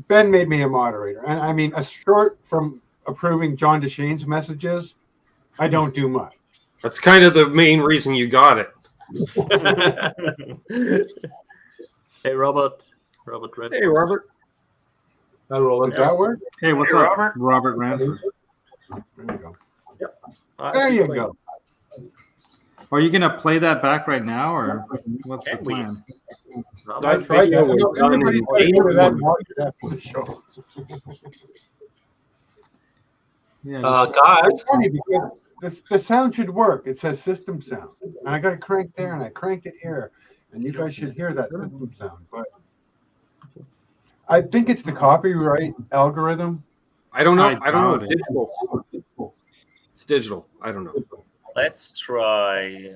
Ben made me a moderator, and I mean, short from approving John DeShane's messages, I don't do much. That's kind of the main reason you got it. Hey, Robert. Robert Red. Hey, Robert. Hi, Roland. Did that work? Hey, what's Hey, up, Robert? Robert Ranford? There you go. Yep. There you go. Are you gonna play that back right now, or what's the plan? I tried that. Everybody's that for the show. Yeah. Guys, It's funny because the sound should work. It says system sound, and I got it cranked there, and I cranked it here, and you guys should hear that system sound. But I think it's the copyright algorithm. I don't know. I doubt it. Digital. It's digital. I don't know. Let's try.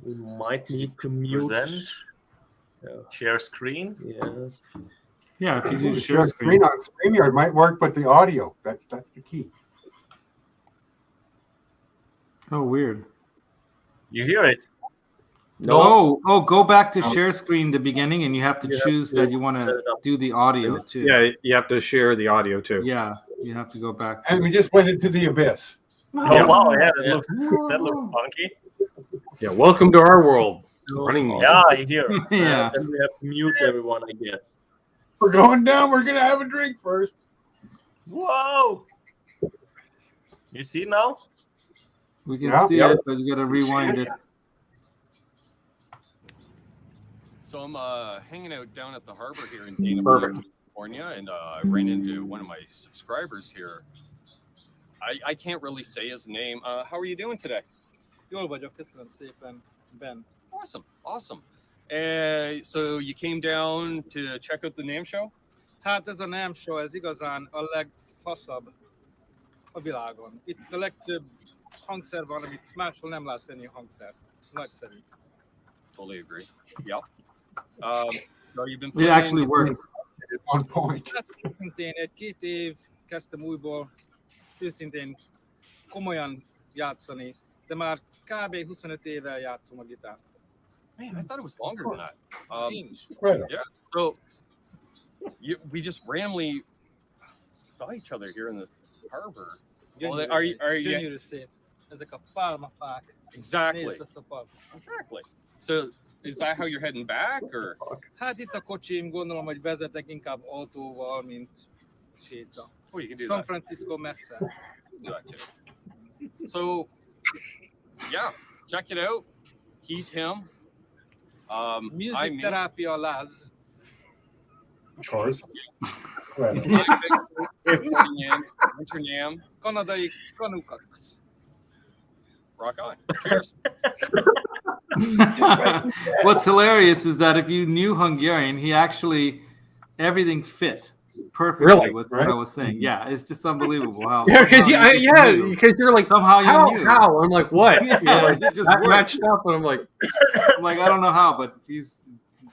We might need to mute. Present. Share screen. Yes. Yeah, if you do Share share screen screen. on StreamYard might work, but the audio, that's the key. Oh, weird. You hear it? No. Oh, go back to share screen the beginning, and you have to choose that you want to do the audio too. Yeah, you have to share the audio too. Yeah, you have to go back. And we just went into the abyss. Oh, wow. Yeah, that looked funky. Yeah, welcome to our world. Running. Yeah, you hear. Yeah. Then we have to mute everyone, I guess. We're going down. We're gonna have a drink first. Whoa! You see now? We can Yeah, see yeah. it, but you gotta rewind it. So I'm hanging out down at the harbor here in Dana Point, California, and I ran into one of my subscribers here. I can't really say his name. How are you doing today? Jól vagyok, köszönöm szépen, Ben. Awesome. So you came down to check out the NAMM show? Hát ez a NAMM show, ez igazán a legfaszabb a világon. Itt a legtöbb hangszer van, amit máshol nem látsz ennél hangszert. Nagyszerű. Totally agree. Yeah. So you've been It actually works. On point. Hát őszintén egy-két év kezdtem újból őszintén komolyan játszani, de már kb. 25 éve játszom a gitárt. Man, I thought it was longer than that. Nincs. Yeah. So we just randomly saw each other here in this harbor. Gyönyörű, Well, are you? gyönyörű szép. Ezek a pálmafák. Exactly. Nézd ezt a part. Exactly. So is that how you're heading back, or? Hát itt a kocsim, gondolom, hogy vezetek inkább autóval, mint séta. Oh, you can do San that. Francisco messze. Do that too. So, yeah, check it out. He's him. Music Therapy Laz. Of course. What's your name? Kanadai Kanukax. Rock on. Cheers. What's hilarious is that if you knew Hungarian, he actually everything fit perfectly Really? with what I was saying. Yeah, it's just unbelievable how. Yeah, because somehow because you're like somehow you how? knew. How? I'm like what? Yeah, You're like, it just that worked. matched up, and I'm like, I don't know how, but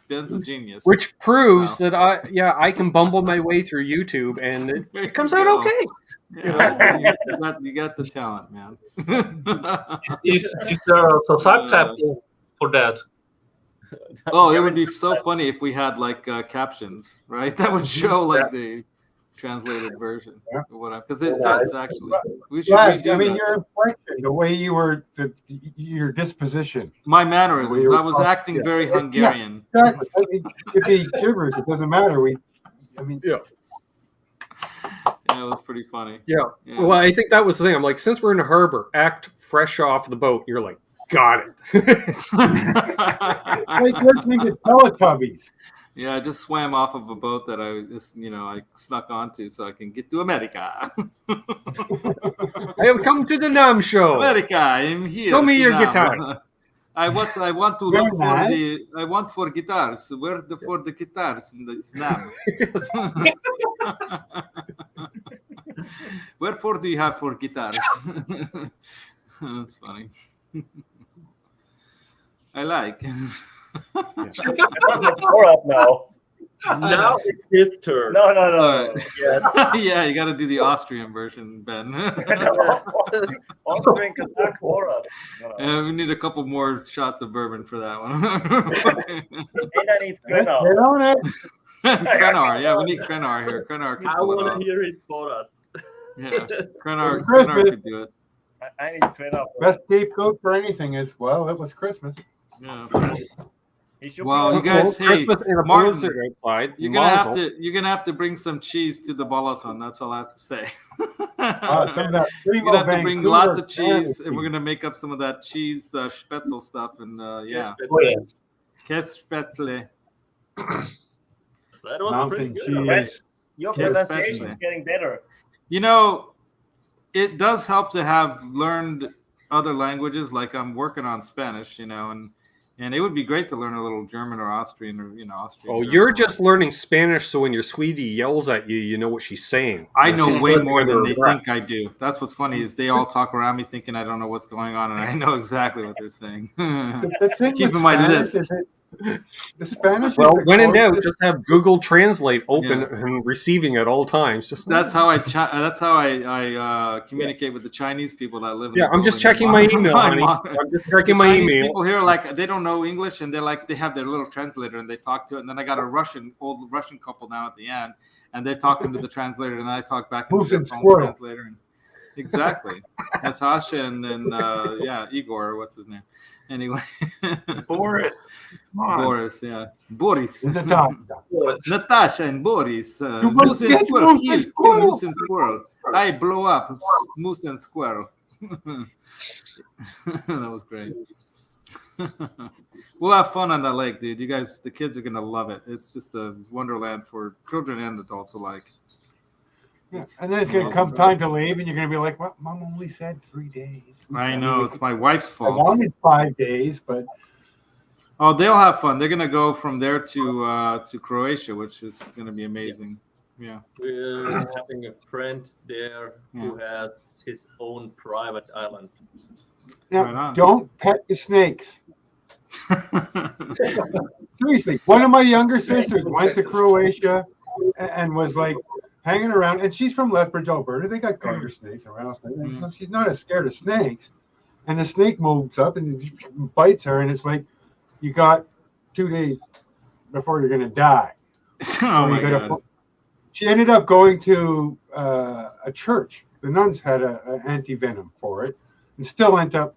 Ben's a genius. which proves that I can bumble my way through YouTube, and it comes out okay. Yeah, you got the talent, man. Is there a subtitle for that? Oh, it would be so funny if we had like captions, right? That would show like the translated version or whatever, because it fits actually. We should Yes, redo I mean that. your inflection, the way you were, your disposition. My mannerisms. I was acting very Hungarian. Yeah, exactly. I mean, if he gibberish, it doesn't matter. Yeah, it was pretty funny. Yeah. Well, I think that was the thing. I'm like, since we're in a harbor, act fresh off the boat. You're like, got it. Like listening to Teletubbies. Yeah, I just swam off of a boat that I snuck onto so I can get to America. I have come to the Nam show. America, I'm here. Show me your Nam. guitar. I want to look for guitars. Where for the guitars in the Nam? Wherefore do you have for guitars? That's funny. I like. Borat now. Now it's his turn. No. Yeah. Yeah, you got to do the Austrian version, Ben. Austrian Kazakh Borat. We need a couple more shots of bourbon for that one. And I need Krenar. Get on it. Krenar, yeah, we need Krenar here. Krenar can I pull it want off. to hear his Borat. Yeah, Krenar Christmas. could do it. I need Krenar. Best scapegoat for anything is, well, it was Christmas. Yeah. He should Well, be you guys, hey, Christmas in a Martin, blizzard outside. you're gonna have Mazel. to have to bring some cheese to the Balaton. That's all I have to say. Some of that You're gonna have to bring Vancouver lots of cheese, fantasy. and we're gonna make up some of that cheese spätzle stuff. And yeah, Kässpätzle. That was Mountain pretty good. cheese. Your Yes, pronunciation is especially. getting better. You know, it does help to have learned other languages. Like I'm working on Spanish, and it would be great to learn a little German or Austrian or Austrian. Oh, German. you're just learning Spanish, so when your sweetie yells at you, you know what she's saying. I know She's way putting more under than her they breath. think I do. That's what's funny is they all talk around me thinking I don't know what's going on, and I know exactly what they're saying. The thing Keep with in my Spanish list. is the Spanish. Well, is the when in doubt, closest- just have Google Translate open Yeah. and receiving at all times. Just That's how I communicate with the Chinese people that live. In yeah, the I'm just building. checking my email, honey. I'm just checking my Chinese email. people here, like they don't know English, and they have their little translator, and they talk to it. And then I got old Russian couple now at the end, and they're talking to the translator, and I talk back into Who's the in phone squirrel? translator. And exactly, Natasha and Igor, what's his name? Anyway, Boris. Come on. Boris, yeah, Boris. Natasha. And Boris. You Moose and get squirrel. moose and Kill squirrel. moose and squirrel. I blow up moose and squirrel. That was great. We'll have fun on that lake, dude. You guys, the kids are gonna love it. It's just a wonderland for children and adults alike. Yeah. And then it's going to come time to leave, and you're going to be like, well, Mom only said 3 days. I know, it's my wife's I fault. wanted 5 days, but Oh, they'll have fun. They're gonna go from there to Croatia, which is gonna be amazing. Yeah. We're having a friend there who has his own private island. now, Right on. don't pet the snakes. Seriously, one of my younger sisters went to Croatia and was like hanging around, and she's from Lethbridge, Alberta. They got garter snakes and rattlesnakes, so she's not as scared of snakes. And the snake moves up and bites her, and it's like you got 2 days before you're gonna die. Oh my God. She ended up going to a church. The nuns had an anti-venom for it, and still ended up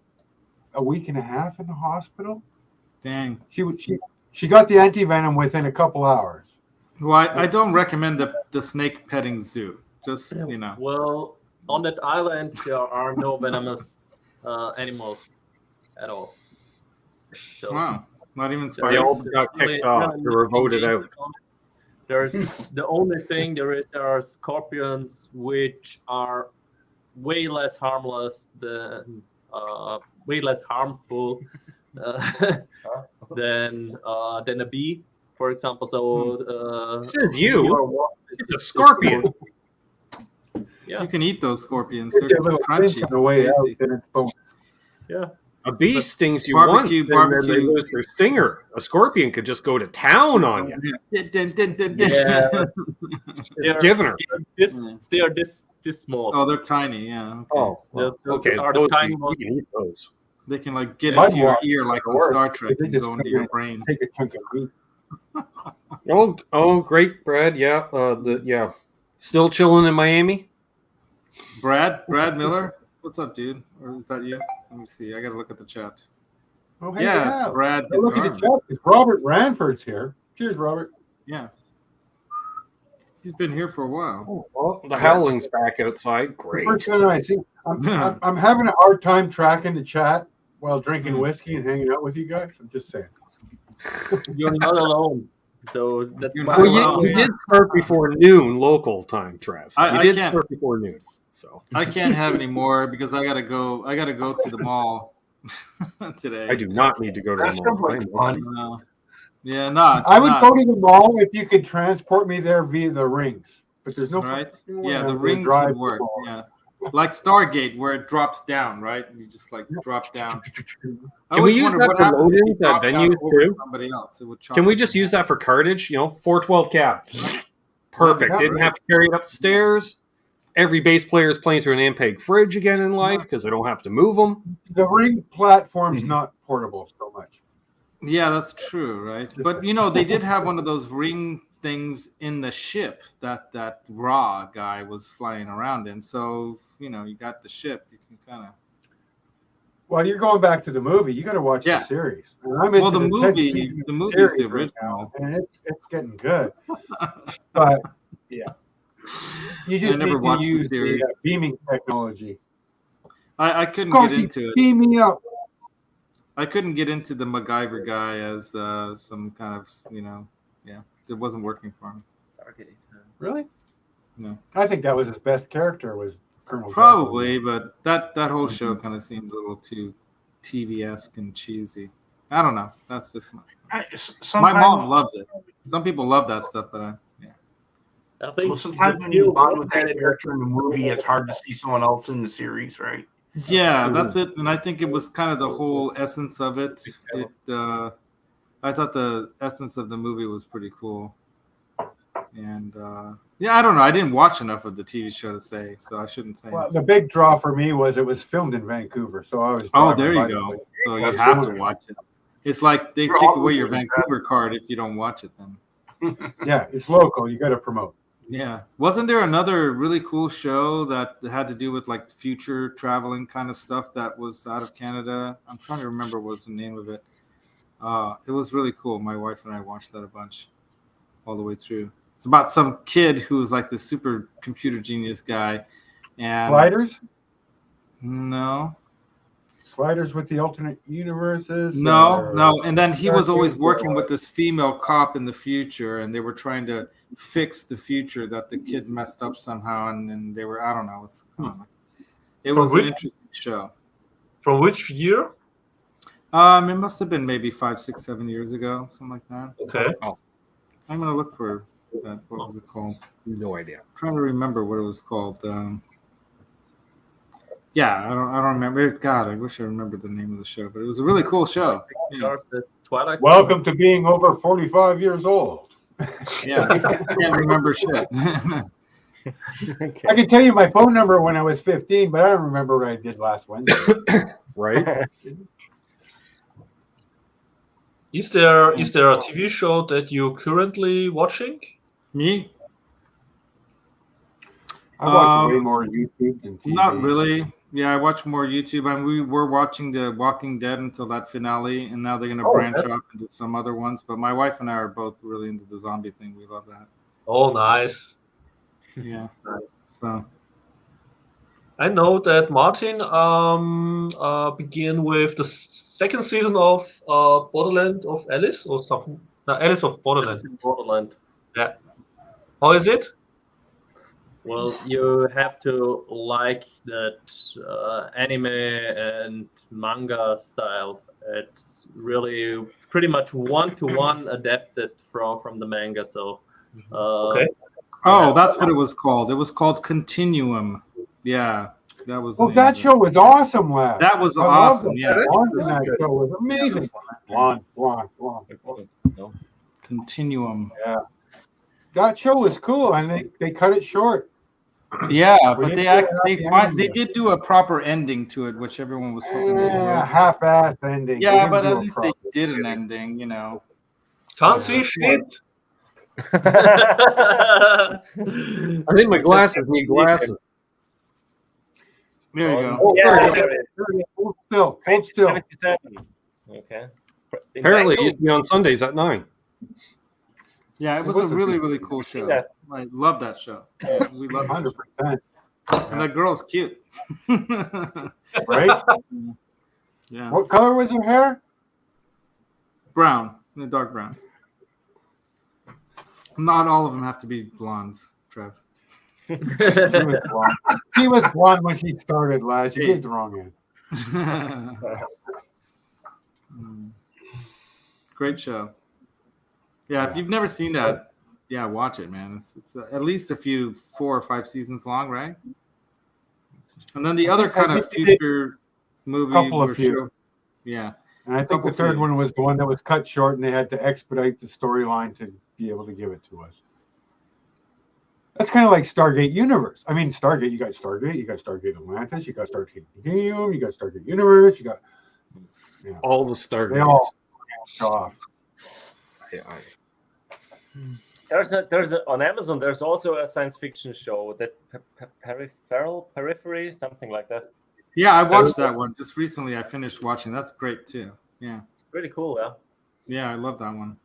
a week and a half in the hospital. Dang. She got the anti-venom within a couple hours. Well, I don't recommend the snake petting zoo. Just, you know. Well, on that island, there are no venomous animals at all. So, Wow. Not even They spiders. all got kicked off. They were voted out. There's the only thing there are scorpions, which are way less harmless than way less harmful than a bee, for example. So says you. It's a scorpion. Yeah, You can eat those scorpions. Get They're a little crunchy. pinch on the way out, tasty. then it's bonus. yeah. A bee stings you Barbecue, once, and then they barbecue. lose their stinger. A scorpion could just go to town on you. Yeah. It's giving her. They are this small. Oh, they're tiny. Yeah. Okay. Oh, well, The- okay. are the Those, tiny you ones. can eat those. They can like get Mud into your walk ear like on work. Star Trek They and just go come into your in, brain. Take a chunk of meat. Oh, great, Brad. Yeah. Still chilling in Miami. Brad Miller, what's up, dude? Or is that you? Let me see. I gotta look at the chat. Oh, hey, Yeah, it's Brad. Now look at the Guitar. chat. It's Robert Ranford's here. Cheers, Robert. Yeah, he's been here for a while. Oh, well, the howling's back outside. Great. First time I see, I'm having a hard time tracking the chat while drinking whiskey and hanging out with you guys. I'm just saying. You're not alone. So that's You're my not Well, alone. you did start before noon local time, Trav. I You did can't- start before noon. So I can't have any more because I gotta go to the mall today. I do not need to go to That the sounds mall. like I know. fun. No. Yeah, not. I would not, go to the mall if you could transport me there via the rings, but there's no. right. fucking way Yeah, I'm the gonna rings drive would to work. the mall. Yeah, like Stargate where it drops down, right? You just like drop down. I Can we always use wondered that what for happens if you load-ins at drop down venues over too? Somebody else. It would chop Can we it just down. use that for cartage? 412 cab. Perfect. Yeah, Didn't right. have to carry it upstairs. Every bass player is playing through an Ampeg fridge again in life because they don't have to move them. The ring platform's not portable so much. Yeah, that's true, right? But they did have one of those ring things in the ship that Raw guy was flying around in. So you got the ship. You can kind of. Well, you're going back to the movie. You got to watch Yeah. the series. And I'm into Well, the 10th movie season of the movie is the series right original. now, and it's getting good. But yeah, you just never need watched to the use series. the beaming technology. I couldn't Scotty, get into it. beam me up. I couldn't get into the MacGyver guy as some kind of it wasn't working for me. Really? No. I think that was his best character was Colonel. Probably, but that whole show kind of seemed a little too TV-esque and cheesy. I don't know. That's just my mom loves it. Some people love that stuff, but I think Well, sometimes when you bond with that character in the movie, it's hard to see someone else in the series, right? yeah, that's it. And I think it was kind of the whole essence of it. I thought the essence of the movie was pretty cool. And I don't know. I didn't watch enough of the TV show to say, so I shouldn't say. Well, the big draw for me was it was filmed in Vancouver, so I was. Oh, driving there you by go. the- So you have to watch it. It's like they take away your Vancouver card if you don't watch it then. Yeah, it's local. You got to promote. Yeah. Wasn't there another really cool show that had to do with like future traveling kind of stuff that was out of Canada? I'm trying to remember what was the name of it. It was really cool. My wife and I watched that a bunch all the way through. It's about some kid who's like the super computer genius guy. And Sliders? No. Sliders with the alternate universes? No. And then he was always working with this female cop in the future, and they were trying to fix the future that the kid messed up somehow, and they were, I don't know. It was an interesting show. From which year? It must have been maybe 5, 6, 7 years ago, something like that. Okay. Oh. I'm gonna look for that. What was it called? No idea. I'm trying to remember what it was called. Yeah, I don't remember. God, I wish I remembered the name of the show, but it was a really cool show. Yeah. Twilight. Welcome to being over 45 years old. Yeah, I can't remember shit. I can tell you my phone number when I was 15, but I don't remember what I did last Wednesday. Right? Is there a TV show that you're currently watching? Me? I watch way more YouTube than TV. Not really. Yeah, I watch more YouTube. I mean, we were watching The Walking Dead until that finale, and now they're going to branch off into some other ones. But my wife and I are both really into the zombie thing. We love that. Oh, nice. Yeah. So I know that Martin began with the second season of Borderland of Alice or something. No, Alice of Borderland. Alice in Borderland. Yeah. How is it? Well, you have to like that anime and manga style. It's really pretty much one-to-one adapted from the manga. So, Okay. Oh, that's what it was called. It was called Continuum. Yeah, that was. Oh, that show was awesome, Laz. That was I love awesome. that. Yeah, That show was amazing. Blonde. Continuum. Yeah, that show was cool, and they cut it short. Yeah, We but didn't they did do a proper ending to it, which everyone was hoping. Yeah, half-assed ending. They Yeah, didn't but do at a least they proper- did an ending, you know. Can't see shit. I think my glasses need glasses. There you go. Oh, Yeah, there there it it is. Hold still. Page Hold still. 77. Okay. Apparently, it used to be on Sundays at 9. Yeah, it was a really, really cool show. Yeah. I love that show. Yeah, we love that show. 100%. And that girl's cute. Right? Yeah. What color was her hair? Brown, the dark brown. Not all of them have to be blondes, Trev. She was blonde. She was blonde when she started, Laz. You get the wrong end. Great show. Yeah, if you've never seen that, yeah, watch it, man. It's at least 4 or 5 seasons long, right? And then the other kind of future movie Couple of or few. show. Yeah. And I think Couple the third few. one was the one that was cut short, and they had to expedite the storyline to be able to give it to us. That's kind of like Stargate Universe. I mean, Stargate, you got Stargate Atlantis, you got Stargate Medium, you got Stargate Universe, you got All the they Stargates. all off. There's on Amazon. There's also a science fiction show that Periphery, something like that. Yeah, I watched that one just recently. I finished watching. That's great too. Yeah. It's pretty cool, yeah. Yeah, I love that one.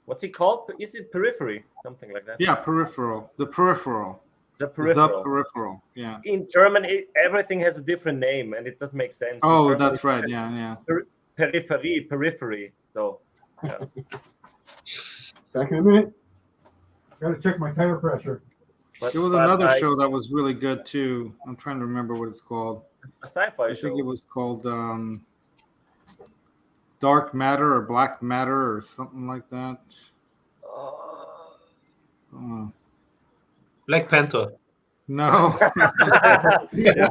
What's it called? Is it Periphery? Something like that. Yeah, Peripheral. The Peripheral. The Peripheral. The Peripheral. Yeah. In German, everything has a different name, and it doesn't make sense. In Oh, German, that's it's right. Yeah, yeah. Periphery. So, yeah. Back in a minute. Got to check my tire pressure. There was another show that was really good too. I'm trying to remember what it's called. A sci-fi I show. think it was called Dark Matter or Black Matter or something like that. Black Panther. No. It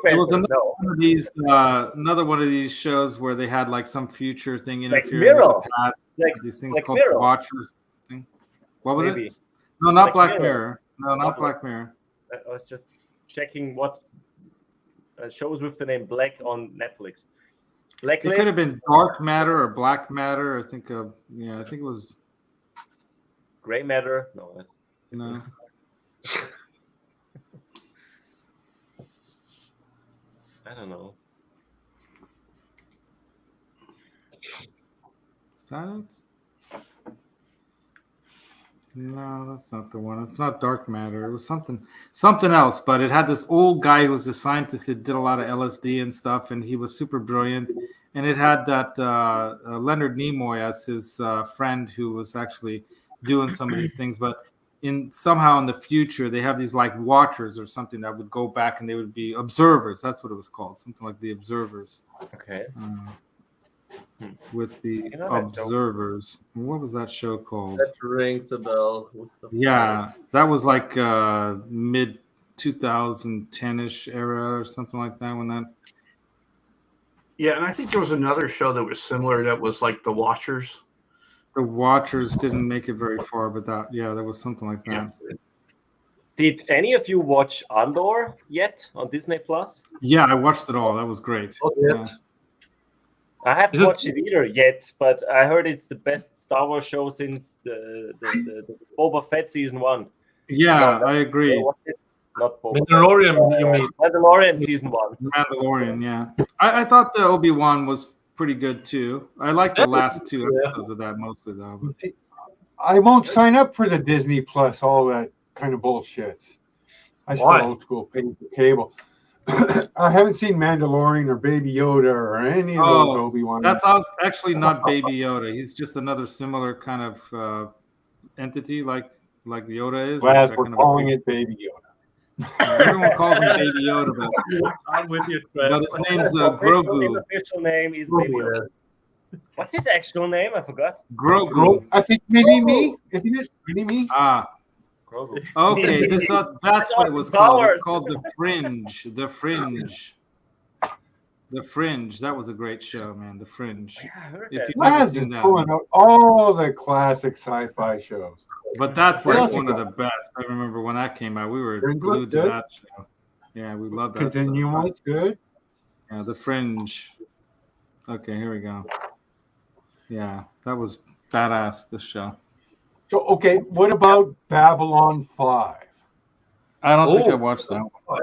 was another one of these shows where they had like some future thing interfering with the past. These things called Mirror. Watchers. What was Maybe. it? No, not Black Black Mirror. Mirror. No, not Black Mirror. I was just checking what shows with the name Black on Netflix. It Blacklist. could have been Dark Matter or Black Matter. I think it was. Gray Matter. No, that's No. I don't know. Is that it? No, that's not the one. It's not Dark Matter. It was something else, but it had this old guy who was a scientist that did a lot of LSD and stuff, and he was super brilliant. And it had that Leonard Nimoy as his friend who was actually doing some of these things. But somehow in the future, they have these like watchers or something that would go back and they would be observers. That's what it was called. Something like the observers. Okay. With the You know that show? observers. What was that show called? That rings a bell. Yeah, that was like mid 2010-ish era or something like that when that. Yeah, and I think there was another show that was similar that was like The Watchers. The Watchers didn't make it very far, but there was something like that. Did any of you watch Andor yet on Disney Plus? Yeah, I watched it all. That was great. Oh, yeah. I haven't Is it- watched it either yet, but I heard it's the best Star Wars show since the Boba Fett season 1. Yeah, I agree. Not Boba Fett. Mandalorian, you mean? Mandalorian season 1. Mandalorian, yeah. I thought the Obi-Wan was pretty good too. I like the last 2 episodes of that mostly though. But... See, I won't sign up for the Disney Plus, all that kind of bullshit. I still Why? old school pay for cable. I haven't seen Mandalorian or Baby Yoda or any of those Obi-Wan. That's actually not Baby Yoda. He's just another similar kind of entity like Yoda is. Laz, like we're kind calling it Baby Yoda. Everyone calls him Baby Yoda, but I'm with you, Fred. his name's His Grogu. official name is Baby Yoda. What's his actual name? I forgot. Grogu. I think Mini-Me. Isn't it? Mini-Me? Ah. Grogu. Okay, that's what it was called. It's called The Fringe. The Fringe. The Fringe. That was a great show, man. The Fringe. Yeah, I heard If that. you've never Laz is seen that. pulling out all the classic sci-fi shows. But that's like What else one you of the got? best. I remember when that came out, we were Very glued good. to that show. Yeah, we loved that Continue stuff. on. Good. Yeah, The Fringe. Okay, here we go. Yeah, that was badass, this show. So, okay, what about Babylon 5? I don't think I watched that one.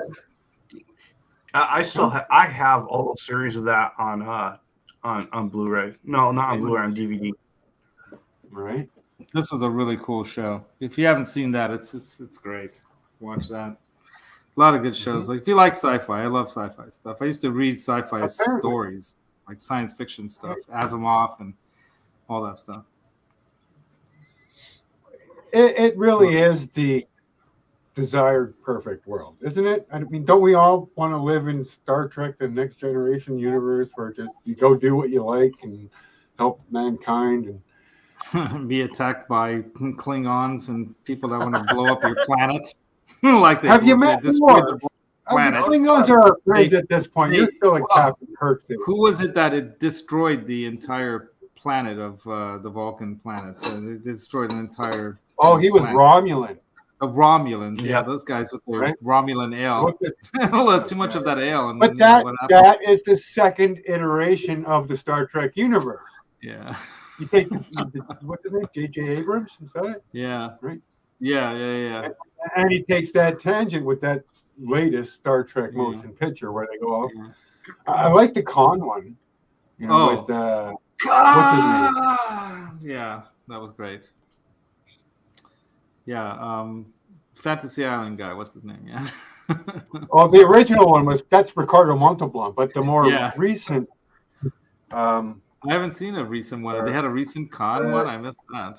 I still I have all the series of that on Blu-ray. No, not on Blu-ray, on DVD. Right. This was a really cool show. If you haven't seen that, it's great. Watch that. A lot of good shows. Like if you like sci-fi, I love sci-fi stuff. I used to read sci-fi Apparently. stories, like science fiction stuff, Asimov and all that stuff. It really is the desired perfect world, isn't it? I mean, don't we all want to live in Star Trek, the Next Generation universe, where just you go do what you like and help mankind and Be attacked by Klingons and people that want to blow up your planet. Like they have you met destroyed the I mean, planet. Klingons are our friends at this point. they- You're still like well, Captain Kirk. Who was it that it destroyed the entire planet of the Vulcan planet? It destroyed an entire. Oh, he was planet. Romulan. Of Romulans, yeah, Yeah. those guys with their Right. Romulan ale. Look at- A little too much of that ale, and But then, you know, what happened? that is the second iteration of the Star Trek universe. Yeah, You take what's his name, J.J. Abrams, is that it? yeah, Right. yeah. And he takes that tangent with that latest Star Trek Yeah. motion picture where they go off. Yeah. I like the Khan one. You know, Oh. with what's his name? Yeah, that was great. Yeah, Fantasy Island guy. What's his name? Yeah. Oh, the original one that's Ricardo Montalban, but the more Yeah. recent. I haven't seen a recent one. They had a recent con one. I missed that.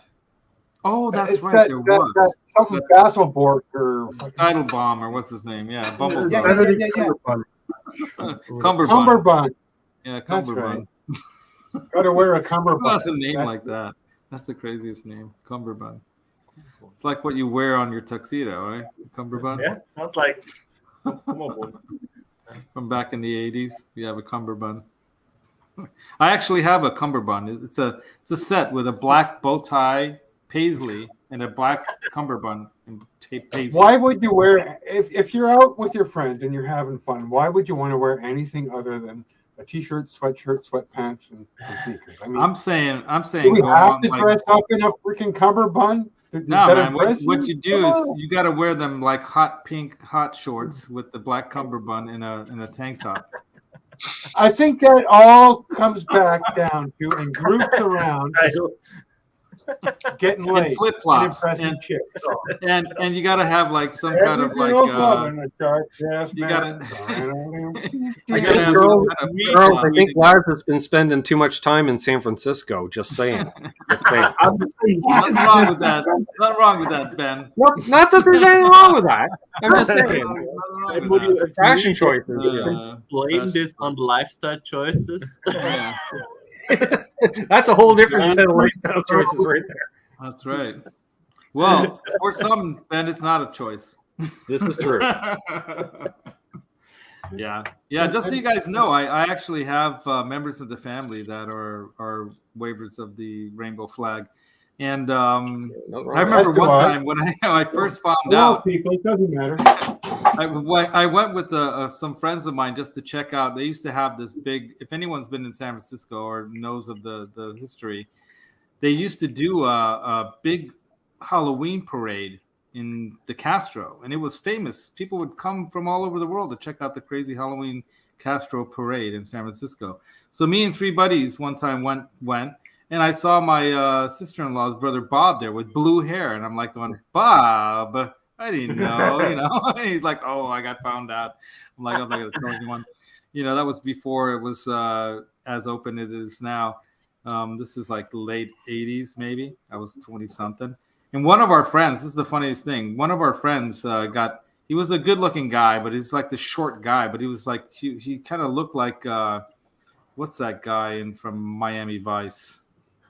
Oh, that's it's right. There was that something Basselbork or Tidal Bomb or what's his name? Yeah, yeah, Bumblebee. yeah. Cumberbund. Cumberbund. Yeah, That's Cumberbund. Got to wear a Who cummerbund. has a name That- like that? That's the craziest name. Cumberbund. It's like what you wear on your tuxedo, right? Cumberbund. Yeah, sounds like. Come on, boy. From back in the 80s. You have a cummerbund. I actually have a cummerbund. It's a set with a black bow tie paisley and a black cummerbund and paisley. Why would you wear if you're out with your friends and you're having fun? Why would you want to wear anything other than a t-shirt, sweatshirt, sweatpants, and some sneakers? I mean, I'm saying do we go have on to like dress up in a freaking cummerbund? Does no, that man. impress What you do is No. you got to wear them like hot pink hot shorts with the black cummerbund in a tank top. I think that all comes back down to and groups around getting laid And flip and flops impressing chicks. and you got to have like some kind of Every like girl's loving a dark dress, you man. you gotta have Girls, some kind of Girls, I flip think flop. Laz has been spending too much time in San Francisco. Just saying. Just saying. Nothing wrong with that. Nothing wrong with that, Ben. Nope, not that there's anything wrong with that. I'm just saying. Nothing wrong And with would you that. Fashion choices. blame Fashion this on lifestyle choices? Yeah, That's a whole different set of lifestyle choices right there. that's right. Well, for some, Ben, it's not a choice. This is true. Yeah. Just so you guys know, I actually have members of the family that are wavers of the rainbow flag, and I remember That's one why. time when I first found Well, out. people, it doesn't matter. I went with some friends of mine just to check out. They used to have this big. If anyone's been in San Francisco or knows of the history, they used to do a big Halloween parade in the Castro, and it was famous. People would come from all over the world to check out the crazy Halloween Castro parade in San Francisco. So me and 3 buddies one time went, and I saw my sister-in-law's brother Bob there with blue hair, and I'm like going, Bob, I didn't know, He's like, oh, I got found out. I'm like, I'm not gonna tell anyone. That was before it was as open as it is now. This is like late 80s, maybe. I was 20 something. And one of our friends, this is the funniest thing. One of our friends he was a good looking guy, but he's like the short guy, but he was like, he kind of looked like, what's that guy from Miami Vice?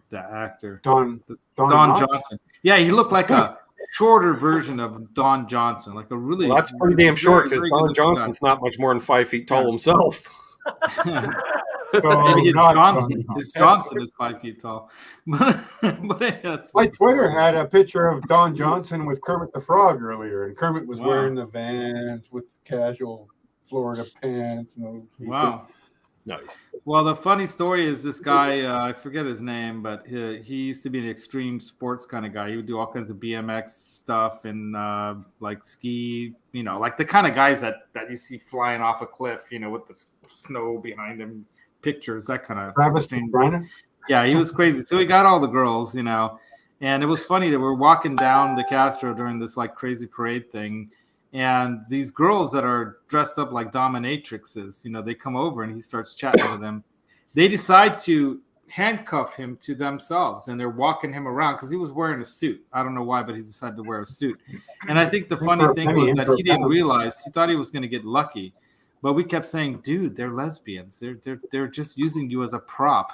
The actor. Don Johnson. Yeah, he looked like a shorter version of Don Johnson, like a really. Well, that's pretty damn short because Don Johnson's not much more than 5 feet tall himself. Maybe his Johnson is 5 feet tall. but my Twitter had a picture of Don Johnson with Kermit the Frog earlier, and Kermit was wearing the Vans with casual Florida pants. Wow. Nice. Well, the funny story is this guy, I forget his name, but he used to be an extreme sports kind of guy. He would do all kinds of BMX stuff and like ski, like the kind of guys that you see flying off a cliff, with the snow behind him, pictures, that kind of Travis extreme. Brennan? Yeah, he was crazy. So he got all the girls, and it was funny that we're walking down the Castro during this like crazy parade thing. And these girls that are dressed up like dominatrixes, they come over and he starts chatting to them. They decide to handcuff him to themselves, and they're walking him around because he was wearing a suit. I don't know why, but he decided to wear a suit. And I think the funny thing was that he didn't realize, he thought he was going to get lucky. But we kept saying, dude, they're lesbians. They're just using you as a prop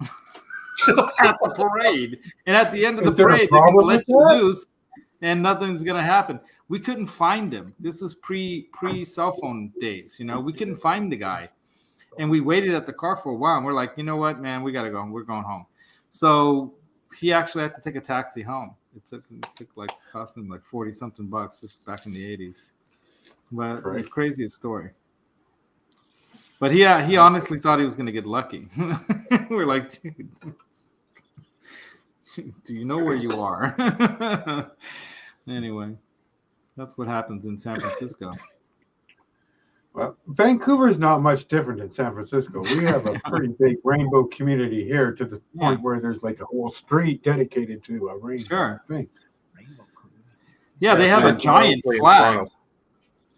at the parade. And at the end of the parade, they're going to let you loose, and nothing's going to happen. We couldn't find him. This was pre cell phone days. We couldn't find the guy, and we waited at the car for a while. And we're like, you know what, man, we gotta go. We're going home. So he actually had to take a taxi home. It cost him like $40-something. This back in the 80s. But it's the craziest story. But he honestly thought he was gonna get lucky. We're like, dude, do you know where you are? Anyway. That's what happens in San Francisco. Well, Vancouver's not much different than San Francisco. We have a pretty big rainbow community here to the point where there's like a whole street dedicated to a rainbow thing. Yeah, they have a giant flag.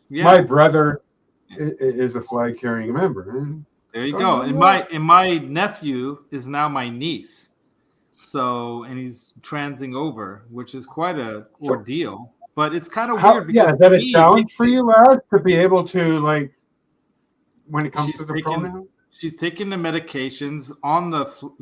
Yeah. My brother is a flag carrying member. There you go. And my nephew is now my niece. And he's transing over, which is quite a ordeal. But it's kind of weird because is that a challenge for you, Laz, to be able to when it comes to the pronoun? She's taking the medications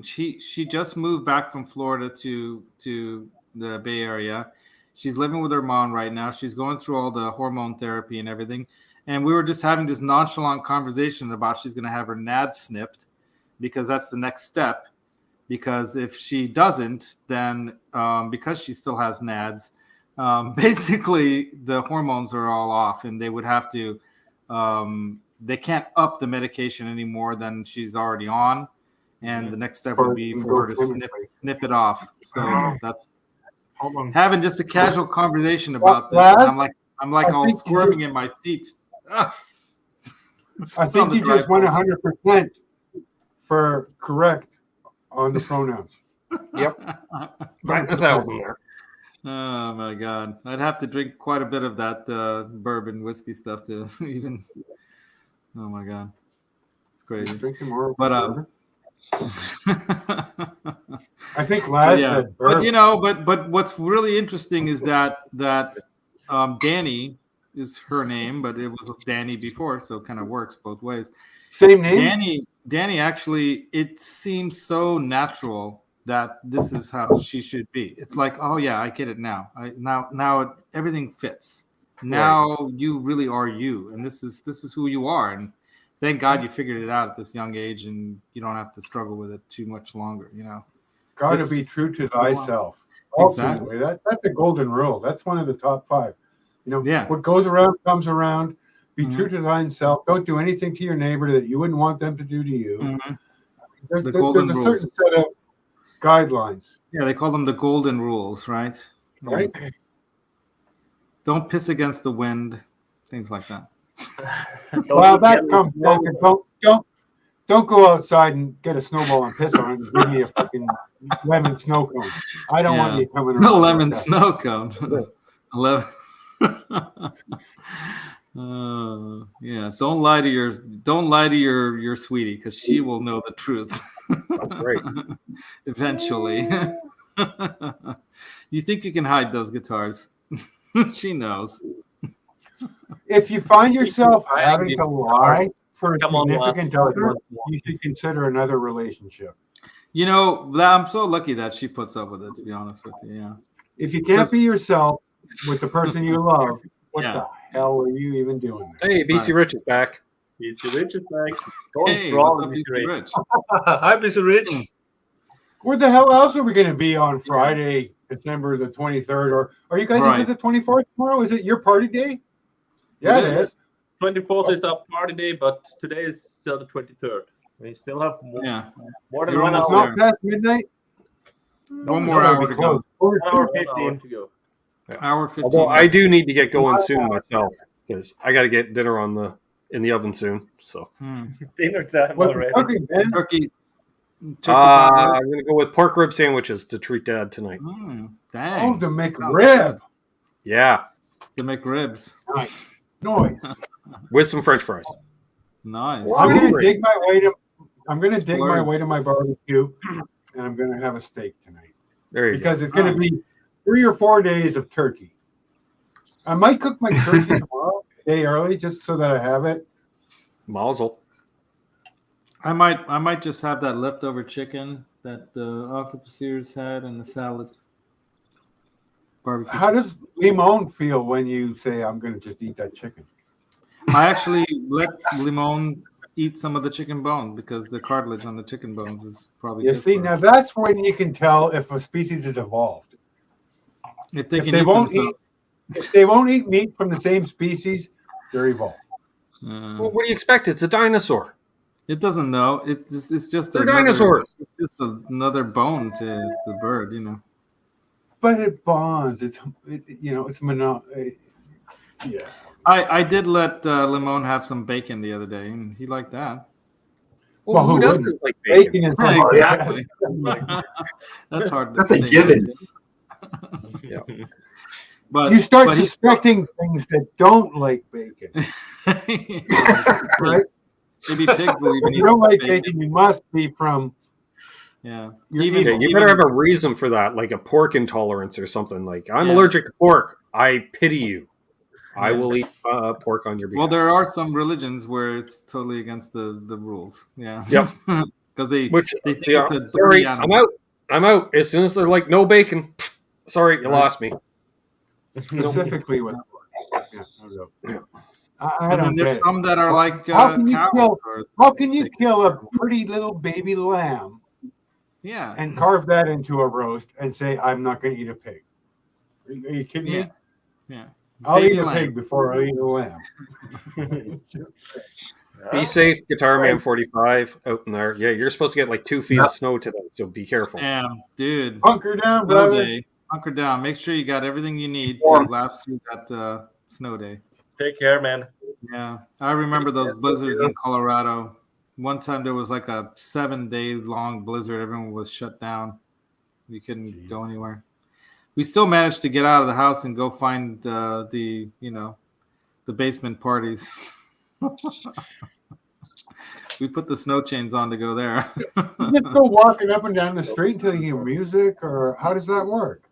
she just moved back from Florida to the Bay Area. She's living with her mom right now. She's going through all the hormone therapy and everything. And we were just having this nonchalant conversation about she's going to have her nads snipped because that's the next step. Because if she doesn't, then because she still has nads, basically the hormones are all off, and they would have to they can't up the medication any more than she's already on, and the next step would be for her to snip it off. So that's having just a casual conversation about this. I'm like all squirming in my seat. I think you just went 100% for correct on the pronouns. Yep. Right, 1,000 there. Oh my God! I'd have to drink quite a bit of that bourbon whiskey stuff to even. Oh my God, it's crazy. Drinking more, but I think Laz. Yeah, but what's really interesting is that Danny is her name, but it was Danny before, so it kind of works both ways. Same name. Danny actually, it seems so natural that this is how she should be. It's like, oh yeah, I get it now. Now everything fits. Now you really are you, and this is who you are. And thank God you figured it out at this young age, and you don't have to struggle with it too much longer. Got to be true to thyself. Exactly. Ultimately, that's a golden rule. That's one of the top 5. You know, Yeah. what goes around comes around. Be Mhm. true to thine self. Don't do anything to your neighbor that you wouldn't want them to do to you. Mhm. There's The golden a rules. certain set of guidelines, Yeah, they call them the golden rules, right? Yeah. right? Don't piss against the wind, things like that. Well, that comes back and don't go outside and get a snowball and piss on it and give me a fucking lemon snow cone. I don't want you coming around. No like lemon that. snow cone. 11. Yeah. Don't lie to your sweetie, because she will know the truth. That's right. Eventually. You think you can hide those guitars? She knows. If you find yourself having these to lie for a Come on, significant other, you should consider another relationship. You know, I'm so lucky that she puts up with it, to be honest with you. Yeah. If you can't be yourself with the person you love, what Yeah. the hell are you even doing there? Hey, BC Right. Rich is back. BC Rich is back. Going Hey, strong, what's up, BC BC Rich. Rich? Hi, Mr. Rich. Where the hell else are we going to be on Friday, December the 23rd? Or are you guys Right. into the 24th tomorrow? Is it your party day? Yeah, it is. 24th is our party day, but today is still the 23rd. We still have more, Yeah. more than You're 1 It's hour. not past midnight. One more It's hour gotta to be close. go. 1 hour 1 hour 15. to go. Hour 15. Although I do need to get going soon myself because I got to get dinner in the oven soon. So Dinner time What's already. cooking, Ben? Turkey. I'm going to go with pork rib sandwiches to treat Dad tonight. Dang. Oh, the McRib. Yeah, The McRibs. Noise. with some French fries. Nice. I'm gonna Hungry. dig my way to. I'm gonna dig my Splurge. way to my barbecue, and I'm gonna have a steak tonight There you because it's gonna be 3 or 4 days of turkey. I might cook my turkey tomorrow, a day early, just so that I have it. go. Mazel. I might just have that leftover chicken that the octopusiers had and the salad. Barbecue. How chicken. does Limon feel when you say I'm gonna just eat that chicken? I actually let Limon eat some of the chicken bone because the cartilage on the chicken bones is probably. You good see, for now it. that's when you can tell if a species is evolved. If they If can they eat won't themselves. If they won't eat meat from the same species, they're evolved. Well, what do you expect? It's a dinosaur. It doesn't know. It's just They're another, dinosaurs. It's just another bone to the bird, you know. But it bonds. It's mono. Yeah. I did let Limon have some bacon the other day, and he liked that. Well, who doesn't wouldn't? like bacon? Bacon is Right, exactly. That's hard to That's a say. given. Yeah. But You start but he- suspecting things that don't like bacon, right? Maybe pigs will even If eat you don't like bacon. bacon, you must be from. Yeah. You're Even, eating. Yeah, you better have a reason for that, like a pork intolerance or something. Like, I'm Yeah. allergic to pork. I pity you. I Yeah. will eat pork on your behalf. Well, there are some religions where it's totally against the rules. Yeah. Yep. Because they Which think they it's are. a dirty Sorry, animal. I'm out. As soon as they're like, no bacon. Sorry, you Right. lost me. Specifically with pork. Yeah, no. I And don't then there's get it. some that are like How can you cows. kill? Or, How can you kill a pretty little baby lamb yeah. and carve that into a roast and say I'm not going to eat a pig? Are you kidding Yeah. me? Yeah. I'll Baby eat a lamb. pig before I eat a lamb. Be safe, Guitar Man 45 out in there. Yeah, you're supposed to get like 2 feet of snow today, so be careful. Damn, dude. Hunker down, Snow brother. day. Hunker down. Make sure you got everything you need to last through that snow day. Take care, man. Yeah, I remember those blizzards in Colorado. One time there was like a 7-day long blizzard. Everyone was shut down. You couldn't go anywhere. We still managed to get out of the house and go find the basement parties. We put the snow chains on to go there. You just go walking up and down the street until you hear music, or how does that work?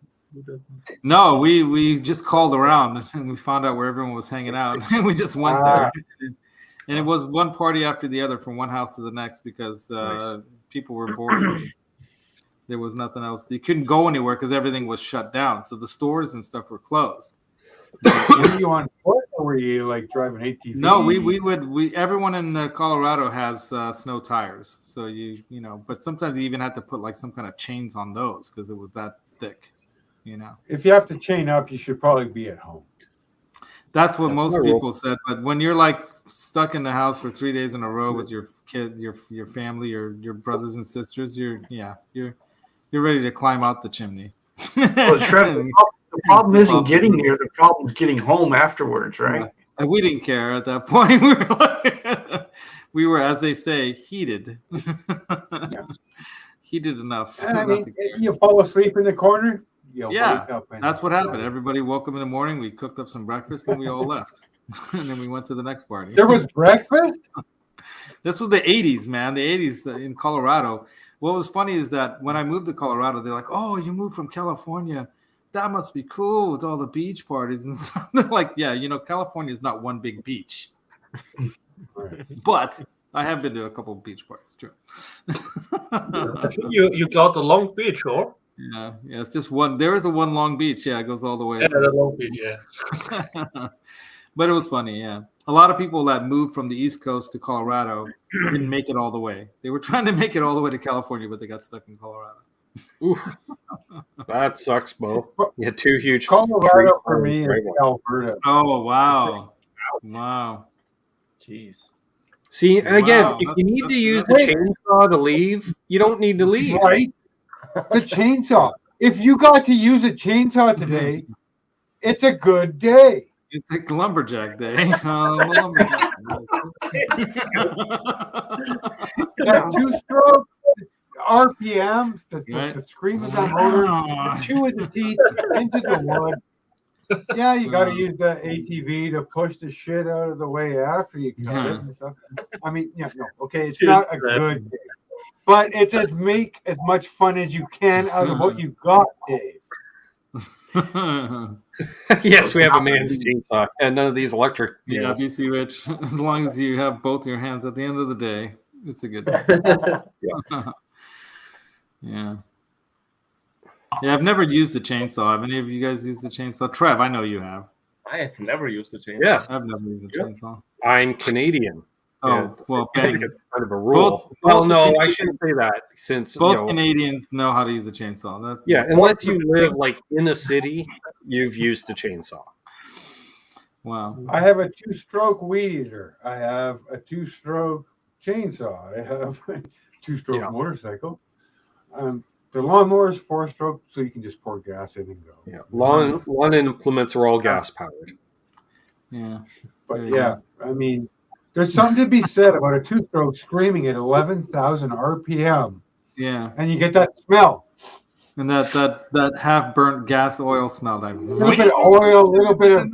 No, we just called around and we found out where everyone was hanging out. And we just went there. And it was one party after the other from one house to the next because people were bored. There was nothing else. You couldn't go anywhere because everything was shut down. So the stores and stuff were closed. Were you on foot or were you like driving ATV? No, we everyone in Colorado has snow tires. So but sometimes you even had to put like some kind of chains on those because it was that thick. If you have to chain up, you should probably be at home. That's what That's most my rule. people said. But when you're like stuck in the house for 3 days in a row with your kid, your family, your brothers and sisters, you're ready to climb out the chimney. Well, Trev, the problem isn't getting there. The problem is getting home afterwards, right? Yeah. And we didn't care at that point. We were, like, we were, as they say, heated. Heated enough. And I mean, you fall asleep in the corner, you'll wake up. And that's what happened. Everybody woke up in the morning. We cooked up some breakfast and we all left. And then we went to the next party. There was breakfast? This was the 80s, man. The 80s in Colorado. What was funny is that when I moved to Colorado, they're like, "Oh, you moved from California. That must be cool with all the beach parties and stuff." They're like, "Yeah, California is not one big beach." But I have been to a couple of beach parties, true. I think you got the Long Beach, or? Yeah, it's just one. There is a one Long Beach. Yeah, it goes all the way. Yeah, the Long Beach, yeah. But it was funny, yeah. A lot of people that moved from the East Coast to Colorado didn't make it all the way. They were trying to make it all the way to California, but they got stuck in Colorado. Oof. That sucks, Bo. You had two huge Colorado for me is Alberta. Oh, wow. Wow. Jeez. See, and again, if you need to use the chainsaw to leave, you don't need to leave. Right? The chainsaw. If you got to use a chainsaw today, it's a good day. It's a lumberjack day. Lumberjack That two-stroke RPMs, the scream of that motor, the chew of the teeth into the wood. Yeah, you got to use the ATV to push the shit out of the way after you cut it and stuff. I mean, okay, it's not a good day, but it's make as much fun as you can out of what you got, Dave. Yes, we have a man's chainsaw and none of these electric deals. Yeah, BC Rich. As long as you have both your hands at the end of the day, it's a good day. Yeah. Yeah, I've never used a chainsaw. Have any of you guys used a chainsaw? Trev, I know you have. I have never used a chainsaw. Yes. I've never used a chainsaw. I'm Canadian. Oh, well, I think it's kind of a rule. No, I shouldn't say that since both Canadians know how to use a chainsaw. Unless you live like in a city, you've used a chainsaw. Wow. I have a two-stroke weed eater. I have a two-stroke chainsaw. I have a two-stroke motorcycle. The lawnmower is four-stroke, so you can just pour gas in and go. Yeah, lawn implements are all gas powered. Yeah, but I mean, there's something to be said about a two-stroke screaming at 11,000 RPM. Yeah, and you get that smell, and that half-burnt gas oil smell. That little bit of oil, a little bit of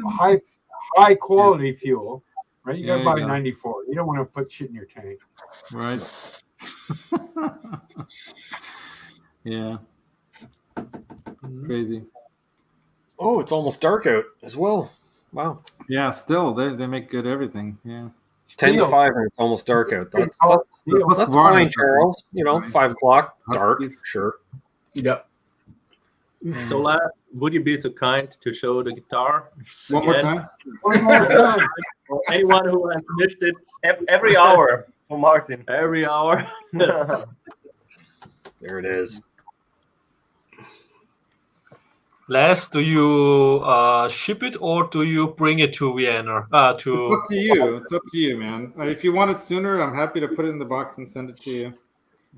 high quality fuel. Right, you got to buy 94. You don't want to put shit in your tank. Right. Yeah. Crazy. Oh, it's almost dark out as well. Wow. Yeah, still they make good everything. Yeah. It's 10 to 5 and it's almost dark out. That's fine, Charles. 5 o'clock, dark, sure. Yep. So, Laz, would you be so kind to show the guitar? One more time? One more time. For anyone who has missed it. Every hour for Martin. Every hour. There it is. Laz, do you ship it or do you bring it to Vienna? It's up to you. It's up to you, man. If you want it sooner, I'm happy to put it in the box and send it to you.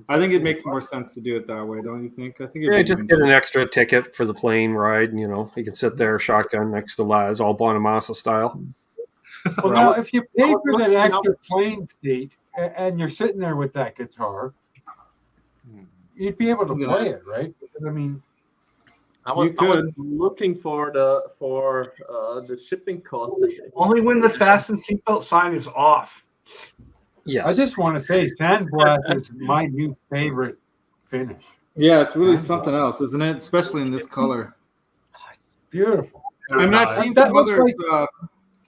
I think it makes more sense to do it that way, don't you think? I think just get an extra ticket for the plane ride. You can sit there shotgun next to Laz, all Bonamassa style. Well, now if you pay for that extra plane seat and you're sitting there with that guitar, you'd be able to play it, right? Because, I mean, I was looking for the shipping costs. Only when the fasten seatbelt sign is off. Yes. I just want to say sandblast is my new favorite finish. Yeah, it's really something else, isn't it? Especially in this color. It's beautiful. I'm not seeing some others.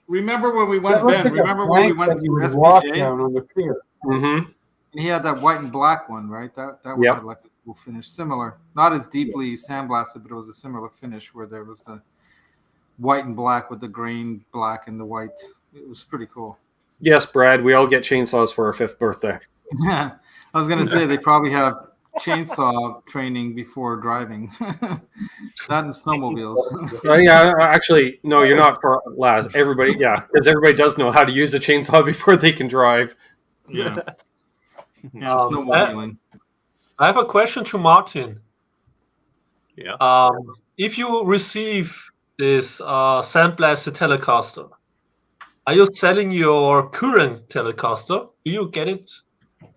Remember when we went, Ben? Remember when we went to SPJ on the pier? Mm-hmm. And he had that white and black one, right? That one had like a cool finish, similar, not as deeply sandblasted, but it was a similar finish where there was the white and black with the green, black, and the white. It was pretty cool. Yes, Brad. We all get chainsaws for our 5th birthday. Yeah, I was gonna say they probably have chainsaw training before driving. That and snowmobiles. Yeah, actually, no, you're not for Laz. Everybody, yeah, because everybody does know how to use a chainsaw before they can drive. Yeah. And snowmobiling. I have a question to Martin. Yeah. If you receive this sandblasted Telecaster, are you selling your current Telecaster? Do you get it?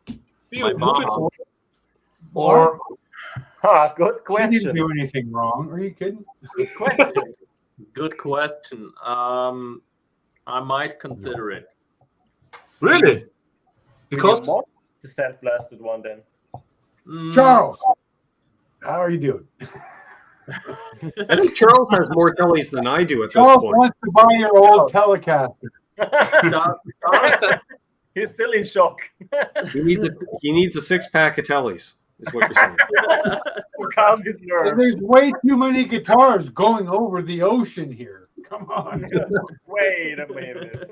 Do you My move it mom. or Good She question. didn't do anything wrong. Are you kidding? Good question. Good question. I might consider it. really? Because The sandblasted one then. Charles, how are you doing? I think Charles has more tellies than I do at this Charles point. wants to buy your old Telecaster. He's still in shock. He needs a 6-pack of tellies, is what you're saying. To calm his nerves. There's way too many guitars going over the ocean here. Come on. Wait a minute.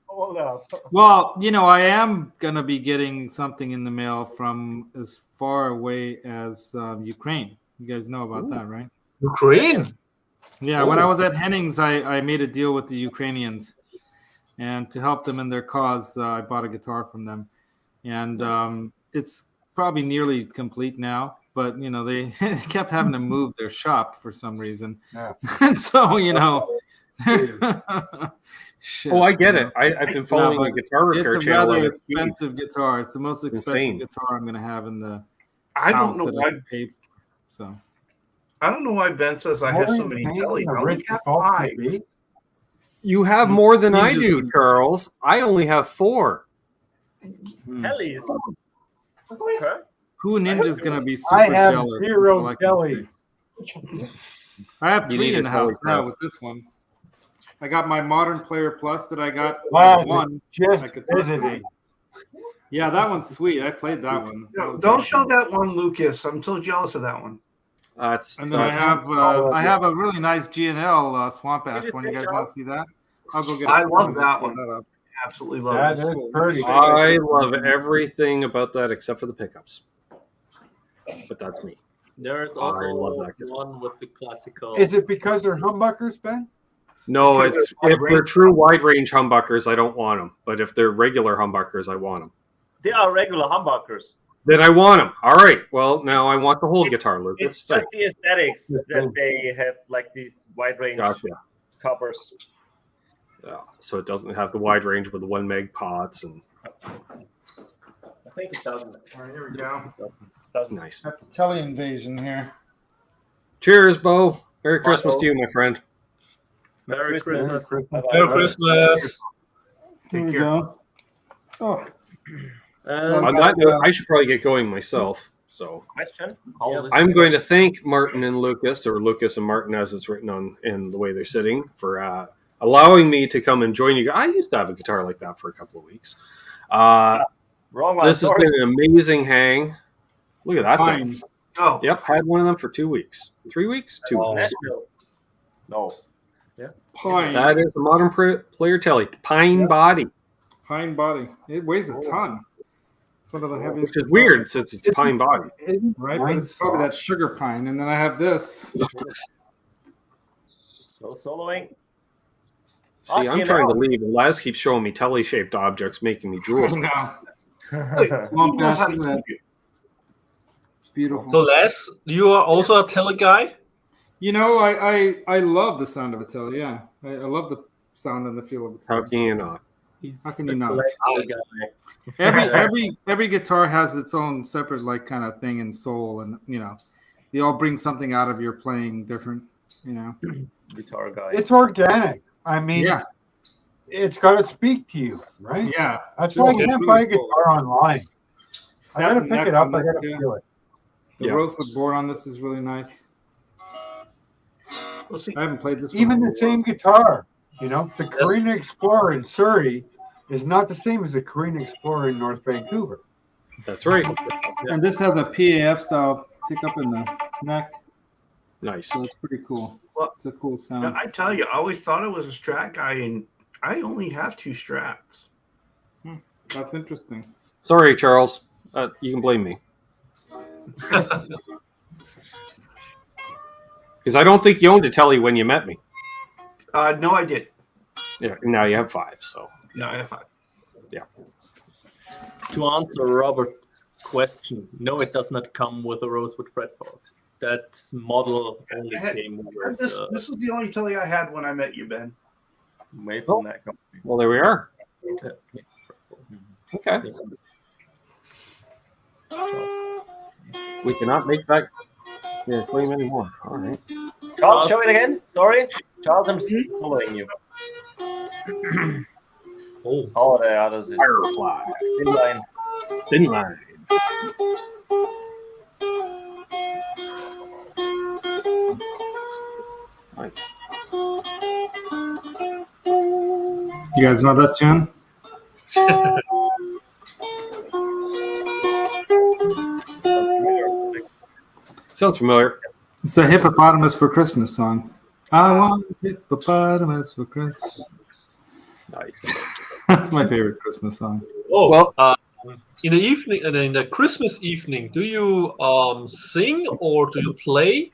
Hold up. Well, I am gonna be getting something in the mail from as far away as Ukraine. You guys know about that, right? Ukraine? Yeah, when I was at Hennings, I made a deal with the Ukrainians, and to help them in their cause, I bought a guitar from them, and it's probably nearly complete now. But they kept having to move their shop for some reason, and so Shit, Oh, I get it. I've been following but a guitar repair it's a channel. rather on expensive guitar. It's the most expensive Insane. guitar I'm going to have in the I don't house know that why. I paid for. So I don't know why Ben says I have so many tellies. I only have 5. You have more than I do, Charles. I only have 4. Hellies. Okay. Pooh Ninja's going to be super I have jealous. 0 that's all I can tellies. say. I have You 3 need in a the telly house now pro. with this one. I got my Modern Player Plus that I got Laz, one. just I could talk visiting. about. Yeah, that one's sweet. I played that one. That was Don't awesome. show that one, Lucas. I'm so jealous of that one. And then I have a really nice G&L Swamp Ash one. You guys want to see that? I'll go get it. I love I'll that pull one. that up. Absolutely love That it. is pretty. I love everything about that except for the pickups. But that's me. There's I love also that guitar. one with the classical. Is it because they're humbuckers, Ben? No, It's 'cause it's they're if they're true wide range humbuckers, I don't want them. But if they're regular humbuckers, I want them. They are regular humbuckers. Then I want them. All right. Well, now I want the whole guitar, Lucas. It's just the aesthetics that they have, like these wide range Gotcha. covers. Yeah. So it doesn't have the wide range with the 1 meg pots and I think it doesn't. Here we go. Doesn't. nice. Got the Telly invasion here. Cheers, Bo. Merry Christmas to you, my friend. Merry Christmas. Merry Christmas. Here we care. go. Oh, On that note, I should probably get going myself. So Question? I'm going to thank Martin and Lucas, or Lucas and Martin as it's written on in the way they're sitting, for allowing me to come and join you. I used to have a guitar like that for a couple of weeks. Wrong one. This has been an amazing hang. Look at that thing. Oh, Yep, had one of them for 2 weeks. 3 weeks? 2 weeks. Nashville. No. pine. That is a modern player telly. Pine body. Pine body. It weighs a ton. It's one of the heaviest. Which is weird since it's pine body. Right? But it's probably that sugar pine. And then I have this. Still soloing. See, I'm trying to leave, and Laz keeps showing me telly-shaped objects, making me drool. I know. wait, Swamp he knows how Ash, to look at keep that. it. It's beautiful. So, Les, you are also a tele guy? You know, I love the sound of a telly. Yeah, I love the sound and the feel of a telly. How can you not? How can you not? Every guitar has its own separate kind of thing and soul, and they all bring something out of your playing different. Guitar guy. It's organic. I mean, Yeah. It's got to speak to you, right? Yeah. That's why I It's can't really buy a cool. guitar online. I got to Satin pick neck it up. on I this got to too. feel it. The rosewood board on this is really nice. I haven't played this one. Even the same guitar, the Carina Explorer in Surrey is not the same as the Carina Explorer in North Vancouver. That's right. And this has a PAF style pickup in the neck, Nice. so it's pretty cool. Well, It's a cool sound. Now, I tell you, I always thought I was a Strat guy, and I only have 2 Strats. That's interesting. Sorry, Charles. You can blame me. Because I don't think you owned a telly when you met me. No, I did. Yeah, now you have 5. So No, I have 5. yeah. To answer Robert's question, no, it does not come with a Rosewood fretboard. That model only came with. This was the only telly I had when I met you, Ben. Made from that company. Well, there we are. Okay. We cannot make that flame anymore. All right. Charles, show it again. Sorry, Charles, I'm following you. Oh, the others. Firefly. Thin line. Thin line. Nice. You guys know that tune? Sounds familiar. It's a hippopotamus for Christmas song. I want a hippopotamus for Christmas. Nice. That's my favorite Christmas song. Oh, well, in the evening, in the Christmas evening, do you sing or do you play?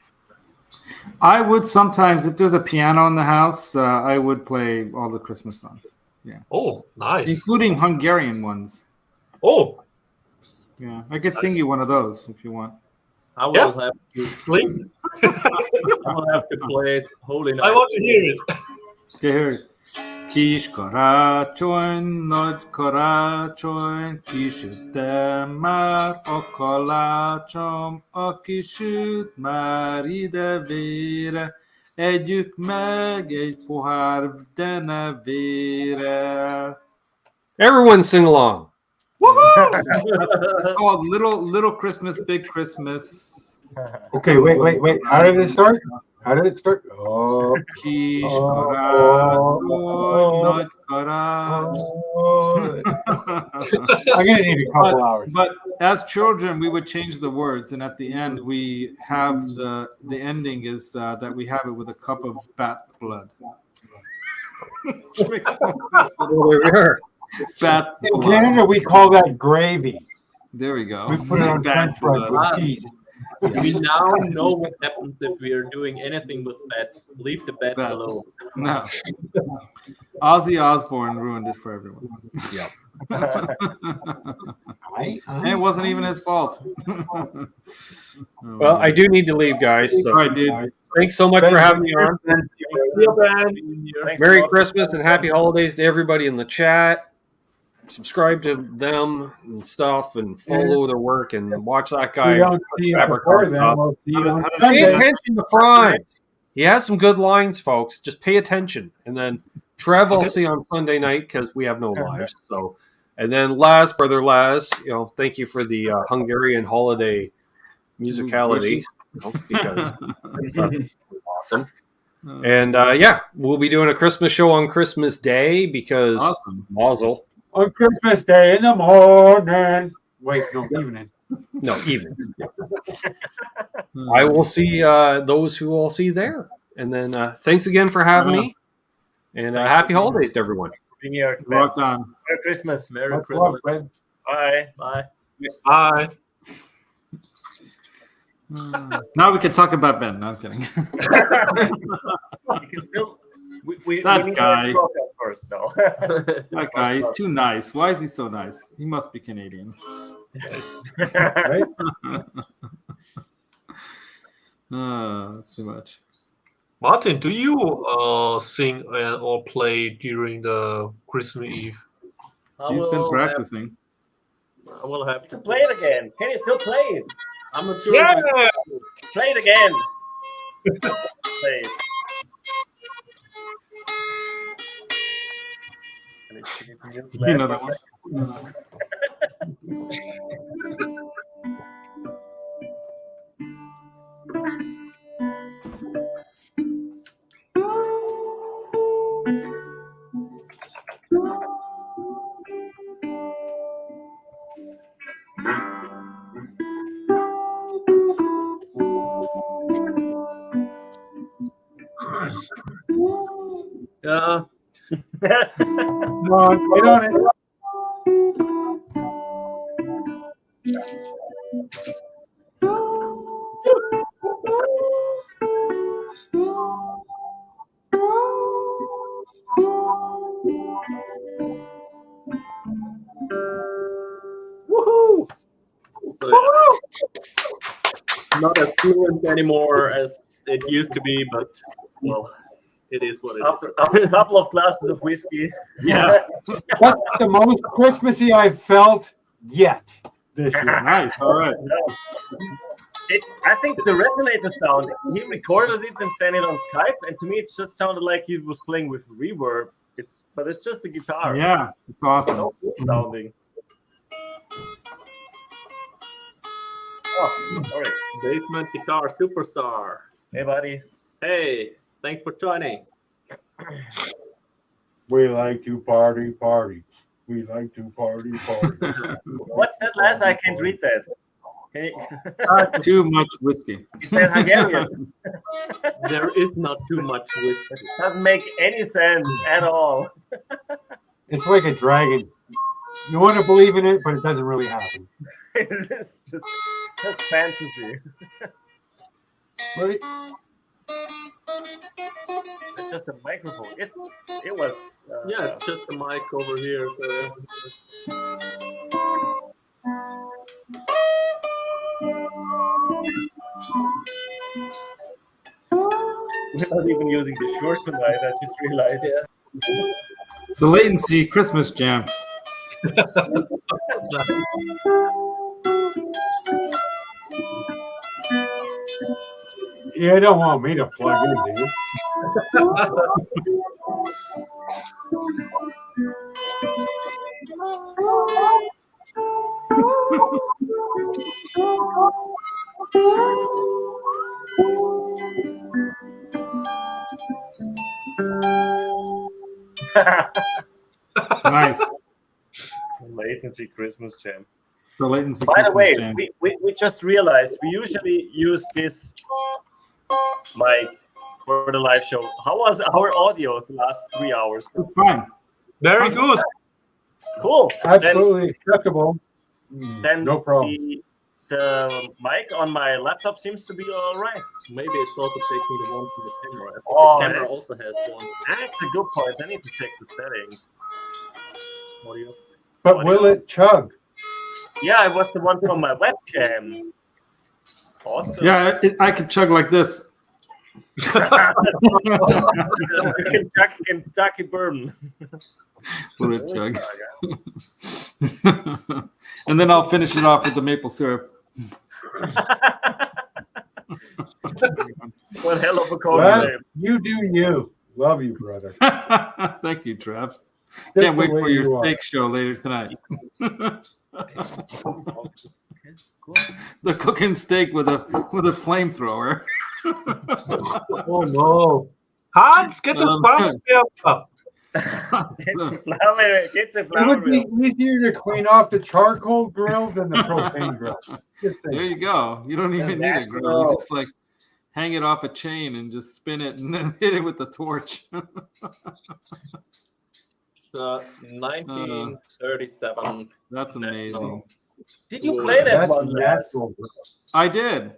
I would sometimes, if there's a piano in the house, I would play all the Christmas songs. Yeah. Oh, nice. Including Hungarian ones. Oh. Yeah, I could sing you one of those if you want. I will have to. Please. I will have to play Holy Night. I want to hear it. Okay, here. Kis karácsony, nagy karácsony, kisütte már a kalácsom, aki süt már ide vére, együk meg egy pohár denevére. Everyone sing along. It's called Little Christmas, Big Christmas. Okay, wait. How did it start? Oh. Kis karácsony, nagy karácsony. I'm gonna need a couple hours. But as children, we would change the words, and at the end, we have the ending is that we have it with a cup of bat blood. Bat's In blood. Canada, we call that gravy. There we go. We put it on Bat French fries blood. with cheese. We now know what happens if we are doing anything with bats. Leave the bats Bats. alone. No. Ozzy Osbourne ruined it for everyone. Yep. And it wasn't even his fault. Well, I do need to leave, guys. So All right, dude. thanks so much for having me on. Thanks Merry a lot. Christmas and happy holidays to everybody in the chat. Subscribe to them and stuff, and follow their work, and watch that guy. We don't see you before then. We'll see you on Pay Sunday. attention to Franz. He has some good lines, folks. Just pay attention. And then Trev I'll see on Sunday night because we have no lives. So, and then Laz, brother Laz, thank you for the Hungarian holiday musicality. Because that's awesome. And we'll be doing a Christmas show on Christmas Day because Awesome. Mazel. On Christmas Day in the morning. Wait, no, evening. No, even. Yeah. I will see those who I'll see there. And then thanks again for having me. And happy holidays to everyone. Being here. Rock on. Merry Christmas. Merry Much Christmas. love, Ben. Bye. Bye. Bye. Now we can talk about Ben. No, I'm kidding. You can still. We That need guy. to talk at first, though. That guy, he's too nice. Why is he so nice? He must be Canadian. Right? That's too much. Martin, do you sing or play during the Christmas Eve? He's been practicing. I will have to Play it again. Can you still play it? I'm not sure. Yeah. Play it again. Play it. You know that one. Yeah. Come on, get on it. not as fluent anymore as it used to be, but well, it is what it is. After a couple of glasses of whiskey. Yeah. That's the most Christmassy I've felt yet this year. Nice. All right. I think the resonator sound, he recorded it and sent it on Skype, and to me it just sounded like he was playing with reverb. But it's just a guitar. Yeah, it's awesome. So good sounding. Oh, sorry. Basement guitar superstar. Hey, buddy. Hey, thanks for joining. We like to party, party. We like to party, party. What's that last? I can't read that. Can you... Too much whiskey. Is that Hungarian? There is not too much whiskey. It doesn't make any sense at all. It's like a dragon. You want to believe in it, but it doesn't really happen. It's just fantasy. Right? It's just a microphone. It was. Yeah, it's just a mic over here. We're not even using the short tonight. I just realized. Yeah. It's a latency Christmas jam. You don't want me to plug in, do you? Nice. Latency Christmas jam. The latency By the Christmas way, jam. we just realized we usually use this mic for the live show. How was our audio the last 3 hours? It's fine. Very good. Cool. Absolutely acceptable. Then No problem. The mic on my laptop seems to be all right. Maybe it's also taking the one from the camera. I think Oh, the camera that's- also has one. That's a good point. I need to check the settings. Audio. But will it chug? Yeah, it was the one from my webcam. Awesome. Yeah, I could chug like this. Kentucky bourbon. Will it chug? And then I'll finish it off with the maple syrup. One hell of a code Well, name. you do you. Love you, brother. Thank you, Trev. Just Can't the wait way for your you are. steak show later tonight. Cool. The cooking steak with a flamethrower. Oh no. Hans, get the fun up. It's a It flower would be wheel. easier to clean off the charcoal grill than the propane grill. Just There saying. you go. You don't even need a grill. You just like hang it off a chain and just spin it and then hit it with the torch. So 1937. That's amazing. Did you play that That's one last natural. I did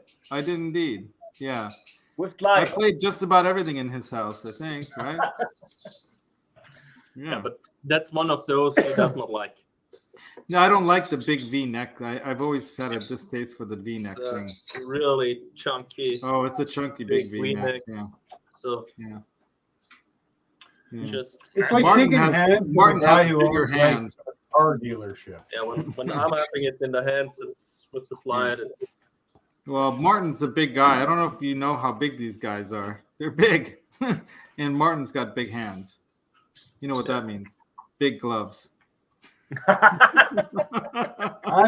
indeed. Yeah. with I slide? played just about everything in his house, I think, right? Yeah, Yeah. but that's one of those he does not like. No, I don't like the big V-neck. I've always had a distaste for the V-neck thing. It's really chunky. Oh, it's a chunky big Big V-neck. V-neck. Yeah. So Yeah. Yeah. just It's like Martin shaking has- hands with Martin a guy has who bigger owns like hands. a car dealership. yeah, when I'm having it in the hands, it's with the slide. It's Well, Martin's a big guy. I don't know if you know how big these guys are. They're big. And Martin's got big hands. You know what that means. Big gloves. I'm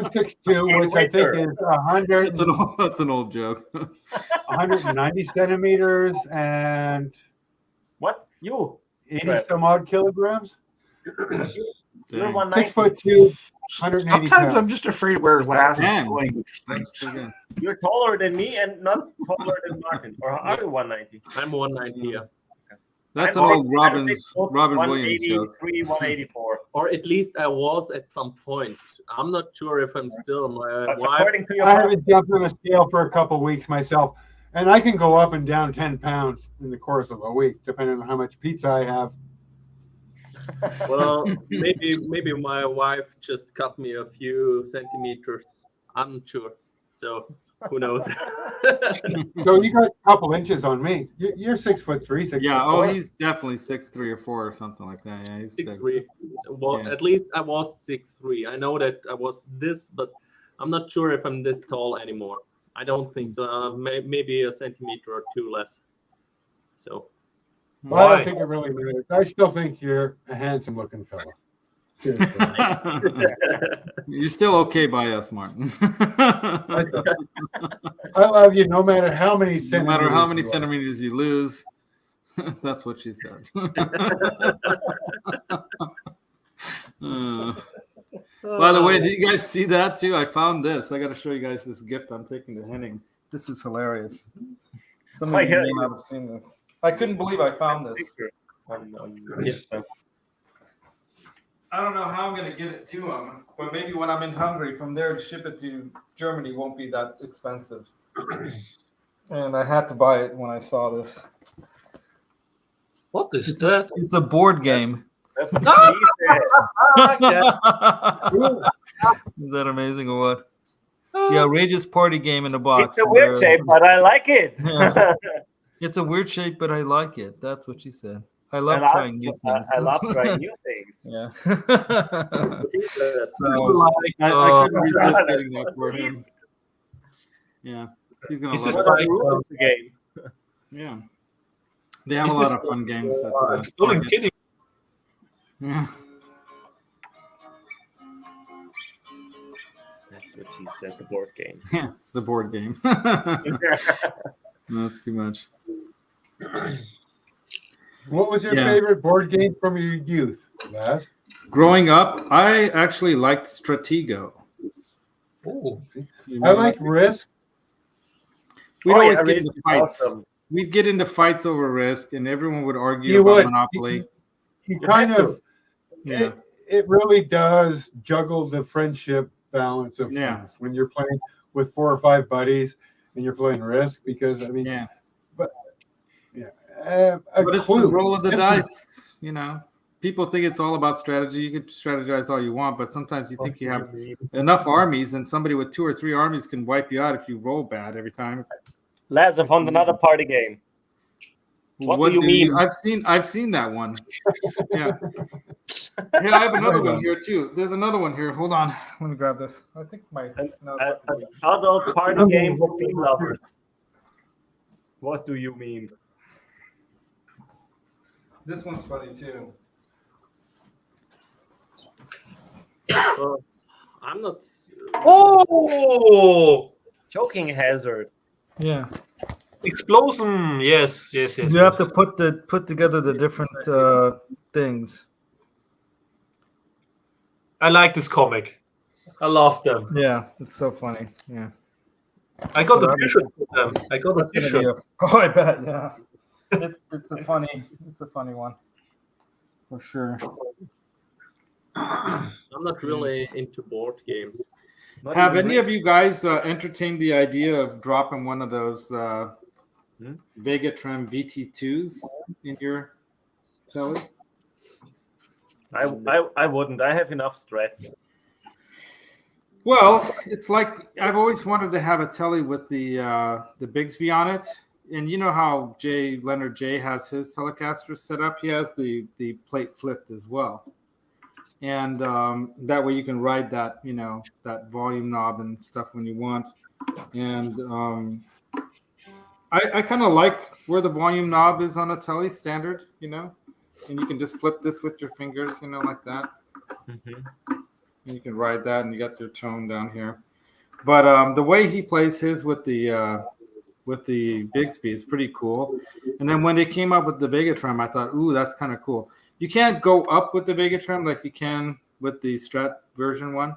6'2", which I think is 100, That's an old joke. 190 centimeters and What? You? 80 some odd kilograms. You're Dang. 190. 6'2", 180 Sometimes I'm pounds. just afraid to wear glasses. Damn. going to That's sleep. pretty good. You're taller than me and not taller than Martin. Or are you 190? I'm 190 here. That's an I'm old 6'6", Robin Williams joke. 183, 184. Or at least I was at some point. I'm not sure if I'm still. My But wife. according to your I haven't jumped on a scale for a couple weeks myself, and I can go up and down 10 pounds in the course of a week, depending on how much pizza I have. Well, maybe my wife just cut me a few centimeters. I'm not sure. So Who knows? So you got a couple inches on me. You're 6'3", 6'4". Yeah. Oh, he's definitely 6'3" or 4" or something like that. Yeah, he's big. 6'3". Well, Yeah. at least I was 6'3". I know that I was this, but I'm not sure if I'm this tall anymore. I don't think so. Maybe a centimeter or two less. So. Well, I don't think it really matters. I still think you're a handsome-looking fella. You're still okay by us, Martin. I love you no matter how many No centimeters. matter how many you are. centimeters you lose. That's what she said. By the way, did you guys see that too? I found this. I got to show you guys this gift I'm taking to Henning. This is hilarious. Some of you may not have seen this. I couldn't believe I found this. Yes. I don't know how I'm going to get it to him, but maybe when I'm in Hungary, from there to ship it to Germany won't be that expensive. And I had to buy it when I saw this. What is that? It's a board game. That's what she said. Is that amazing or what? Yeah, outrageous party game in a box. It's a weird shape, but I like it. Yeah. It's a weird shape, but I like it. That's what she said. I love trying new things. I love trying new things. Yeah. So, I couldn't resist getting that for him. Yeah. He's going to love it. The game. Yeah. They have a lot of fun games. Kidding. Yeah. That's what she said, the board game. Yeah, the board game. No, that's too much. What was your favorite board game from your youth, Laz? Growing up, I actually liked Stratego. Oh, I like Risk. We'd always get into fights. Awesome. We'd get into fights over Risk, and everyone would argue about Monopoly. You kind of, yeah. It really does juggle the friendship balance of things when you're playing with 4 or 5 buddies and you're playing Risk, because I mean, but it's the roll of the dice, you know. People think it's all about strategy. You can strategize all you want, but sometimes you think you have enough armies, and somebody with 2 or 3 armies can wipe you out if you roll bad every time. Laz, I found another party game. What do you mean? I've seen that one. Yeah. Here, I have another one here too. There's another one here. Hold on. Let me grab this. I think an adult party game for theme lovers. What do you mean? This one's funny too. I'm not. Oh! Choking hazard. Yeah. Explosion. Yes. You have to put together the different things. I like this comic. I love them. Yeah, it's so funny. Yeah. I got the t-shirt for them. I got the t-shirt. Oh, I bet. Yeah. It's a funny one. For sure. I'm not really into board games. Have any of you guys entertained the idea of dropping one of those Vegatron VT2s in your telly? I wouldn't. I have enough strats. Well, it's like I've always wanted to have a telly with the Bigsby on it. And you know how Leonard J has his Telecaster set up? He has the plate flipped as well. And that way you can ride that, you know, that volume knob and stuff when you want. And I kind of like where the volume knob is on a telly standard, you know, and you can just flip this with your fingers, you know, like that. And you can ride that, and you got your tone down here. But the way he plays his with the Bigsby is pretty cool. And then when they came up with the Vegatron, I thought, ooh, that's kind of cool. You can't go up with the Vegatron like you can with the Strat version one,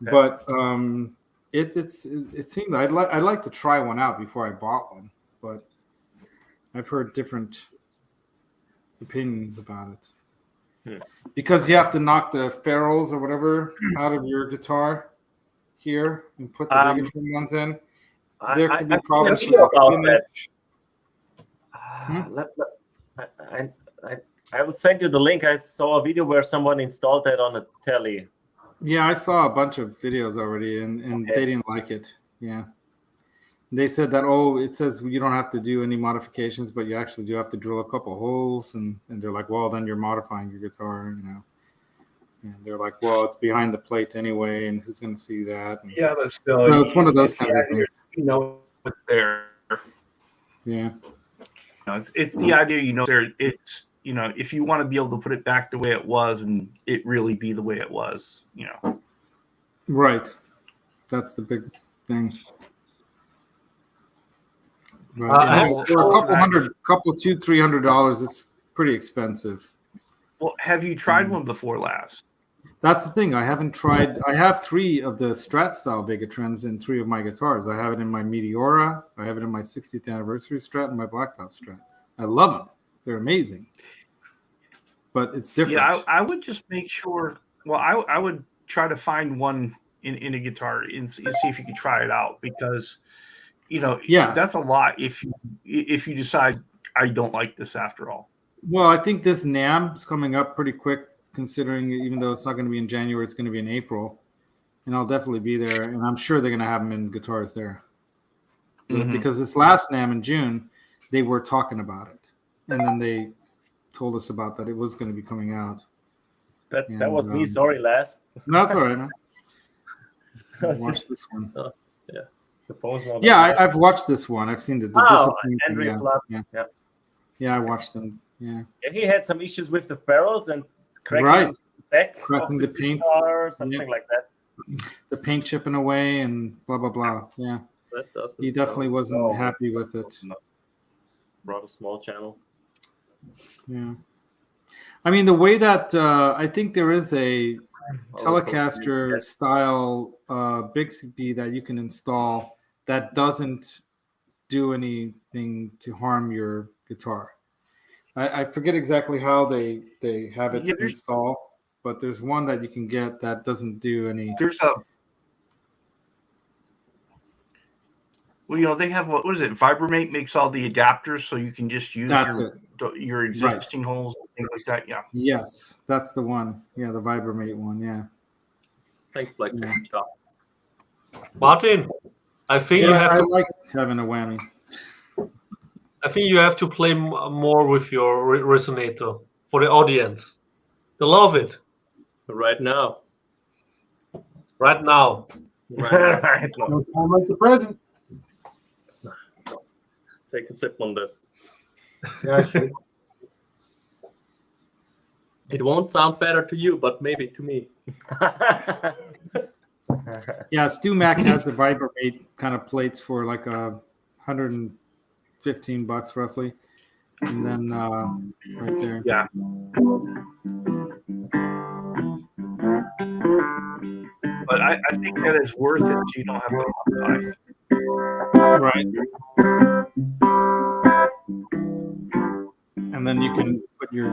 but it seemed I'd like to try one out before I bought one, but I've heard different opinions about it because you have to knock the ferrules or whatever out of your guitar here and put the Vegatron ones in. There could be problems with I will send you the link. I saw a video where someone installed that on a telly. Yeah, I saw a bunch of videos already, and they didn't like it. Yeah. They said that it says you don't have to do any modifications, but you actually do have to drill a couple holes, and they're like, well, then you're modifying your guitar, And they're like, well, it's behind the plate anyway, and who's going to see that? And, Yeah, but still, it's one of those kinds of things. It's there. Yeah. It's the idea, there. It's if you want to be able to put it back the way it was, and it really be the way it was, Right. That's the big thing. Right. For a couple $200-$300, it's pretty expensive. Well, have you tried one before, Laz? That's the thing. I haven't tried. I have 3 of the Strat style Vigatrends in 3 of my guitars. I have it in my Meteora. I have it in my 60th anniversary Strat and my Blacktop Strat. I love them. They're amazing. But it's different. Yeah, I would just make sure. Well, I would try to find one in a guitar and see if you can try it out, because that's a lot if you decide I don't like this after all. Well, I think this NAMM is coming up pretty quick, considering even though it's not going to be in January, it's going to be in April. And I'll definitely be there. And I'm sure they're going to have them in guitars there. Mm-hmm. Because this last NAMM in June, they were talking about it. And then they told us about that it was going to be coming out. That was me. Sorry, Laz. No, that's all right, man. Watch this one. Yeah. The phone's not I've watched this one. I've seen the Andrea's Lab. Yeah, I watched them. Yeah. He had some issues with the ferrules and cracking the paint or something like that. The paint chipping away and blah blah blah. Yeah. He definitely wasn't happy with it. It's brought a small channel. Yeah. I mean, the way that I think there is a Telecaster style Bixby that you can install that doesn't do anything to harm your guitar. I forget exactly how they have it installed, but there's one that you can get that doesn't do any. They have what is it? Vibramate makes all the adapters, so you can just use your existing holes and things like that. Yeah. Yes, that's the one. Yeah, the Vibramate one. Yeah. Thanks, Blake. Yeah. Martin, I think you have to like having a whammy. I think you have to play more with your resonator for the audience. They love it. Right now. Right now. Right. No time like the present. Take a sip on this. Yeah, sure. It won't sound better to you, but maybe to me. Yeah, Stu Mac has the Vibramate kind of plates for like $115 roughly, and then right there. Yeah. But I think that is worth it, so you don't have to modify. Right. And then you can put your,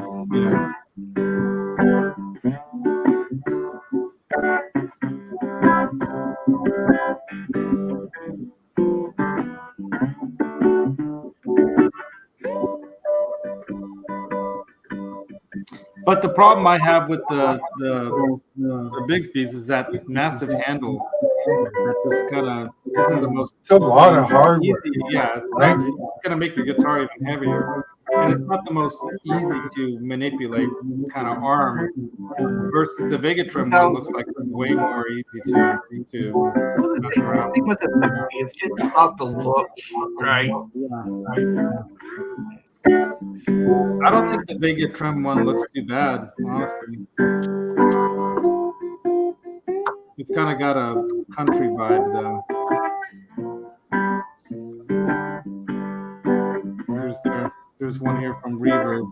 But the problem I have with the Bigsby's is that massive handle that just kind of isn't the most. It's a lot of hardware. Easy. Yeah, it's going to make your guitar even heavier, and it's not the most easy to manipulate kind of arm. Versus the Vigatrim one looks like it's way more easy to mess around. The thing with the Bigsby is it's about the look, right? I don't think the Vigatrim one looks too bad, honestly. It's kind of got a country vibe, though. There's one here from Reverb.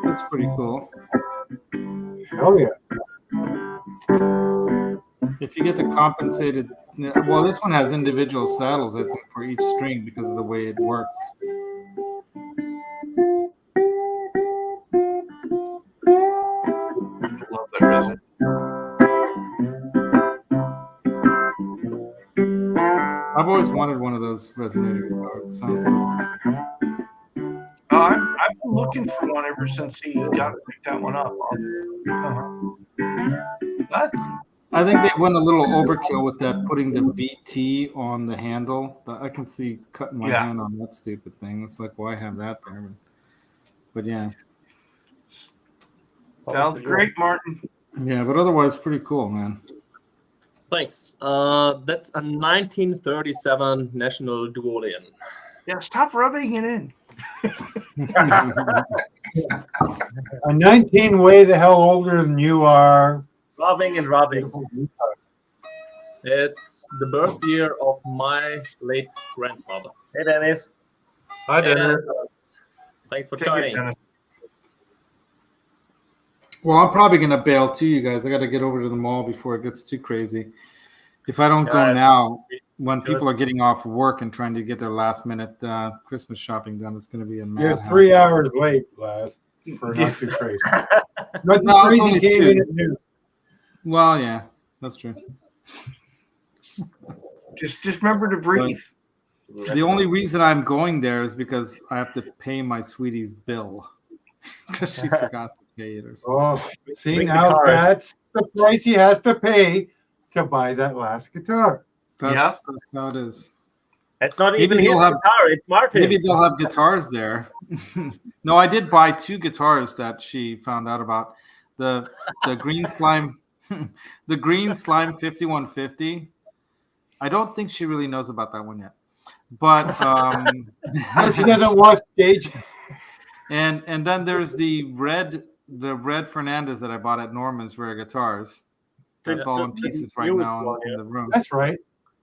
That's pretty cool. Hell yeah. If you get the compensated, well, this one has individual saddles, I think, for each string because of the way it works. Love that resin. I've always wanted one of those resonator guitars. It sounds so. I've been looking for one ever since he got picked that one up. I think they went a little overkill with that, putting the VT on the handle. I can see cutting my hand on that stupid thing. It's like, why have that there? But yeah. Sounds great, Martin. Yeah, but otherwise, pretty cool, man. Thanks. That's a 1937 National Duolian. Yeah, stop rubbing it in. A 19 way the hell older than you are. Robbing and robbing. It's the birth year of my late grandfather. Hey, Dennis. Hi, Dennis. Thanks for joining. Well, I'm probably going to bail too, you guys. I got to get over to the mall before it gets too crazy. If I don't go now, when people are getting off work and trying to get their last minute Christmas shopping done, it's going to be a mad. You're 3 hours late, Laz. For not too crazy. Not No, it's crazy only came 2. in at noon. Well, yeah, that's true. Just remember to breathe. The only reason I'm going there is because I have to pay my sweetie's bill because she forgot to pay it or something. Oh, see, now that's the price he has to pay to buy that last guitar. That's how it is. It's not Maybe even his they'll have- guitar, it's Martin's. Maybe they'll have guitars there. No, I did buy 2 guitars that she found out about. The green slime, the green slime 5150. I don't think she really knows about that one yet, but She doesn't watch stage. And then there's the red Fernandez that I bought at Norman's Rare Guitars. That's all in pieces right now in the room. That's right.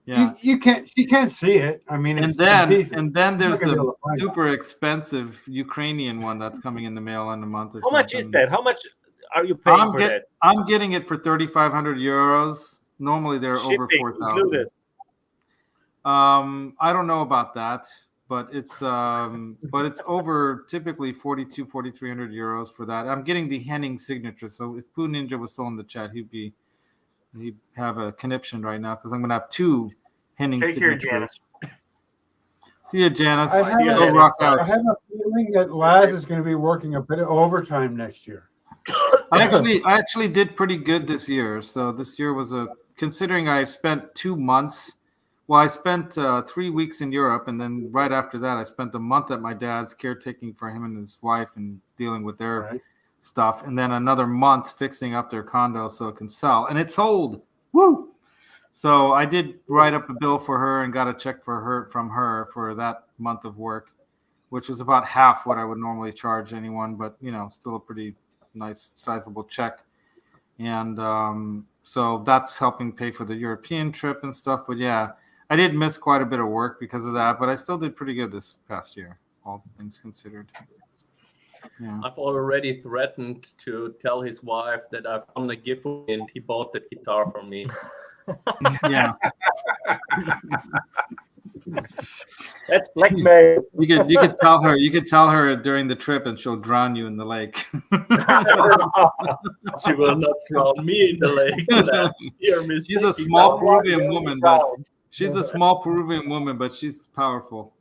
Yeah. You can't see it. I mean, And it's in pieces. then there's You're not gonna be the able to find it. super expensive Ukrainian one that's coming in the mail in a month or How something. much is that? How much are you paying for that? I'm getting it for 3,500 euros. Normally they're over Shipping 4,000. included. I don't know about that, but it's over typically 4,300 euros for that. I'm getting the Henning signature. So if Poo Ninja was still in the chat, he'd have a conniption right now because I'm gonna have 2 Henning Take care, signatures. Janice. See you, Janice. I have, Go rock I out. have a feeling that Laz is going to be working a bit of overtime next year. I actually did pretty good this year. So this year was considering I spent 2 months. Well, I spent 3 weeks in Europe, and then right after that, I spent a month at my dad's caretaking for him and his wife and dealing with their stuff, and then another month fixing up their condo so it can sell. And it sold. Woo! So I did write up a bill for her and got a check from her for that month of work, which was about half what I would normally charge anyone, but still a pretty nice, sizable check. And so that's helping pay for the European trip and stuff. But yeah, I did miss quite a bit of work because of that, but I still did pretty good this past year, all things considered. Yeah. I've already threatened to tell his wife that I've won a gift and he bought that guitar from me. Yeah. That's blackmail. You could tell her during the trip and she'll drown you in the lake. She will not drown me in the lake. She's a small Peruvian woman, but she's powerful.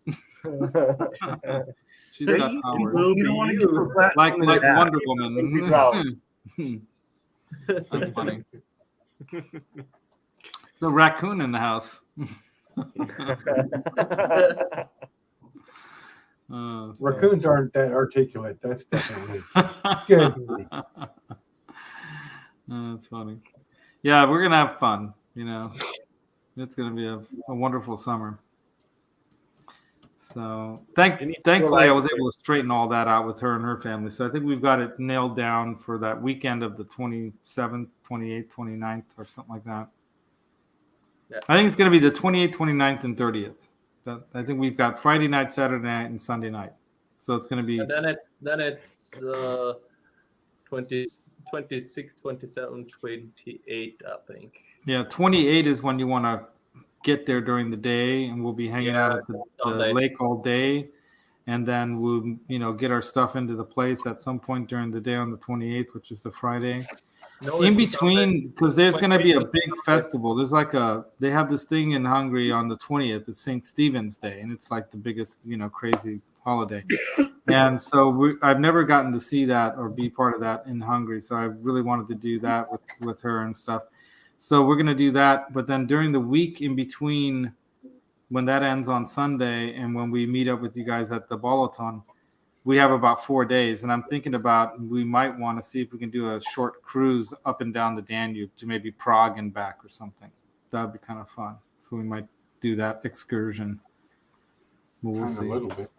She's got powers. You don't want to get her flat like on the back. Wonder Woman. That's funny. It's a raccoon in the house. Raccoons aren't that articulate. That's definitely good. That's funny. Yeah, we're gonna have fun. It's gonna be a wonderful summer. So thankfully, I was able to straighten all that out with her and her family. So I think we've got it nailed down for that weekend of the 27th, 28th, 29th, or something like that. Yeah. I think it's going to be the 28th, 29th, and 30th. I think we've got Friday night, Saturday night, and Sunday night. So it's going to be. And then it's 26, 27, 28, I think. Yeah, 28 is when you want to get there during the day, and we'll be hanging out at the lake all day, and then we'll get our stuff into the place at some point during the day on the 28th, which is a Friday. In between, because there's going to be a big festival. There's they have this thing in Hungary on the 20th. It's St. Stephen's Day, and it's like the biggest, crazy holiday. And so I've never gotten to see that or be part of that in Hungary. So I really wanted to do that with her and stuff. So we're going to do that. But then during the week in between, when that ends on Sunday and when we meet up with you guys at the Balaton, we have about 4 days. And I'm thinking about we might want to see if we can do a short cruise up and down the Danube to maybe Prague and back or something. That would be kind of fun. So we might do that excursion. We'll see. A little bit.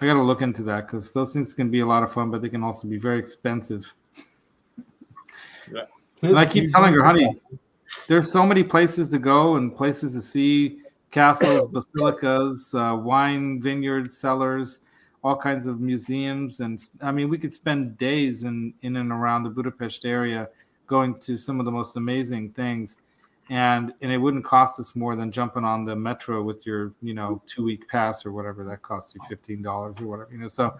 I got to look into that because those things can be a lot of fun, but they can also be very expensive. Yeah. And I keep telling her, honey, there's so many places to go and places to see, castles, basilicas, wine vineyards, cellars, all kinds of museums. And I mean, we could spend days in and around the Budapest area going to some of the most amazing things. And it wouldn't cost us more than jumping on the metro with your, 2-week pass or whatever that costs you, $15 or whatever, So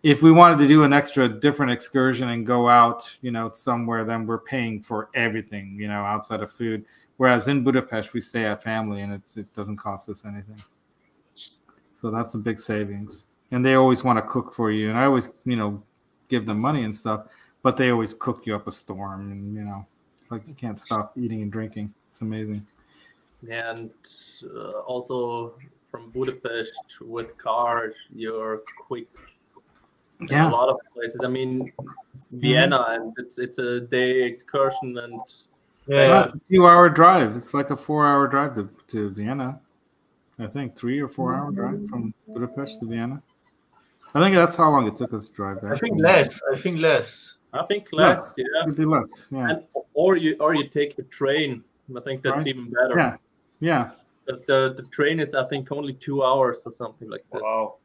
if we wanted to do an extra different excursion and go out, somewhere, then we're paying for everything, outside of food. Whereas in Budapest, we stay at family and it doesn't cost us anything. So that's a big savings. And they always want to cook for you. And I always, give them money and stuff, but they always cook you up a storm and, it's like you can't stop eating and drinking. It's amazing. And also from Budapest with car, you're quick. Yeah. A lot of places. I mean, Vienna, and it's a day excursion, and It's a few-hour drive. It's like a 4-hour drive to Vienna. I think 3 or 4 hour drive from Budapest to Vienna. I think that's how long it took us to drive there. I think less. I think less. Yeah, it'd be less. Yeah. And, or you take the train. I think that's even better. Yeah. Yeah. Because the train is, I think, only 2 hours or something like this. Wow.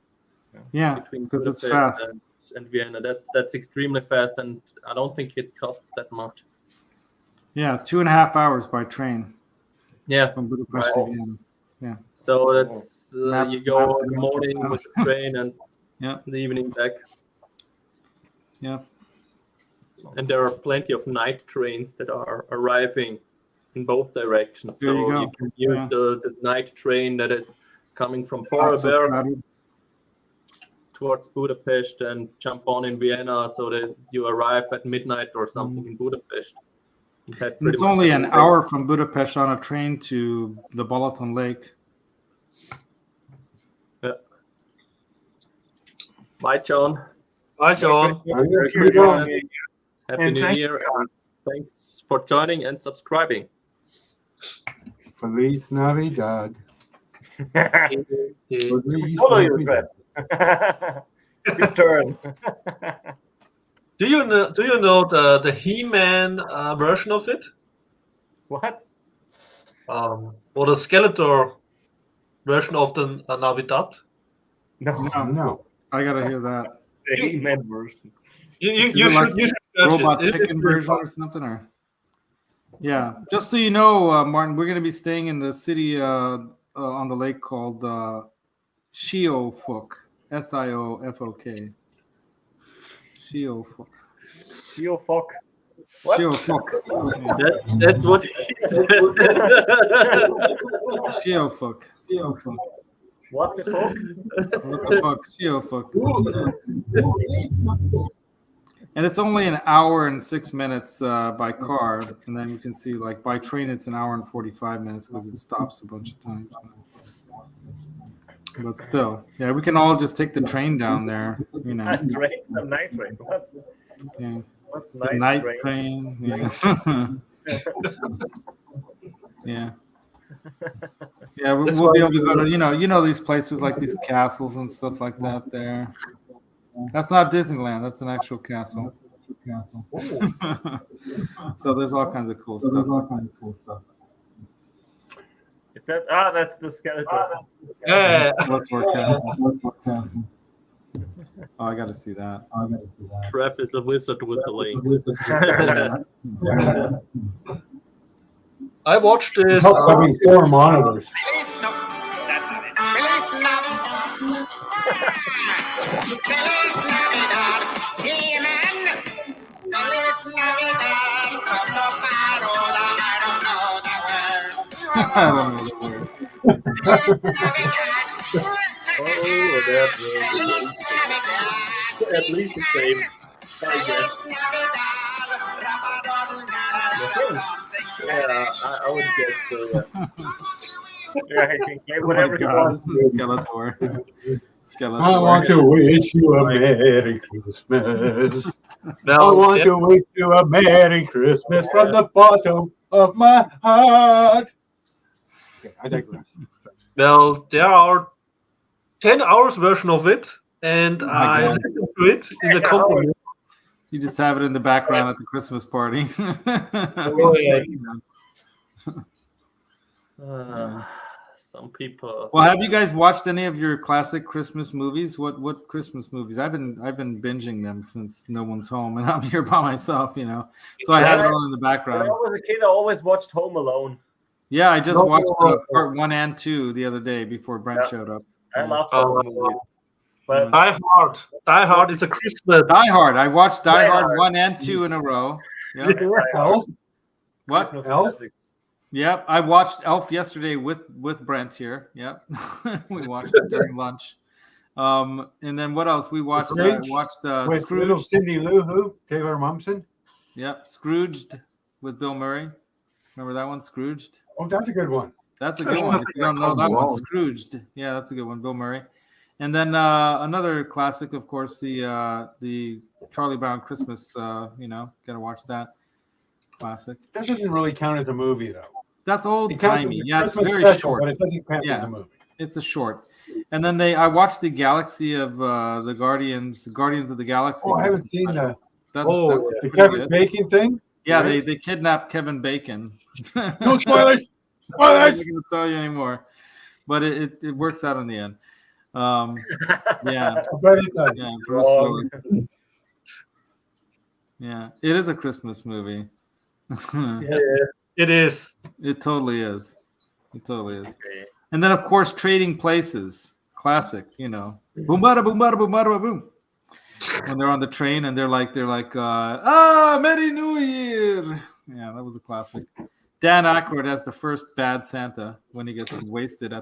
Yeah, Between because it's Budapest fast. and Vienna. That's extremely fast, and I don't think it costs that much. Yeah, 2.5 hours by train. Yeah. From Budapest to Vienna. Yeah. So that's you go in the map morning with the train and yeah, the evening back. Yeah. And there are plenty of night trains that are arriving in both directions. There you So go. you can use Yeah. the night train that is coming from Not so Vorarlberg crowded. towards Budapest and jump on in Vienna so that you arrive at midnight or something in Budapest. And it's only an hour from Budapest on a train to the Balaton Lake. Yeah. Bye, John. Bye, John. Happy And New thank Year. And thanks for joining and subscribing. Feliz Navidad. Feliz Follow you, Navidad. Fred. It's your turn. Do you know the He-Man version of it? What? Or the Skeletor version of the Navidad? No. I gotta hear that. The He-Man version. You should search robot it. chicken version or something, or yeah. Just so you know, Martin, we're gonna be staying in the city on the lake called Siofok, Siofok. Siofok. Siofok. What? Siofok. That's what he said. Siofok. What the fuck? What the fuck? Siofok. And it's only an hour and 6 minutes by car, and then you can see, like, by train it's an hour and 45 minutes because it stops a bunch of times. But still, yeah, we can all just take the train down there, you know. Some night train. What's The night train. Yeah. Yeah. Yeah, we'll be able to go to, you know these places like these castles and stuff like that there. That's not Disneyland. That's an actual castle. So there's all kinds of cool stuff. Is that? That's the skeleton. Yeah. Bloodsport Castle. Oh, I got to see that. Trev is a wizard with the link. I watched this. Helps having 4 monitors. I don't know the words. Oh, that will be at least the same, I guess. Yeah, I would guess so. Yeah, he can claim Oh my whatever he God. wants. Skeletor. Skeletor. I want to wish you a Merry Christmas. I want to wish you a Merry Christmas from the bottom of my heart. Okay, I digress. Well, there are 10 hours version of it, and I God. listened to it in the company. You just have it in the background at the Christmas party. Oh, yeah. Some people. Well, have you guys watched any of your classic Christmas movies? What Christmas movies? I've been binging them since no one's home and I'm here by myself, you know. So I have it on in the When I background. was a kid, I always watched Home Alone. Yeah, I just watched part 1 and 2 the other day before Brent showed up. I love those movies. But Die Hard is a Christmas. Die Hard. I watched Die Die Hard Hard. 1 and 2 in a row. Yep. Elf? What? Christmas Elf? classic. Yep. I watched Elf yesterday with Brent here. Yep. We watched it during lunch. And then what else? We watched Grinch watched with little Scrooged. Cindy Lou Who, Taylor Momsen. Yep. Scrooged with Bill Murray. Remember that one? Scrooged. Oh, that's a good one. That's a good one. If you don't know that one, Scrooged. Yeah, that's a good one. Bill Murray. And then another classic, of course, the Charlie Brown Christmas. You know, gotta watch that. Classic. That doesn't really count as a movie, though. That's old It counts as timey. a Yeah, it's Christmas very special, short. but it doesn't count as Yeah. a movie. It's a short. And then I watched the Galaxy of the Guardians of the Galaxy. Oh, I haven't seen that. That was The pretty Kevin good. Bacon thing? Yeah, right? they kidnapped Kevin Bacon. No spoilers! I'm not Spoilers! going to tell you anymore, but it works out in the end. Yeah, I bet it does. yeah, Bruce Willis. Yeah, it is a Christmas movie. It is. It totally is. It totally is. And then, of course, Trading Places, classic. You know, boom, bada, boom, bada, boom, bada, boom. When they're on the train and they're like, Merry New Year. Yeah, that was a classic. Dan Aykroyd has the first Bad Santa when he gets wasted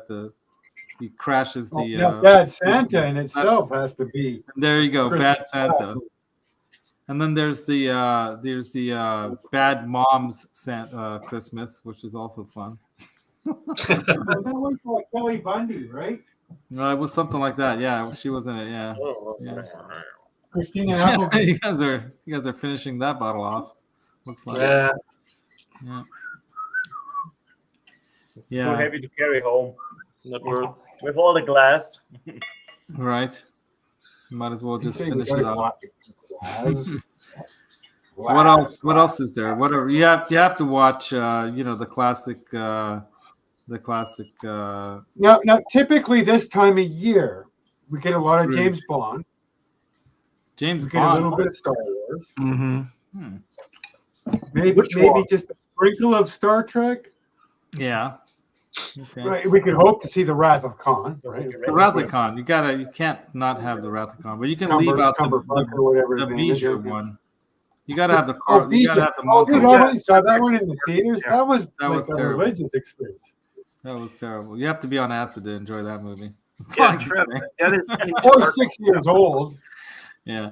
he crashes the. Now, Bad Santa in itself has to be. There you go, Christmas Bad Santa. classic. And then there's the Bad Mom's Christmas, which is also fun. That was like Kelly Bundy, right? No, it was something like that. Yeah, she was in it. Yeah. Yeah. Christina Applegate. you guys are finishing that bottle off. Looks like. Yeah. Yeah. It's too heavy to carry home. Not worth. With all the glass. Right. Might as well just You say we finish it gotta off. Wow. What else? What else is there? Whatever you have to watch. The classic. Now, typically this time of year, we get a lot of James Bond. James We get a Bond. little bit of Star Wars. Mm-hmm. Maybe just a sprinkle of Star Trek. Yeah. Okay. Right. We could hope to see the Wrath of Khan. Right. The Wrath of Khan. You can't not have the Wrath of Khan, but you can leave out Cumberbatch or whatever the his name is. Vija one. You gotta have the car. Oh, You gotta have the montage. I went and saw that one in the theaters. That was That like was a terrible. religious experience. That was terrible. You have to be on acid to enjoy that movie. That's Yeah, all I can Trev, say. that is Or 6 years old. Yeah.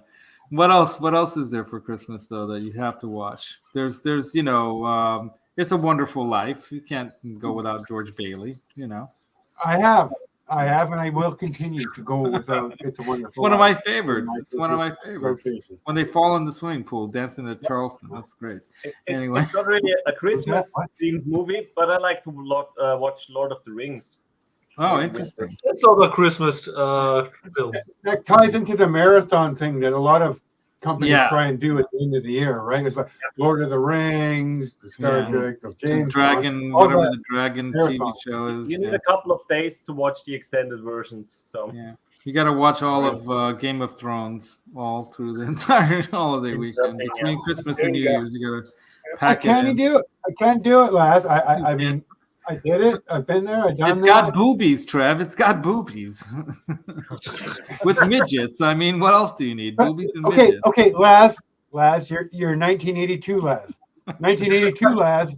What else? What else is there for Christmas though that you have to watch? There's It's a Wonderful Life. You can't go without George Bailey. I have, and I will continue to go without It's a Wonderful It's one of my Life. favorites. It's one of my favorites. rotation. When they fall in the swimming pool, dancing at Charleston. That's great. Anyway. It's not really a Christmas themed movie, but I like to watch Lord of the Rings. Oh, interesting. It's not a Christmas film. That ties into the marathon thing that a lot of companies Yeah. try and do at the end of the year, right? It's like Lord of the Rings, the Star Yeah. Trek, the The James Dragon, Bond, all whatever that. the Dragon Marathon. TV show is. You need Yeah. a couple of days to watch the extended versions. So Yeah. You got to watch all of Game of Thrones all through the entire holiday weekend. Between Christmas and New Year's, you got to I pack it can't in. do it. I can't do it, Laz. I mean, I did it. I've been there. I've done It's that. got boobies, Trev. It's got boobies. With midgets. I mean, what else do you need? Boobies and midgets. Okay, Laz, you're 1982 Laz. 1982 Laz.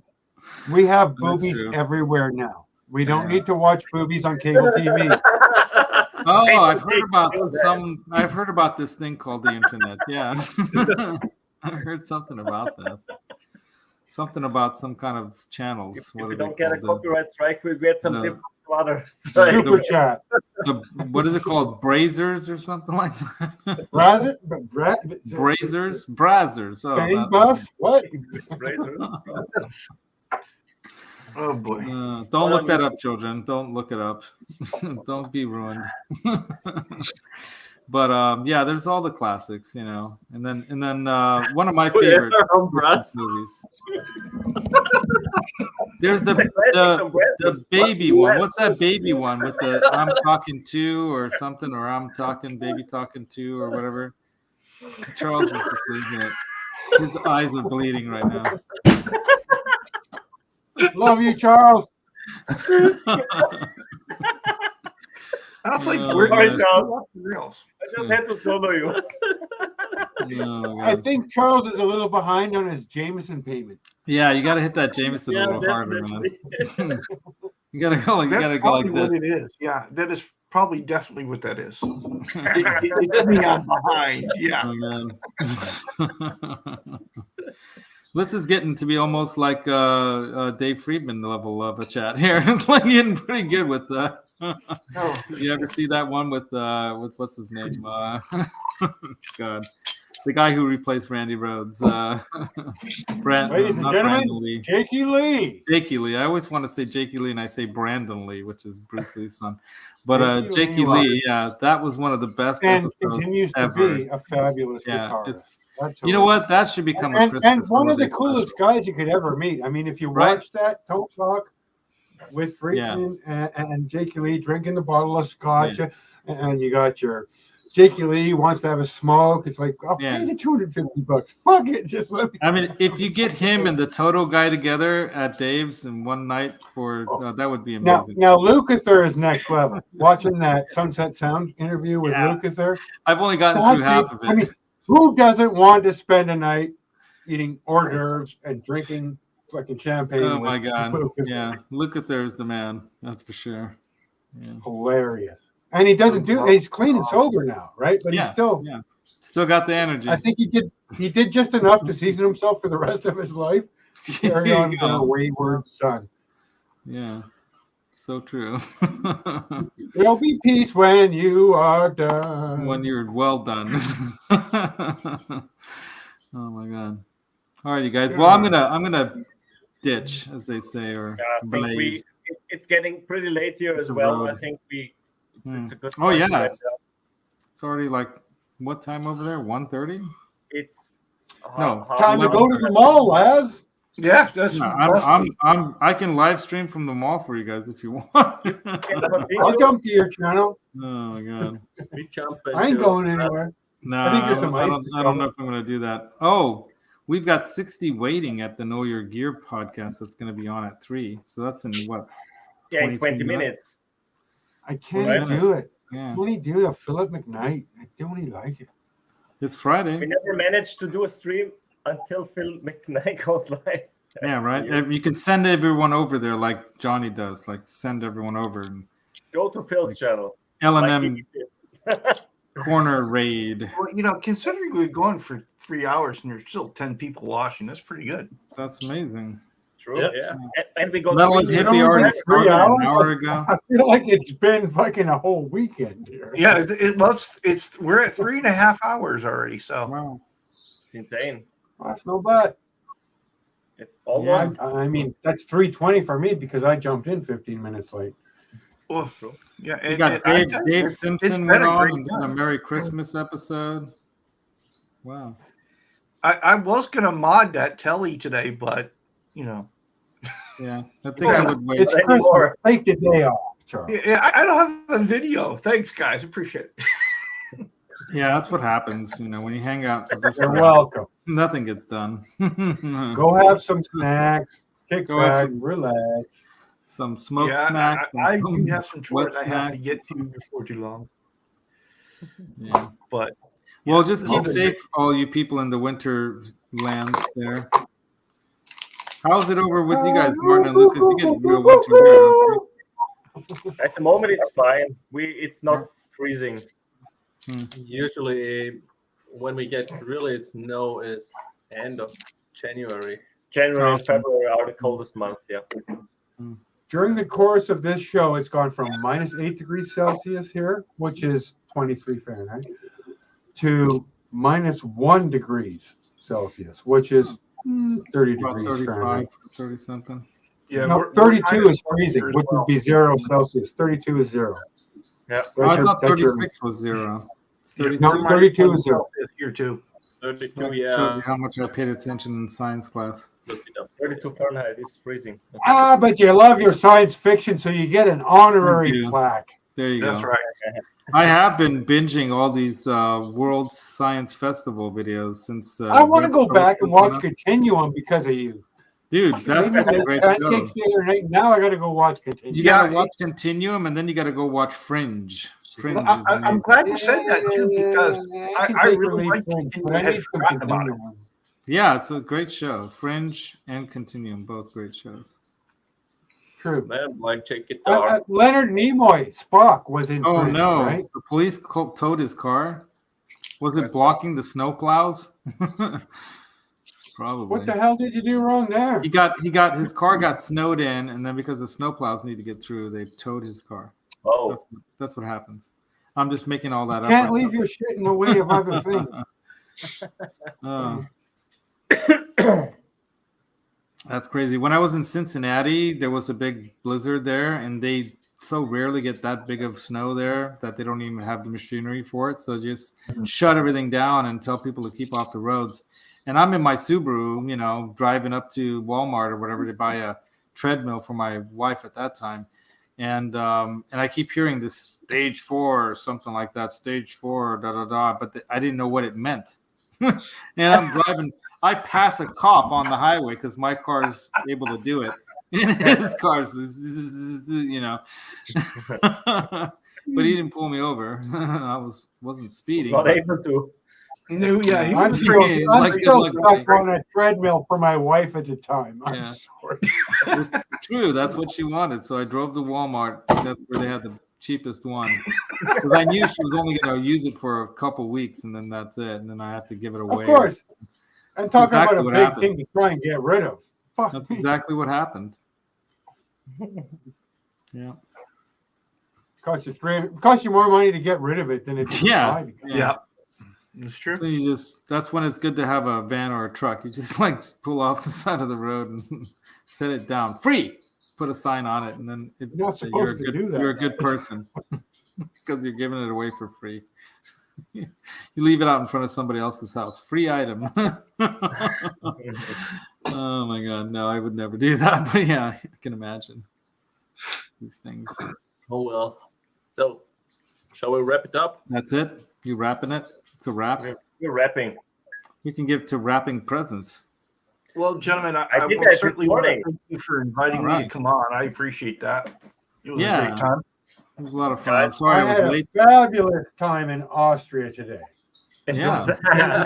We have That's boobies true. everywhere now. We don't need to watch boobies on cable TV. Oh, I've heard about I've heard about this thing called the internet. Yeah, I heard something about that. Something about some kind of channels. If What we are they don't get a called? copyright strike, we get some No. different others. Super chat. What is it called? Brazers or something like that? Brazers? Brazzers. Oh, Bang that- buff? What? Oh boy. Don't look that up, children. Don't look it up. Don't be ruined. But yeah, there's all the classics, you know, and then one of my favorite Christmas movies. There's the baby one. What's that baby one with the I'm talking to or something, or I'm talking baby talking to or whatever? Charles is just losing it. His eyes are bleeding right now. Love you, Charles. I was like, Oh, where sorry, did Charles. reels? I just had to solo you. Oh, I God. think Charles is a little behind on his Jameson payment. Yeah, you got to hit that Jameson a little harder, man. You got to go. You That's got to go like probably what this. it is. Yeah, that is probably definitely what that is. It's me on behind. Yeah. Oh, man. This is getting to be almost like Dave Friedman level of a chat here. It's like getting pretty good with that. You ever see that one with what's his name? God, the guy who replaced Randy Rhoads. Ladies and gentlemen, Jakey Lee. Jakey Lee. I always want to say Jakey Lee, and I say Brandon Lee, which is Bruce Lee's son. But Jakey Lee, yeah, that was one of the best And episodes continues to ever. be a fabulous Yeah, guitarist. it's That's you know what, that should become a and Christmas one of the holiday coolest guys you could ever meet. I mean, if you Right. watch that Don't Talk with Friedman and Jakey Lee drinking the bottle of scotch, and you got your Jakey Lee wants to have a smoke. It's like, I'll pay you $250. Fuck it, just let me. I mean, if you get him and the Toto guy together at Dave's in one night for that would be Now, amazing. Lukather is next level. Watching that Sunset Sound interview with Lukather. I've only gotten through half of it. I mean, who doesn't want to spend a night eating hors d'oeuvres and drinking fucking champagne? Oh my with God! Lukather? Yeah, Lukather is the man. That's for sure. Yeah. Hilarious. And he doesn't do. He's clean and sober now, right? But he's still got the energy. I think he did just enough to season himself for the rest of his life to carry on being a wayward son. Yeah, so true. There'll be peace when you are done. When you're well done. Oh my God! All right, you guys. Well, I'm gonna ditch, as they say, or I think blaze. it's getting pretty late here as The well. road. I think it's a good. Oh time to yeah, wrap it's, it up. it's already like what time over there? 1:30? It's No, Time to go to the mall, Laz. Yeah, that's. No, I can live stream from the mall for you guys if you want. I'll jump to your channel. Oh my God! I ain't going anywhere. No, I think there's some I ice don't, to I don't come. know if I'm going to do that. Oh, we've got 60 waiting at the Know Your Gear podcast. That's going to be on at 3. So that's in what? Yeah, in 20 minutes. I can't Right. do it. Yeah. When he do a Philip McKnight, I don't even like it. It's Friday. We never managed to do a stream until Phil McKnight goes live. Yeah, right. And you can send everyone over there like Johnny does. Like send everyone over and Go to Phil's channel. L&M corner raid. Well, considering we're going for 3 hours and there's still 10 people watching, that's pretty good. That's amazing. True. Yep. Yeah. And we go. That was hippie already started an hour ago. I feel like it's been fucking a whole weekend here. Yeah, we're at 3.5 hours already. So Wow. It's insane. That's no bad. It's almost. I mean, that's 3:20 for me because I jumped in 15 minutes late. Oh, yeah. We got Dave Simpson it's went been a on great and did a time. Merry Christmas episode. Wow. I was gonna mod that telly today, but Yeah, I think I would wait. It's Christmas. Take the day off, Charles. Yeah, I don't have a video. Thanks, guys. Appreciate it. Yeah, that's what happens. When you hang out with this You're crowd, welcome. nothing gets done. Go have some snacks. Kick Go have back, some- relax. Some smoked Yeah, snacks. I and do have some chores wet I have to snacks. get to before too long. Yeah. But Well, just keep Love it. safe, all you people in the winter lands there. How's it over with you guys, Martin and Lucas? You get real winter here, don't you? At the moment, it's fine. It's not freezing. Usually, when we get really snow is end of January. January and February are the coldest months. Yeah. During the course of this show, it's gone from -8 degrees Celsius here, which is 23 Fahrenheit, to -1 degrees Celsius, which is 30 degrees Fahrenheit. 30 something. Yeah, No, 32 is freezing, which would be 0 Celsius. 32 is 0. Yeah. I thought 36 was 0. It's 32. No, 32 is 0. Here too. 32, Shows yeah. you how much I paid attention in science class. 32 Fahrenheit is freezing. But you love your science fiction, so you get an honorary plaque. There you That's go. right. I have been binging all these World Science Festival videos since. I want to go back and watch Continuum because of you. Dude, that's such a great show. Pancakes the other night. Now I got to go watch Continuum. You gotta watch Continuum, and then you gotta go watch Fringe. Fringe is I'm amazing. glad you said that too, because I really like Fringe, Continuum. but I I had need some forgotten about it. Continuum. Yeah, it's a great show. Fringe and Continuum, both great shows. True. Man, like check guitar. Leonard Nimoy, Spock, was in Oh Fringe, no! right? The police towed his car. Was it blocking the snow plows? Probably. What the hell did you do wrong there? His car got snowed in, and then because the snow plows need to get through, they towed his car. Oh, That's what happens. I'm just making all that up. Can't right leave now. your shit in the way of other things. That's crazy. When I was in Cincinnati, there was a big blizzard there, and they so rarely get that big of snow there that they don't even have the machinery for it. So just shut everything down and tell people to keep off the roads. And I'm in my Subaru, driving up to Walmart or whatever to buy a treadmill for my wife at that time. And I keep hearing this stage 4 or something like that, stage 4, but I didn't know what it meant. And I'm driving. I pass a cop on the highway because my car is able to do it. And his car's, but he didn't pull me over. I wasn't speeding. not able to. No, yeah, he I'm was still, pretty. I'm still stuck on a treadmill for my wife at the time. I'm Yeah. sorry. It's true. That's what she wanted. So I drove to Walmart. That's where they had the cheapest one. Because I knew she was only going to use it for a couple weeks, and then that's it. And then I have to give it away. Of course. I'm talking exactly about a what big happened. thing to try and get rid of. Fuck That's me. exactly what happened. Yeah. Costs you more money to get rid of it than it does to buy it. Yeah. It's true. So that's when it's good to have a van or a truck. You just pull off the side of the road and set it down. Free. Put a sign on it, and then You're not supposed to do that. You're a good person because you're giving it away for free. You leave it out in front of somebody else's house. Free item. Oh my God. No, I would never do that. But yeah, I can imagine these things. Oh well. So, shall we wrap it up? That's it. You wrapping it? It's a wrap. You're rapping. You can give to wrapping presents. Well, gentlemen, I think will I did certainly want to morning. thank you for inviting me to come on. I appreciate that. It was a Yeah. great time. It was a lot of fun. I'm sorry I I was had a late. fabulous time in Austria today. Yeah.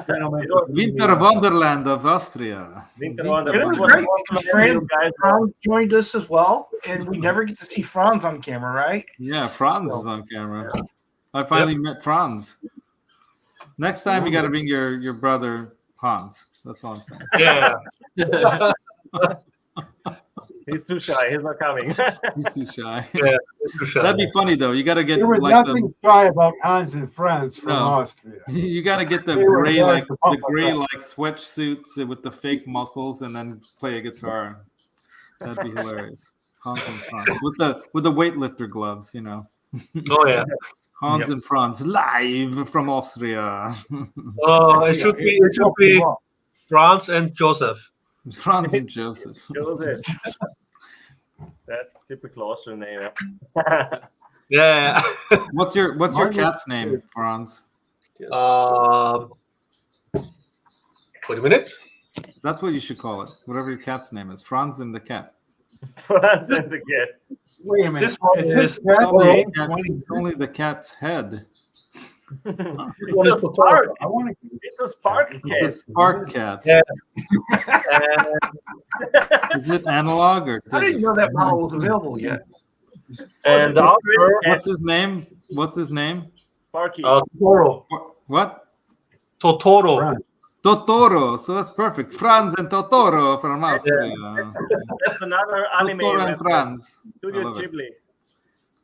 Gentlemen, Winter Wonderland of Austria. Winter And Wonderland. it was What great was because the name, Franz joined us as well, and we never get to see Franz on camera, right? Yeah, Franz is on camera. I finally met Franz. Next time you got to bring your brother Hans. That's all I'm saying. Yeah. He's too shy. He's not coming. He's too shy. Yeah. Too shy. That'd be funny though. You got to get there was like nothing shy about Hans and Franz from No. Austria. you got to get the They were gray glad like to pump the gray us up. like sweatsuits with the fake muscles and then play a guitar. That'd be hilarious. Hans and Franz with the weightlifter gloves, Oh yeah. Hans and Franz live from Austria. Oh, it should be Franz and Joseph. Franz and Joseph. Joseph. That's typical Austrian name. Yeah. What's your cat's name, Franz? Wait a minute. That's what you should call it. Whatever your cat's name is, Franz and the cat. Franz and the kid. Wait a minute. This one Is is his cat Only, name? it's only the cat's head. It's a spark. I want to. It's a spark It's a cat. spark cat. Yeah. Is it analog or I didn't digital? know that model was available yet. And the other, What's his name? What's his name? Sparky. Totoro. What? Totoro. Totoro. So that's perfect. Franz and Totoro from Austria. That's another anime. Totoro and reference. Franz. I Studio love it. Ghibli.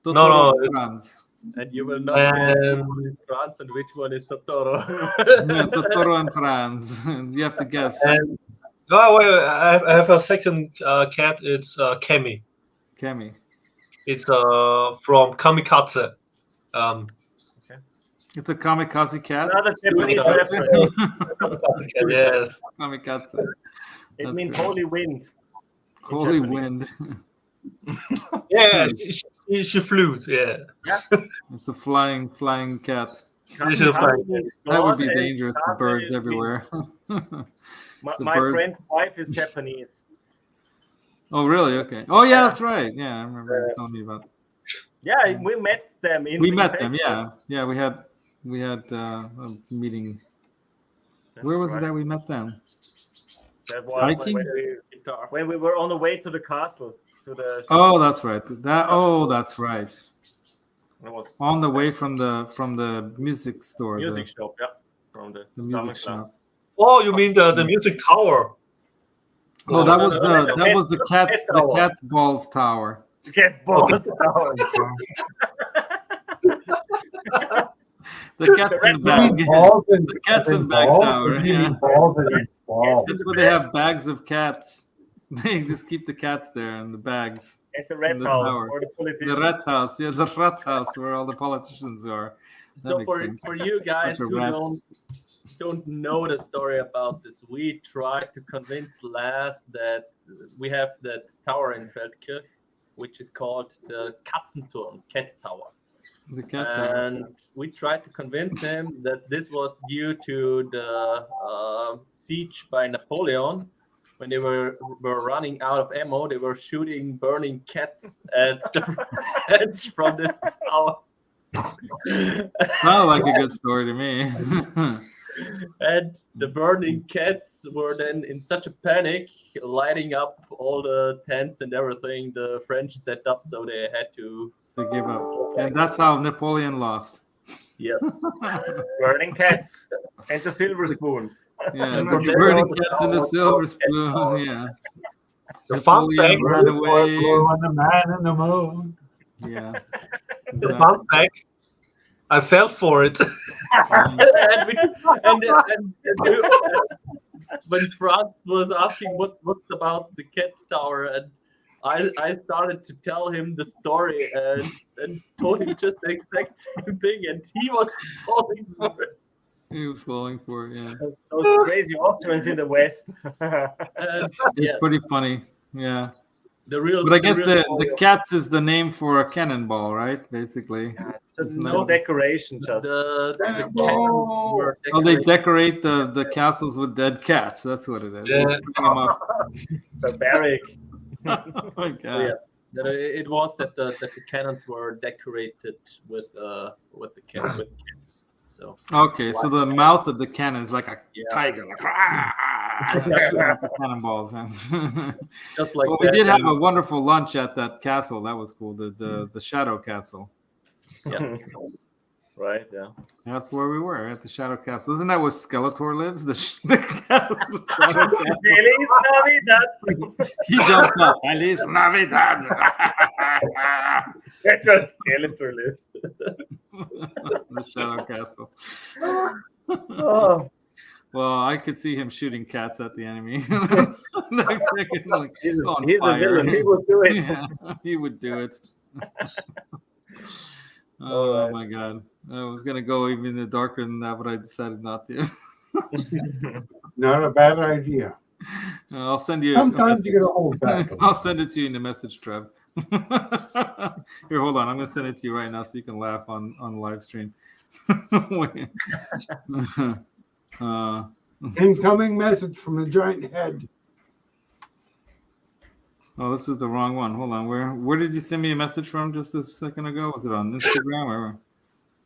Totoro No, and Franz. And you will not get which one is Franz and which one is Totoro. Yeah, Totoro and Franz. You have to guess. And no, wait, I have a second cat. It's Kemi. Kemi. It's from Kamikaze. It's a kamikaze cat. Another Japanese Yes. reference. Yes. Kamikaze. It That's means great. holy wind. Holy wind. Yeah, she flew. Yeah. It's a flying cat. She should fly. That would be God, dangerous and for birds Kaze everywhere. My, The my birds. friend's wife is Japanese. Oh, really? Okay. Oh, yeah, that's right. Yeah, I remember you telling me about. Yeah, we met them in. We in met them. Facebook. Yeah, we had a meeting. Where was it that we met them? That was Hiking? when we were on the way to the castle. To the. Oh, that's right. That's right. It was On the way from the music store. music shop. Yeah, from the The summer music club. shop. Oh, you mean the music tower? Oh, that was no, the cat's balls tower. Get balls down. The cat's in bag. The cat's in bag tower. Yeah. That's where they have bags of cats. They just keep the cats there and the bags. At the red in the house tower. or the The politicians. rat house. Yeah, the rat house where all the politicians are. That So makes for, sense. for you guys Bunch of who rats. don't know the story about this, we tried to convince Laz that we have that tower in Feldkirch, which is called the Katzenturm, Cat Tower. The cat tower. And we tried to convince him that this was due to the siege by Napoleon. When they were running out of ammo, they were shooting burning cats at the French from this tower. Sounded like a good story to me. And the burning cats were then in such a panic, lighting up all the tents and everything the French set up, so they had to. They gave up. And that's how Napoleon lost. Yes. Burning cats and the silver spoon. Yeah, the burning cats in the silver spoon. Yeah. The fun Napoleon fact, ran away. the man in the moon. Yeah. the fun fact, I fell for it. and when Franz was asking what's about the cat tower, and I started to tell him the story and told him just the exact same thing, and he was falling for it. He was falling for it, yeah. Those crazy Austrians in the West. And, It's pretty funny. Yeah. the real. But I guess real the story of- cats is the name for a cannonball, right? Basically. Just Isn't no that- decoration, just. the cannons were Oh, they decorated. decorate the castles with dead cats. That's what it is. They Yeah. string them up. Barbaric. Oh my So, god. yeah, it was that the cannons were decorated with cats. So Okay, so the mouth of the cannon is like a tiger, like shooting at the cannonballs, man. just like Well, we that, did have and- a wonderful lunch at that castle. That was cool. The Shadow Castle. yes. Right, yeah. That's where we were at the Shadow Castle. Isn't that where Skeletor lives? The Shadow Castle. Feliz Navidad. He jumps up. Feliz Navidad. That's where Skeletor lives. The Shadow Castle. Oh, Well, I could see him shooting cats at the enemy. Like, he's on a fire. villain. He will do it. Yeah, he would do it. Oh my god. I was gonna go even darker than that, but I decided not to. Not a bad idea. I'll send you. Sometimes you gotta hold back. I'll send it to you in the message, Trev. Here, hold on. I'm gonna send it to you right now so you can laugh on live stream. Incoming message from the giant head. Oh, this is the wrong one. Hold on. Where did you send me a message from just a second ago? Was it on Instagram or?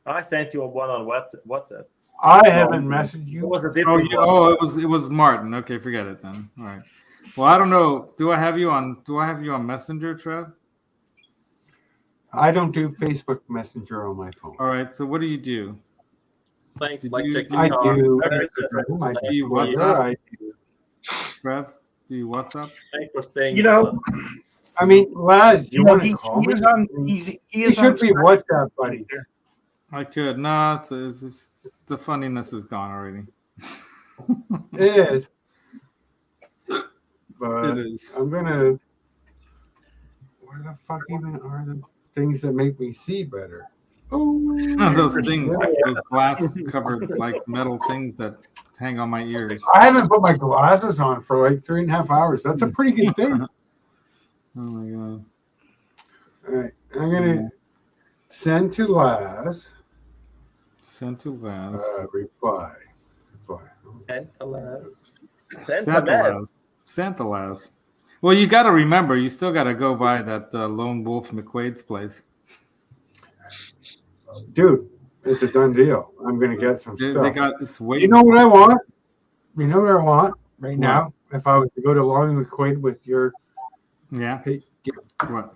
I sent you one on WhatsApp. I haven't messaged It you. was a Oh, different one. it was Martin. Okay, forget it then. All right. Well, I don't know. Do I have you on Messenger, Trev? I don't do Facebook Messenger on my phone. All right. So what do you do? Thanks, Did Mike. you- Check I your car. do. Merry Christmas. I Do you do. WhatsApp? I do. Trev, do you WhatsApp? Thanks for staying. You know, with us. I mean, Laz, do you want to he call me? is on. He He is on should be WhatsApp, buddy. I could. No, it's the funniness is gone already. It is. But It is. I'm gonna. Where the fuck even are the things that make me see better? Oh, Those things, those glass covered like metal things that hang on my ears. I haven't put my glasses on for like 3.5 hours. That's a pretty good thing. Oh my god. All right, I'm gonna send to Laz. Sent to Laz. Reply. Santa Laz. Santa Laz. Santa Laz. Well, you got to remember, you still got to go by that Lone Wolf McQuaid's place. Dude, it's a done deal. I'm gonna get some They stuff. got it's way. You know what I want? You know what I want right now? If I was to go to Lonnie McQuaid with your Yeah. gift, What?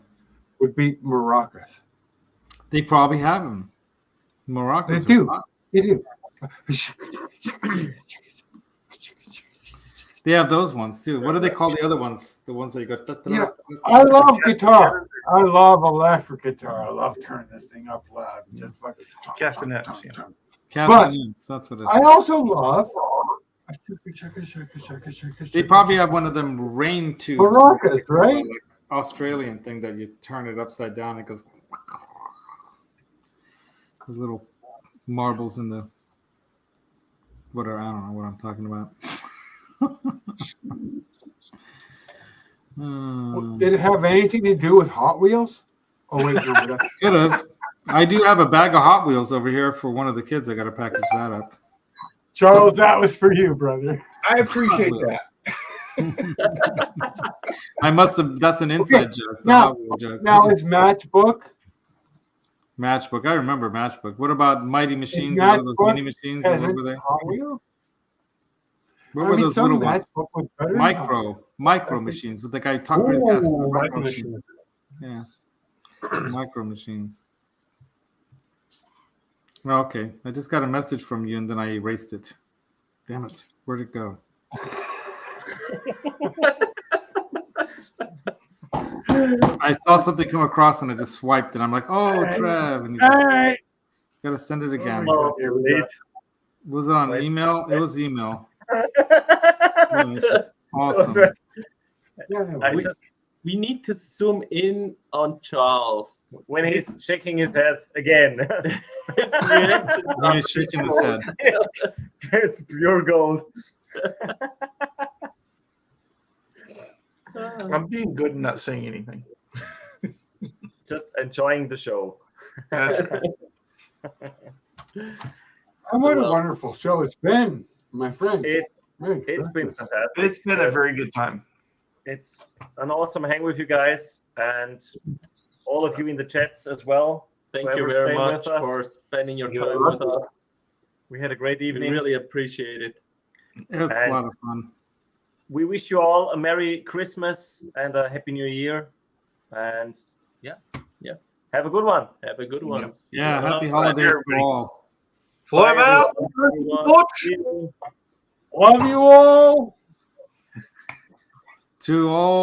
would be maracas. They probably have them. Maracas. They are do. fun. They do. They have those ones too. What do they call the other ones? The ones that you got. Yeah, I love guitar. I love electric guitar. I love turning this thing up loud. Just fucking Castanets. Castanets, that's what it is. I also love. They probably have one of them rain tubes. Maracas, right? Like Australian thing that you turn it upside down. It goes. Those little marbles in the. What are I don't know what I'm talking about. Did it have anything to do with Hot Wheels? Oh wait, no, that's Could have. I do have a bag of Hot Wheels over here for one of the kids. I got to package that up. Charles. That was for you, brother. I appreciate that. I must have. That's an inside joke. The Now, Hot Wheel joke. now it's Matchbook. Matchbook. I remember Matchbook. What about Mighty Machines? Matchbook Or those mini machines? What Hasn't were they? Hot Wheels? What were those little ones? Matchbook was better than Hot Wheels. Micro machines with the guy talking really fast. Ooh, Micro micro machines. Yeah. Micro machines. Well, okay. I just got a message from you and then I erased it. Damn it. Where'd it go? I saw something come across and I just swiped and I'm like, oh, Trev. And you just gotta send it again. Was it on email? It was email. Awesome. We need to zoom in on Charles when he's shaking his head again. When he's shaking his head. It's pure gold. I'm being good and not saying anything. Just enjoying the show. What a wonderful show it's been, my friend. It's been fantastic. It's been a very good time. It's an awesome hang with you guys and all of you in the chats as well. Thank you very much for spending your time with us. We had a great evening. We really appreciate it. It was a lot of fun. We wish you all a Merry Christmas and a Happy New Year. And yeah. Have a good one. Have a good one. Yeah, happy holidays to all. Forever. Love you all. To all.